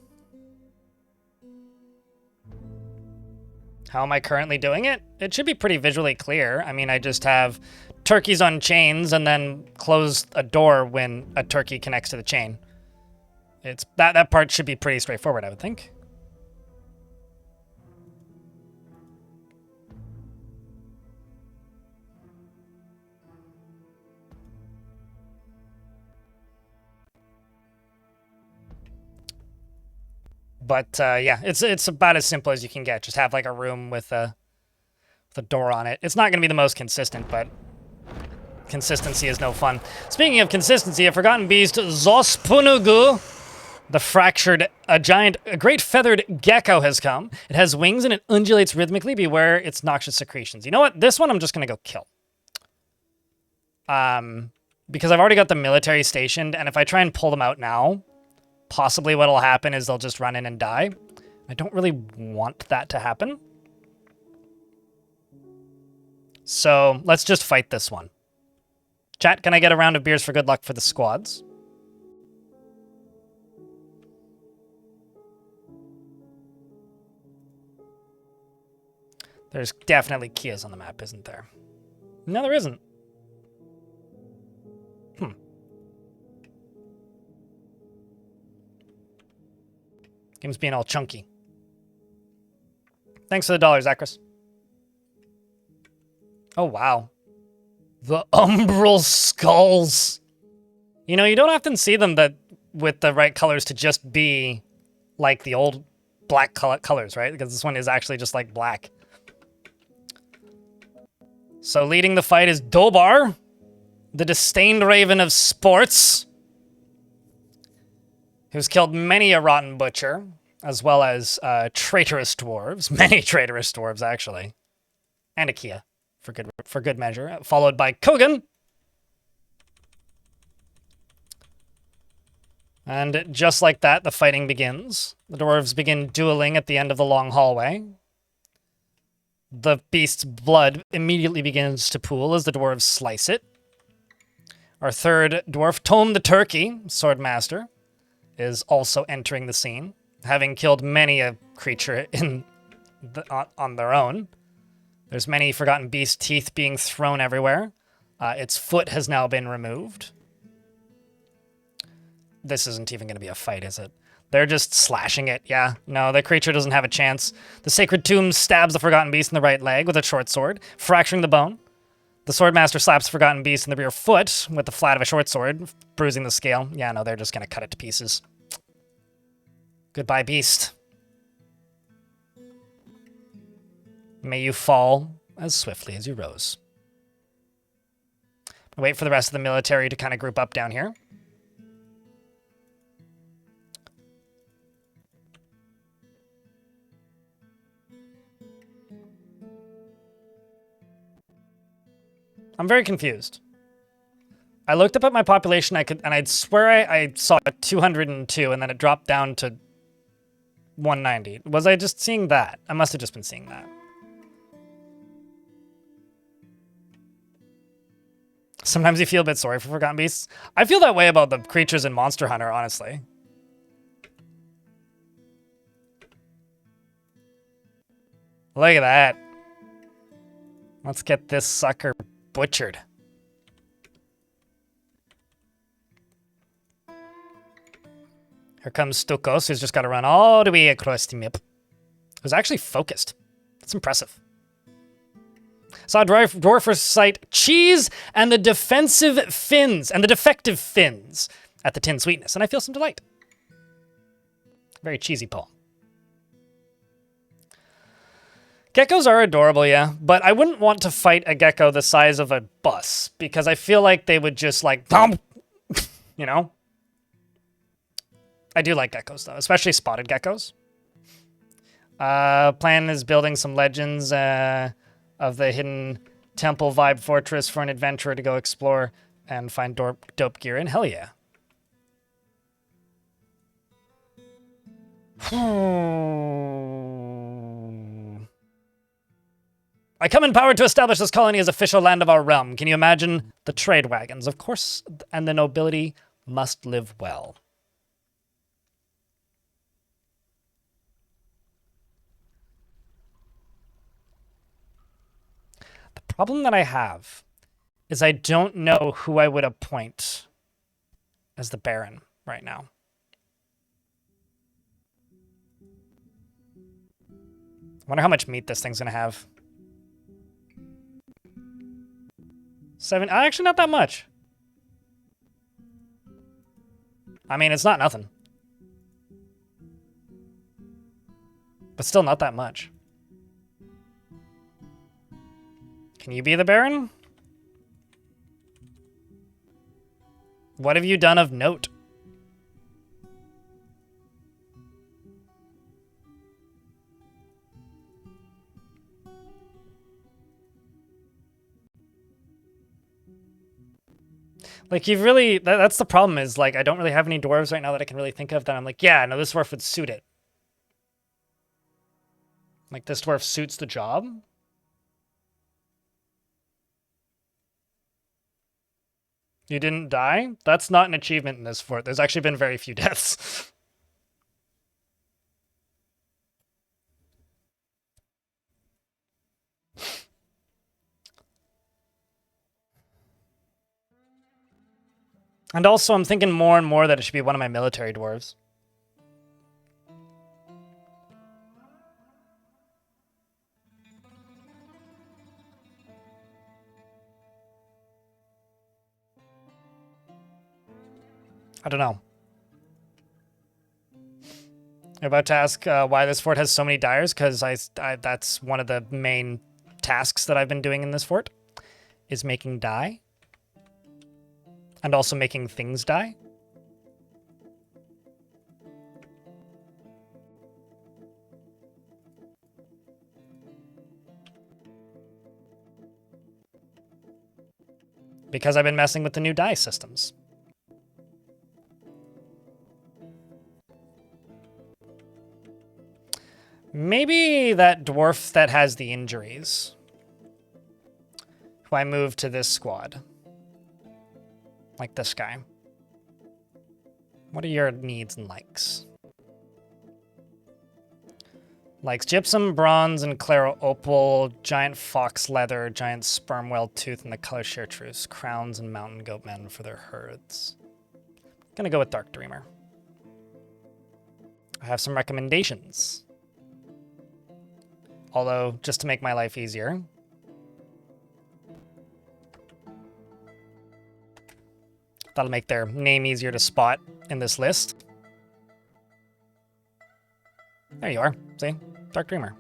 How am I currently doing it? It should be pretty visually clear. I mean, I just have turkeys on chains and then close a door when a turkey connects to the chain. It's that part should be pretty straightforward, I would think. But yeah, it's about as simple as you can get. Just have like a room with a door on it. It's not going to be the most consistent, but consistency is no fun. Speaking of consistency, a forgotten beast, Zospunugu, a great feathered gecko has come. It has wings and it undulates rhythmically. Beware its noxious secretions. You know what? This one I'm just going to go kill. Because I've already got the military stationed, and if I try and pull them out now, possibly what'll happen is they'll just run in and die. I don't really want that to happen. So let's just fight this one. Chat, can I get a round of beers for good luck for the squads? There's definitely Kias on the map, isn't there? No, there isn't. Game's being all chunky. Thanks for the $, Zachris. Oh, wow. The umbral skulls. You know, you don't often see them with the right colors to just be like the old black colors, right? Because this one is actually just like black. So leading the fight is Dobar, the disdained raven of sports, who's killed many a rotten butcher, as well as traitorous dwarves. Many traitorous dwarves, actually. And a Kia, for good measure. Followed by Kogan. And just like that, the fighting begins. The dwarves begin dueling at the end of the long hallway. The beast's blood immediately begins to pool as the dwarves slice it. Our third dwarf, Tome the Turkey, Swordmaster, is also entering the scene, having killed many a creature on their own. There's many forgotten beast teeth being thrown everywhere. Its foot has now been removed. This isn't even going to be a fight, is it? They're just slashing it, yeah. No, the creature doesn't have a chance. The Sacred Tomb stabs the forgotten beast in the right leg with a short sword, fracturing the bone. The Swordmaster slaps the forgotten beast in the rear foot with the flat of a short sword, bruising the scale. Yeah, no, they're just going to cut it to pieces. Goodbye, beast. May you fall as swiftly as you rose. Wait for the rest of the military to kind of group up down here. I'm very confused. I looked up at my population, and I'd swear I saw 202, and then it dropped down to 190. Was I just seeing that? I must have just been seeing that. Sometimes you feel a bit sorry for Forgotten Beasts. I feel that way about the creatures in Monster Hunter, honestly. Look at that. Let's get this sucker butchered. Here comes Stukos, who's just got to run all the way across the map. It was actually focused. That's impressive. Saw Dwarf sight cheese and the defective fins at the Tin Sweetness, and I feel some delight. Very cheesy poem. Geckos are adorable, yeah, but I wouldn't want to fight a gecko the size of a bus because I feel like they would just like, you know? I do like geckos though, especially spotted geckos. Plan is building some legends of the hidden temple vibe fortress for an adventurer to go explore and find dope gear in. Hell yeah. I come empowered to establish this colony as official land of our realm. Can you imagine the trade wagons? Of course, and the nobility must live well. The problem that I have is I don't know who I would appoint as the Baron right now. I wonder how much meat this thing's gonna have. 7, actually not that much. I mean, it's not nothing. But still not that much. Can you be the Baron? What have you done of note? Like, you've really... That's the problem is, like, I don't really have any dwarves right now that I can really think of that I'm like, yeah, no, this dwarf would suit it. Like, this dwarf suits the job. You didn't die? That's not an achievement in this fort. There's actually been very few deaths. And also, I'm thinking more and more that it should be one of my military dwarves. I don't know. You're about to ask why this fort has so many dyers, because that's one of the main tasks that I've been doing in this fort, is making dye. And also making things die. Because I've been messing with the new dye systems. Maybe that dwarf that has the injuries, who I moved to this squad. Like this guy. What are your needs and likes? Likes gypsum, bronze, and claro opal, giant fox leather, giant sperm whale tooth, and the color chartreuse, crowns, and mountain goat men for their herds. Gonna go with Dark Dreamer. I have some recommendations. Although, just to make my life easier, that'll make their name easier to spot in this list. There you are. See? Dark Dreamer.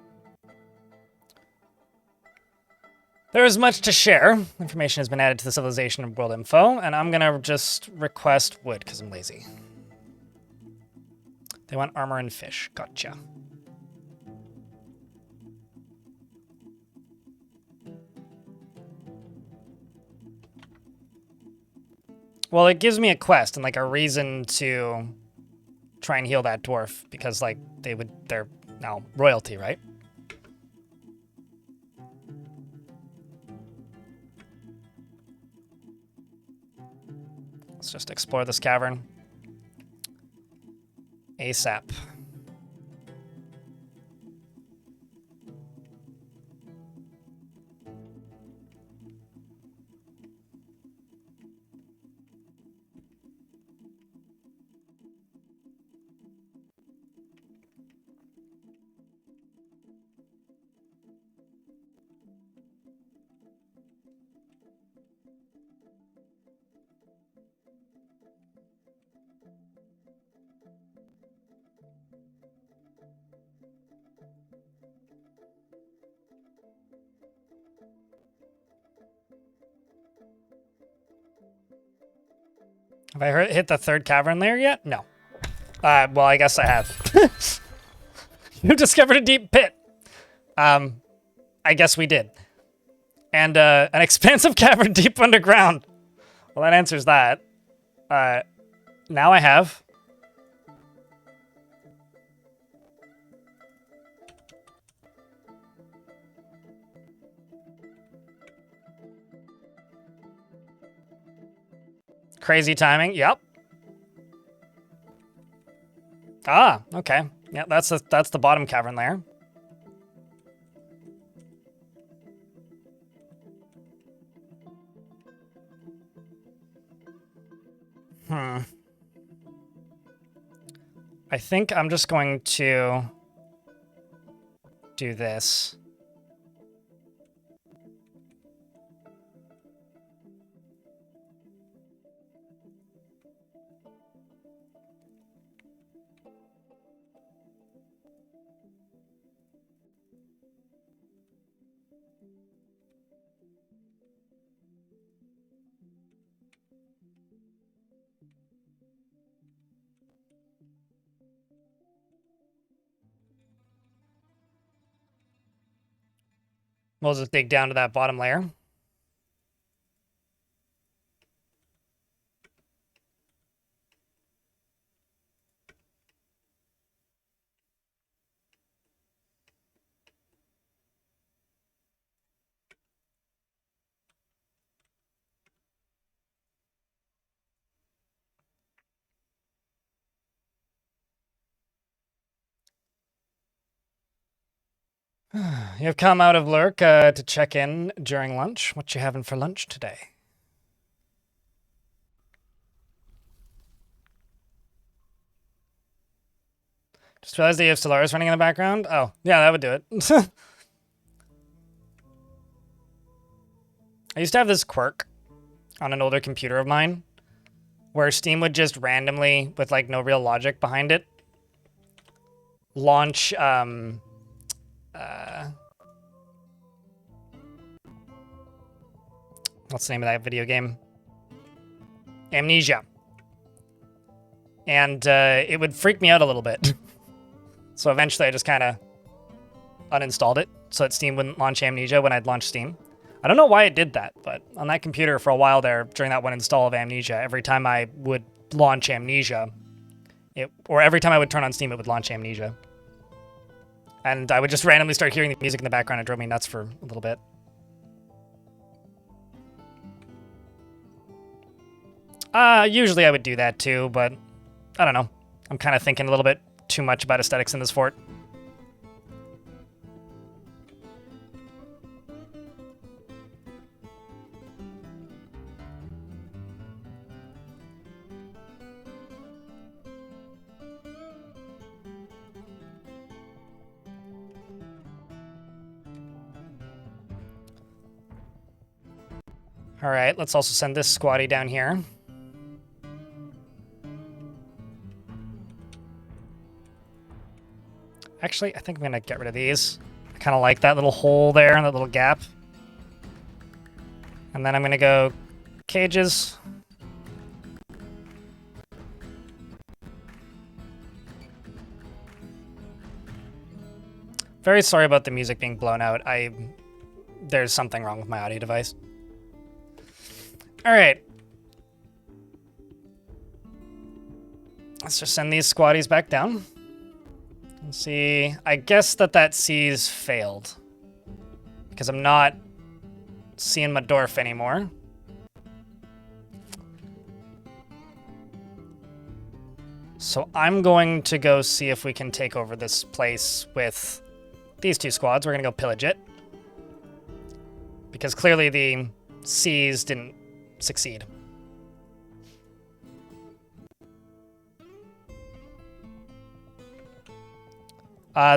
There is much to share. Information has been added to the Civilization of World Info, and I'm gonna just request wood, because I'm lazy. They want armor and fish. Gotcha. Well, it gives me a quest and, like, a reason to try and heal that dwarf, because, like, they're now royalty, right? Let's just explore this cavern. ASAP. Have I hit the third cavern layer yet? No. Well, I guess I have. You discovered a deep pit. I guess we did. And an expansive cavern deep underground. Well, that answers that. Now I have. Crazy timing. Yep. Ah, okay. Yeah, that's the bottom cavern layer. I think I'm just going to do this. We'll just dig down to that bottom layer. You've come out of Lurk to check in during lunch. What you having for lunch today? Just realized that you have Stellaris running in the background. Oh, yeah, that would do it. I used to have this quirk on an older computer of mine where Steam would just randomly, with like no real logic behind it, launch what's the name of that video game? Amnesia. And it would freak me out a little bit. So eventually I just kind of uninstalled it so that Steam wouldn't launch Amnesia when I'd launch Steam. I don't know why it did that, but on that computer for a while there, during that one install of Amnesia, every time I would launch Amnesia, or every time I would turn on Steam, it would launch Amnesia. And I would just randomly start hearing the music in the background. It drove me nuts for a little bit. Usually I would do that too, but I don't know. I'm kind of thinking a little bit too much about aesthetics in this fort. All right, let's also send this squatty down here. Actually, I think I'm gonna get rid of these. I kind of like that little hole there and that little gap. And then I'm gonna go cages. Very sorry about the music being blown out. There's something wrong with my audio device. All right. Let's just send these squatties back down. Let's see. I guess that C's failed because I'm not seeing my Dwarf anymore. So I'm going to go see if we can take over this place with these two squads. We're going to go pillage it because clearly the C's didn't succeed.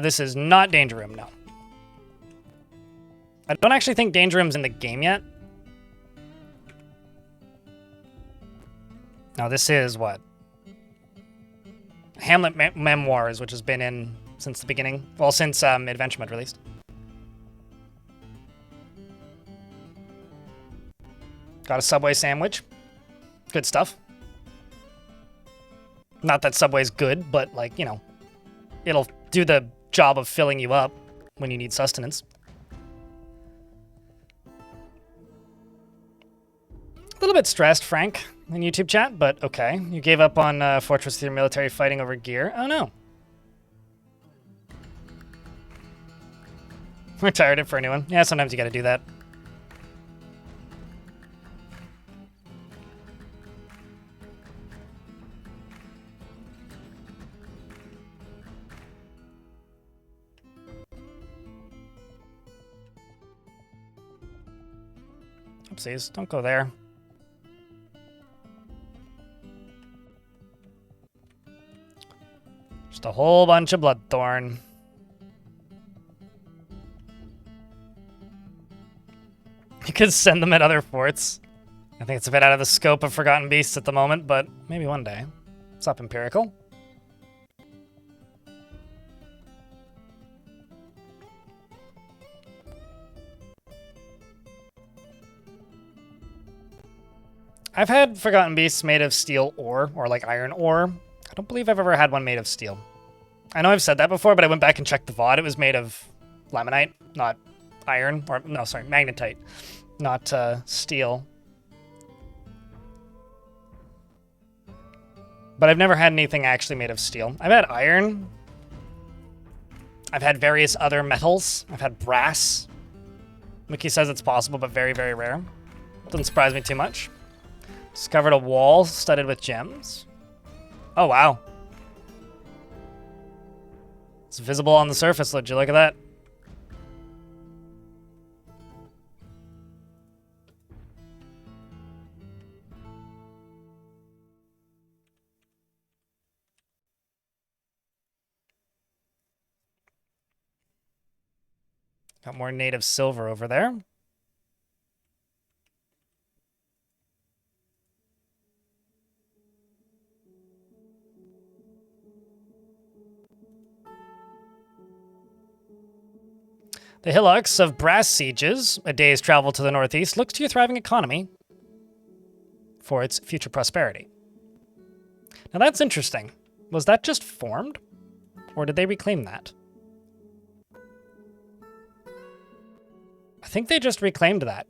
This is not Danger Room, no. I don't actually think Danger Room's in the game yet. No, this is what? Hamlet Memoirs, which has been in since the beginning. Well, since Adventure Mode released. Got a Subway sandwich. Good stuff. Not that Subway's good, but, like, you know, it'll do the job of filling you up when you need sustenance. A little bit stressed, Frank, in YouTube chat, but okay. You gave up on Fortress through military fighting over gear? Oh, no. Retired it for a new one. Yeah, sometimes you gotta do that. Oopsies, don't go there. Just a whole bunch of Bloodthorn. You could send them at other forts. I think it's a bit out of the scope of Forgotten Beasts at the moment, but maybe one day. What's up, Empirical? I've had Forgotten Beasts made of steel ore, or like iron ore. I don't believe I've ever had one made of steel. I know I've said that before, but I went back and checked the VOD. It was made of laminite, not iron, or no, sorry, magnetite, not steel. But I've never had anything actually made of steel. I've had iron. I've had various other metals. I've had brass. Mickey says it's possible, but very, very rare. Doesn't surprise me too much. Discovered a wall studded with gems. Oh, wow. It's visible on the surface. Would you look at that? Got more native silver over there. The hillocks of Brass Sieges, a day's travel to the northeast, looks to your thriving economy for its future prosperity. Now that's interesting. Was that just formed? Or did they reclaim that? I think they just reclaimed that.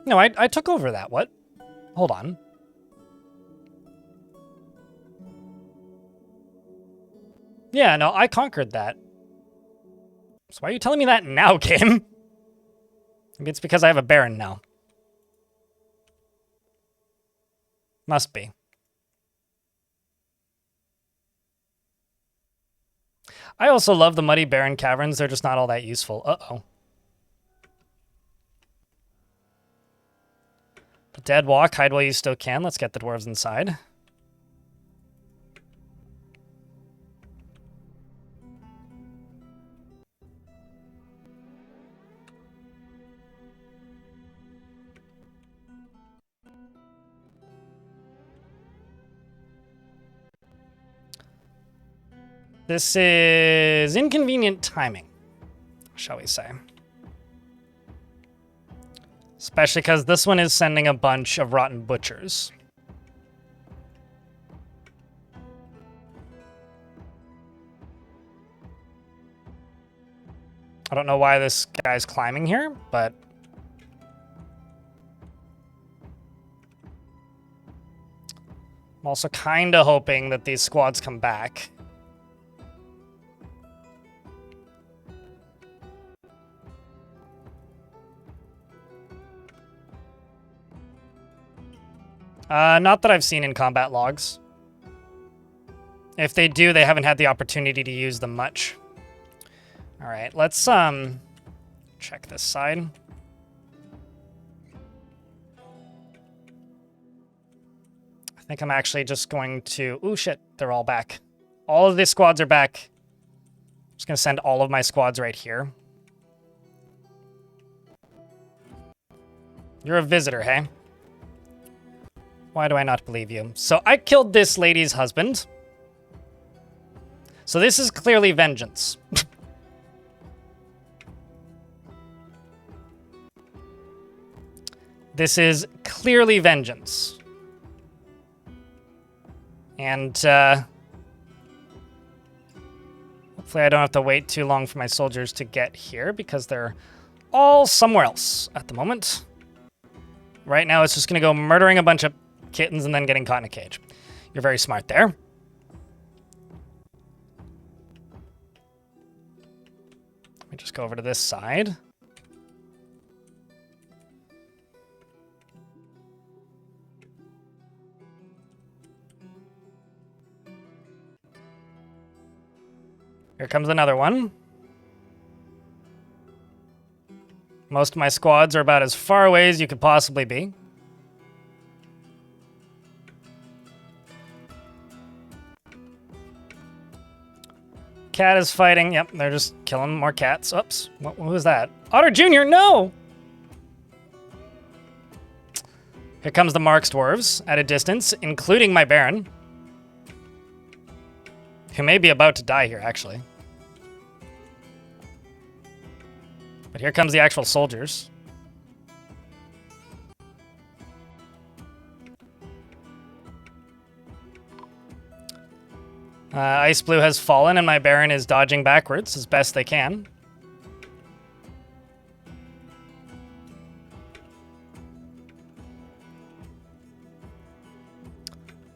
No, I took over that. What? Hold on. Yeah, no, I conquered that. So why are you telling me that now, game? Maybe it's because I have a Baron now. Must be. I also love the Muddy Baron Caverns. They're just not all that useful. Uh-oh. The dead walk. Hide while you still can. Let's get the dwarves inside. This is inconvenient timing, shall we say. Especially because this one is sending a bunch of rotten butchers. I don't know why this guy's climbing here, but... I'm also kind of hoping that these squads come back. Not that I've seen in combat logs. If they do, they haven't had the opportunity to use them much. All right, let's check this side. I think I'm actually just going to... Ooh, shit, they're all back. All of these squads are back. I'm just going to send all of my squads right here. You're a visitor, hey? Why do I not believe you? So I killed this lady's husband. So this is clearly vengeance. This is clearly vengeance. And hopefully I don't have to wait too long for my soldiers to get here because they're all somewhere else at the moment. Right now it's just going to go murdering a bunch of kittens and then getting caught in a cage. You're very smart there. Let me just go over to this side. Here comes another one. Most of my squads are about as far away as you could possibly be. Cat is fighting. Yep, they're just killing more cats. Oops. What was that? Otter Jr., no! Here comes the Marks dwarves at a distance, including my Baron. Who may be about to die here, actually. But here comes the actual soldiers. Ice Blue has fallen, and my Baron is dodging backwards as best they can.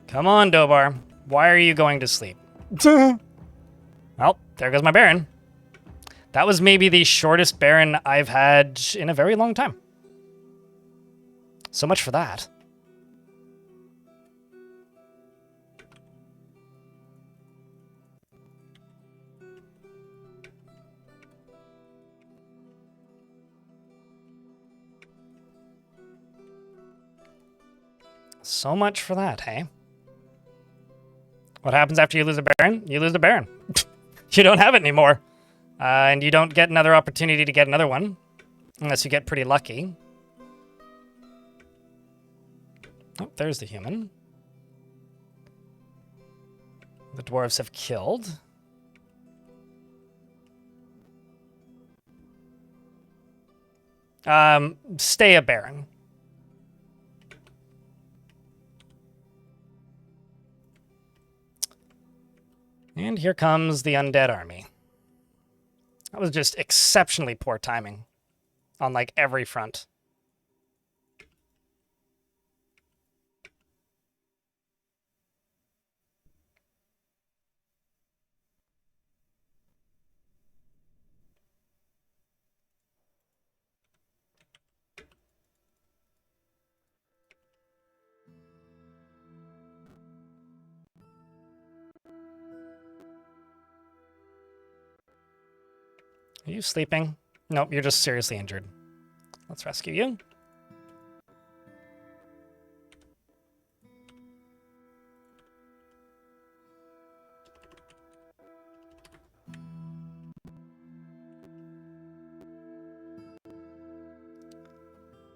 Come on, Dobar. Why are you going to sleep? Well, there goes my Baron. That was maybe the shortest Baron I've had in a very long time. So much for that. So much for that, hey? What happens after you lose a Baron? You lose a Baron. You don't have it anymore. And you don't get another opportunity to get another one. Unless you get pretty lucky. Oh, there's the human. The dwarves have killed. Stay a Baron. And here comes the undead army. That was just exceptionally poor timing on, like, every front. Are you sleeping? Nope, you're just seriously injured. Let's rescue you.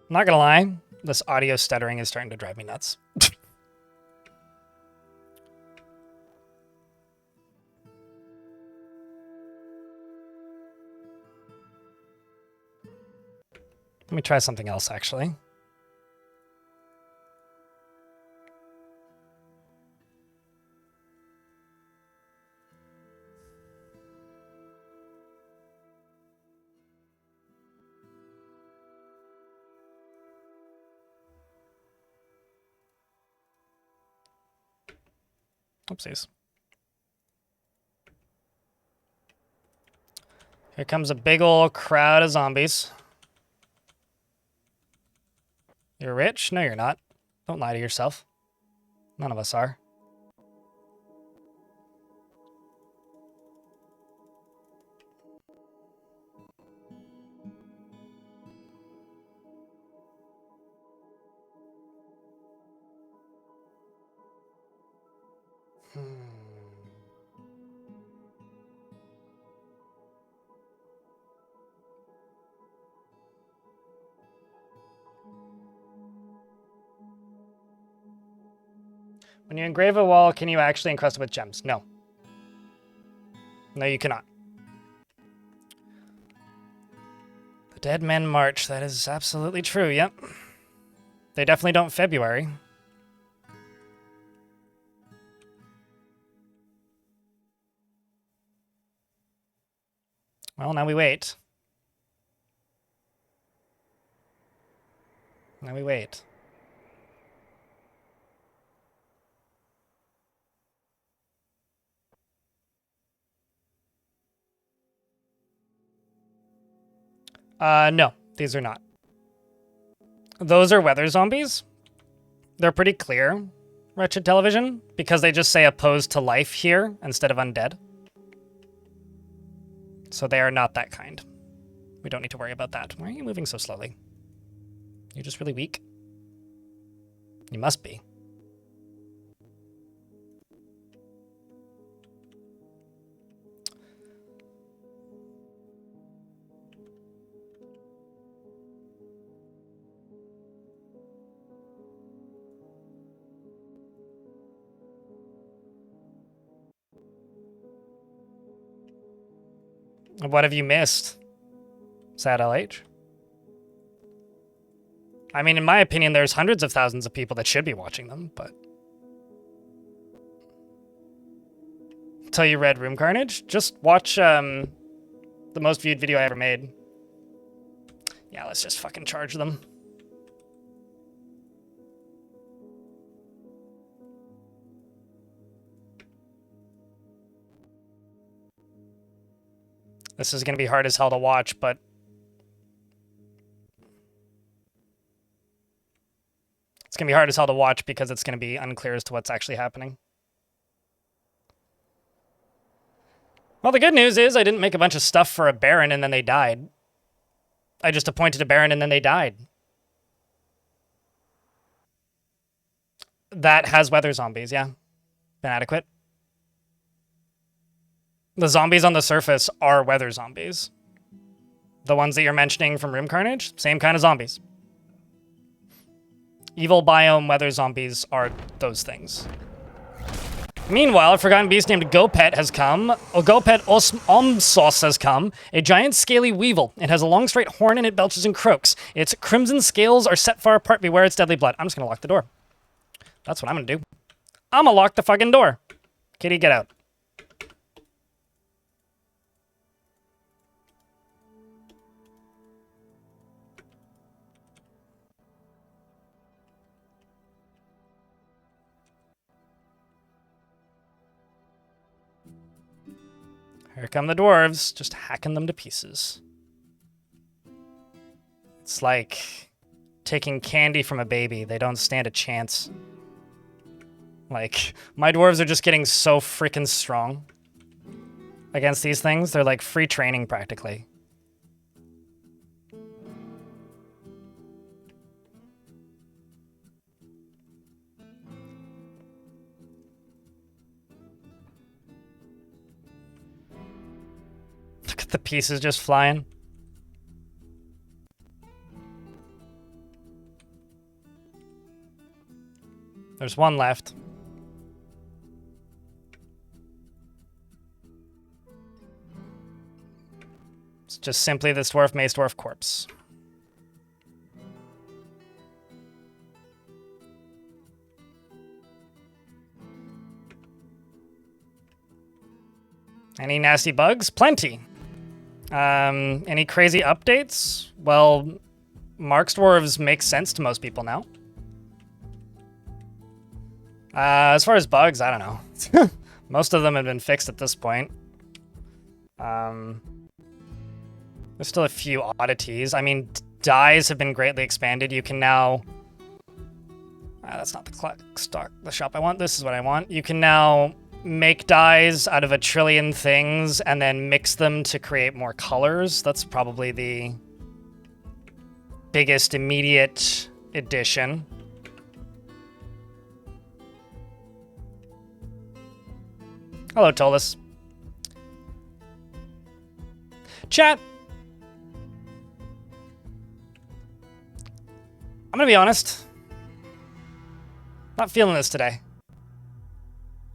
I'm not gonna lie, this audio stuttering is starting to drive me nuts. Let me try something else, actually. Oopsies. Here comes a big old crowd of zombies. You're rich? No, you're not. Don't lie to yourself. None of us are. When you engrave a wall, can you actually encrust it with gems? No. No, you cannot. The dead men march. That is absolutely true, yep. They definitely don't February. Well, now we wait. Now we wait. No, these are not. Those are weather zombies. They're pretty clear, Wretched Television, because they just say opposed to life here instead of undead. So they are not that kind. We don't need to worry about that. Why are you moving so slowly? You're just really weak. You must be. What have you missed? Sad LH? I mean, in my opinion, there's hundreds of thousands of people that should be watching them, but... Until you read Room Carnage, just watch the most viewed video I ever made. Yeah, let's just fucking charge them. This is going to be hard as hell to watch, but... It's going to be hard as hell to watch because it's going to be unclear as to what's actually happening. Well, the good news is I didn't make a bunch of stuff for a Baron and then they died. I just appointed a Baron and then they died. That has weather zombies, yeah. Been adequate. The zombies on the surface are weather zombies. The ones that you're mentioning from Room Carnage, same kind of zombies. Evil biome weather zombies are those things. Meanwhile, a forgotten beast named Gopet has come. Gopet Omsos has come. A giant scaly weevil. It has a long straight horn and it belches and croaks. Its crimson scales are set far apart. Beware its deadly blood. I'm just gonna lock the door. That's what I'm gonna do. I'm gonna lock the fucking door. Kitty, get out. Here come the dwarves, just hacking them to pieces. It's like taking candy from a baby. They don't stand a chance. Like, my dwarves are just getting so freaking strong against these things. They're like free training practically. Look at the pieces just flying. There's one left. It's just simply this dwarf mace dwarf corpse. Any nasty bugs? Plenty. Any crazy updates? Well, Mark's dwarves make sense to most people now. As far as bugs, I don't know. Most of them have been fixed at this point. There's still a few oddities. I mean, dyes have been greatly expanded. You can now... that's not the shop I want. This is what I want. You can now make dyes out of a trillion things and then mix them to create more colors. That's probably the biggest immediate addition. Hello, Tolus. Chat. I'm gonna be honest. Not feeling this today.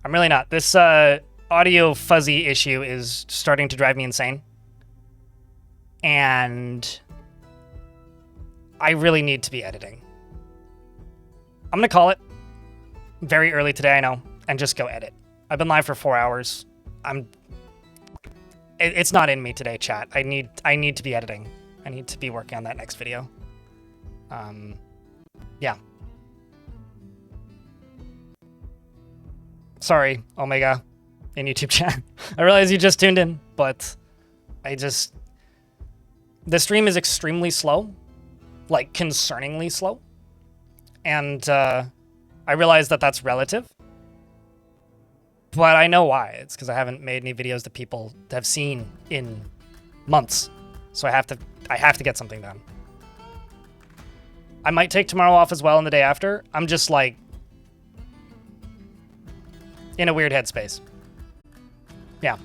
I'm really not. This audio fuzzy issue is starting to drive me insane. And I really need to be editing. I'm gonna call it very early today, I know, and just go edit. I've been live for 4 hours. It's not in me today, chat. I need to be editing. I need to be working on that next video. Yeah. Sorry, Omega, in YouTube chat. I realize you just tuned in, but the stream is extremely slow, like concerningly slow. And I realize that that's relative, but I know why. It's because I haven't made any videos that people have seen in months. So I have to get something done. I might take tomorrow off as well and the day after. I'm just like in a weird headspace. Yeah.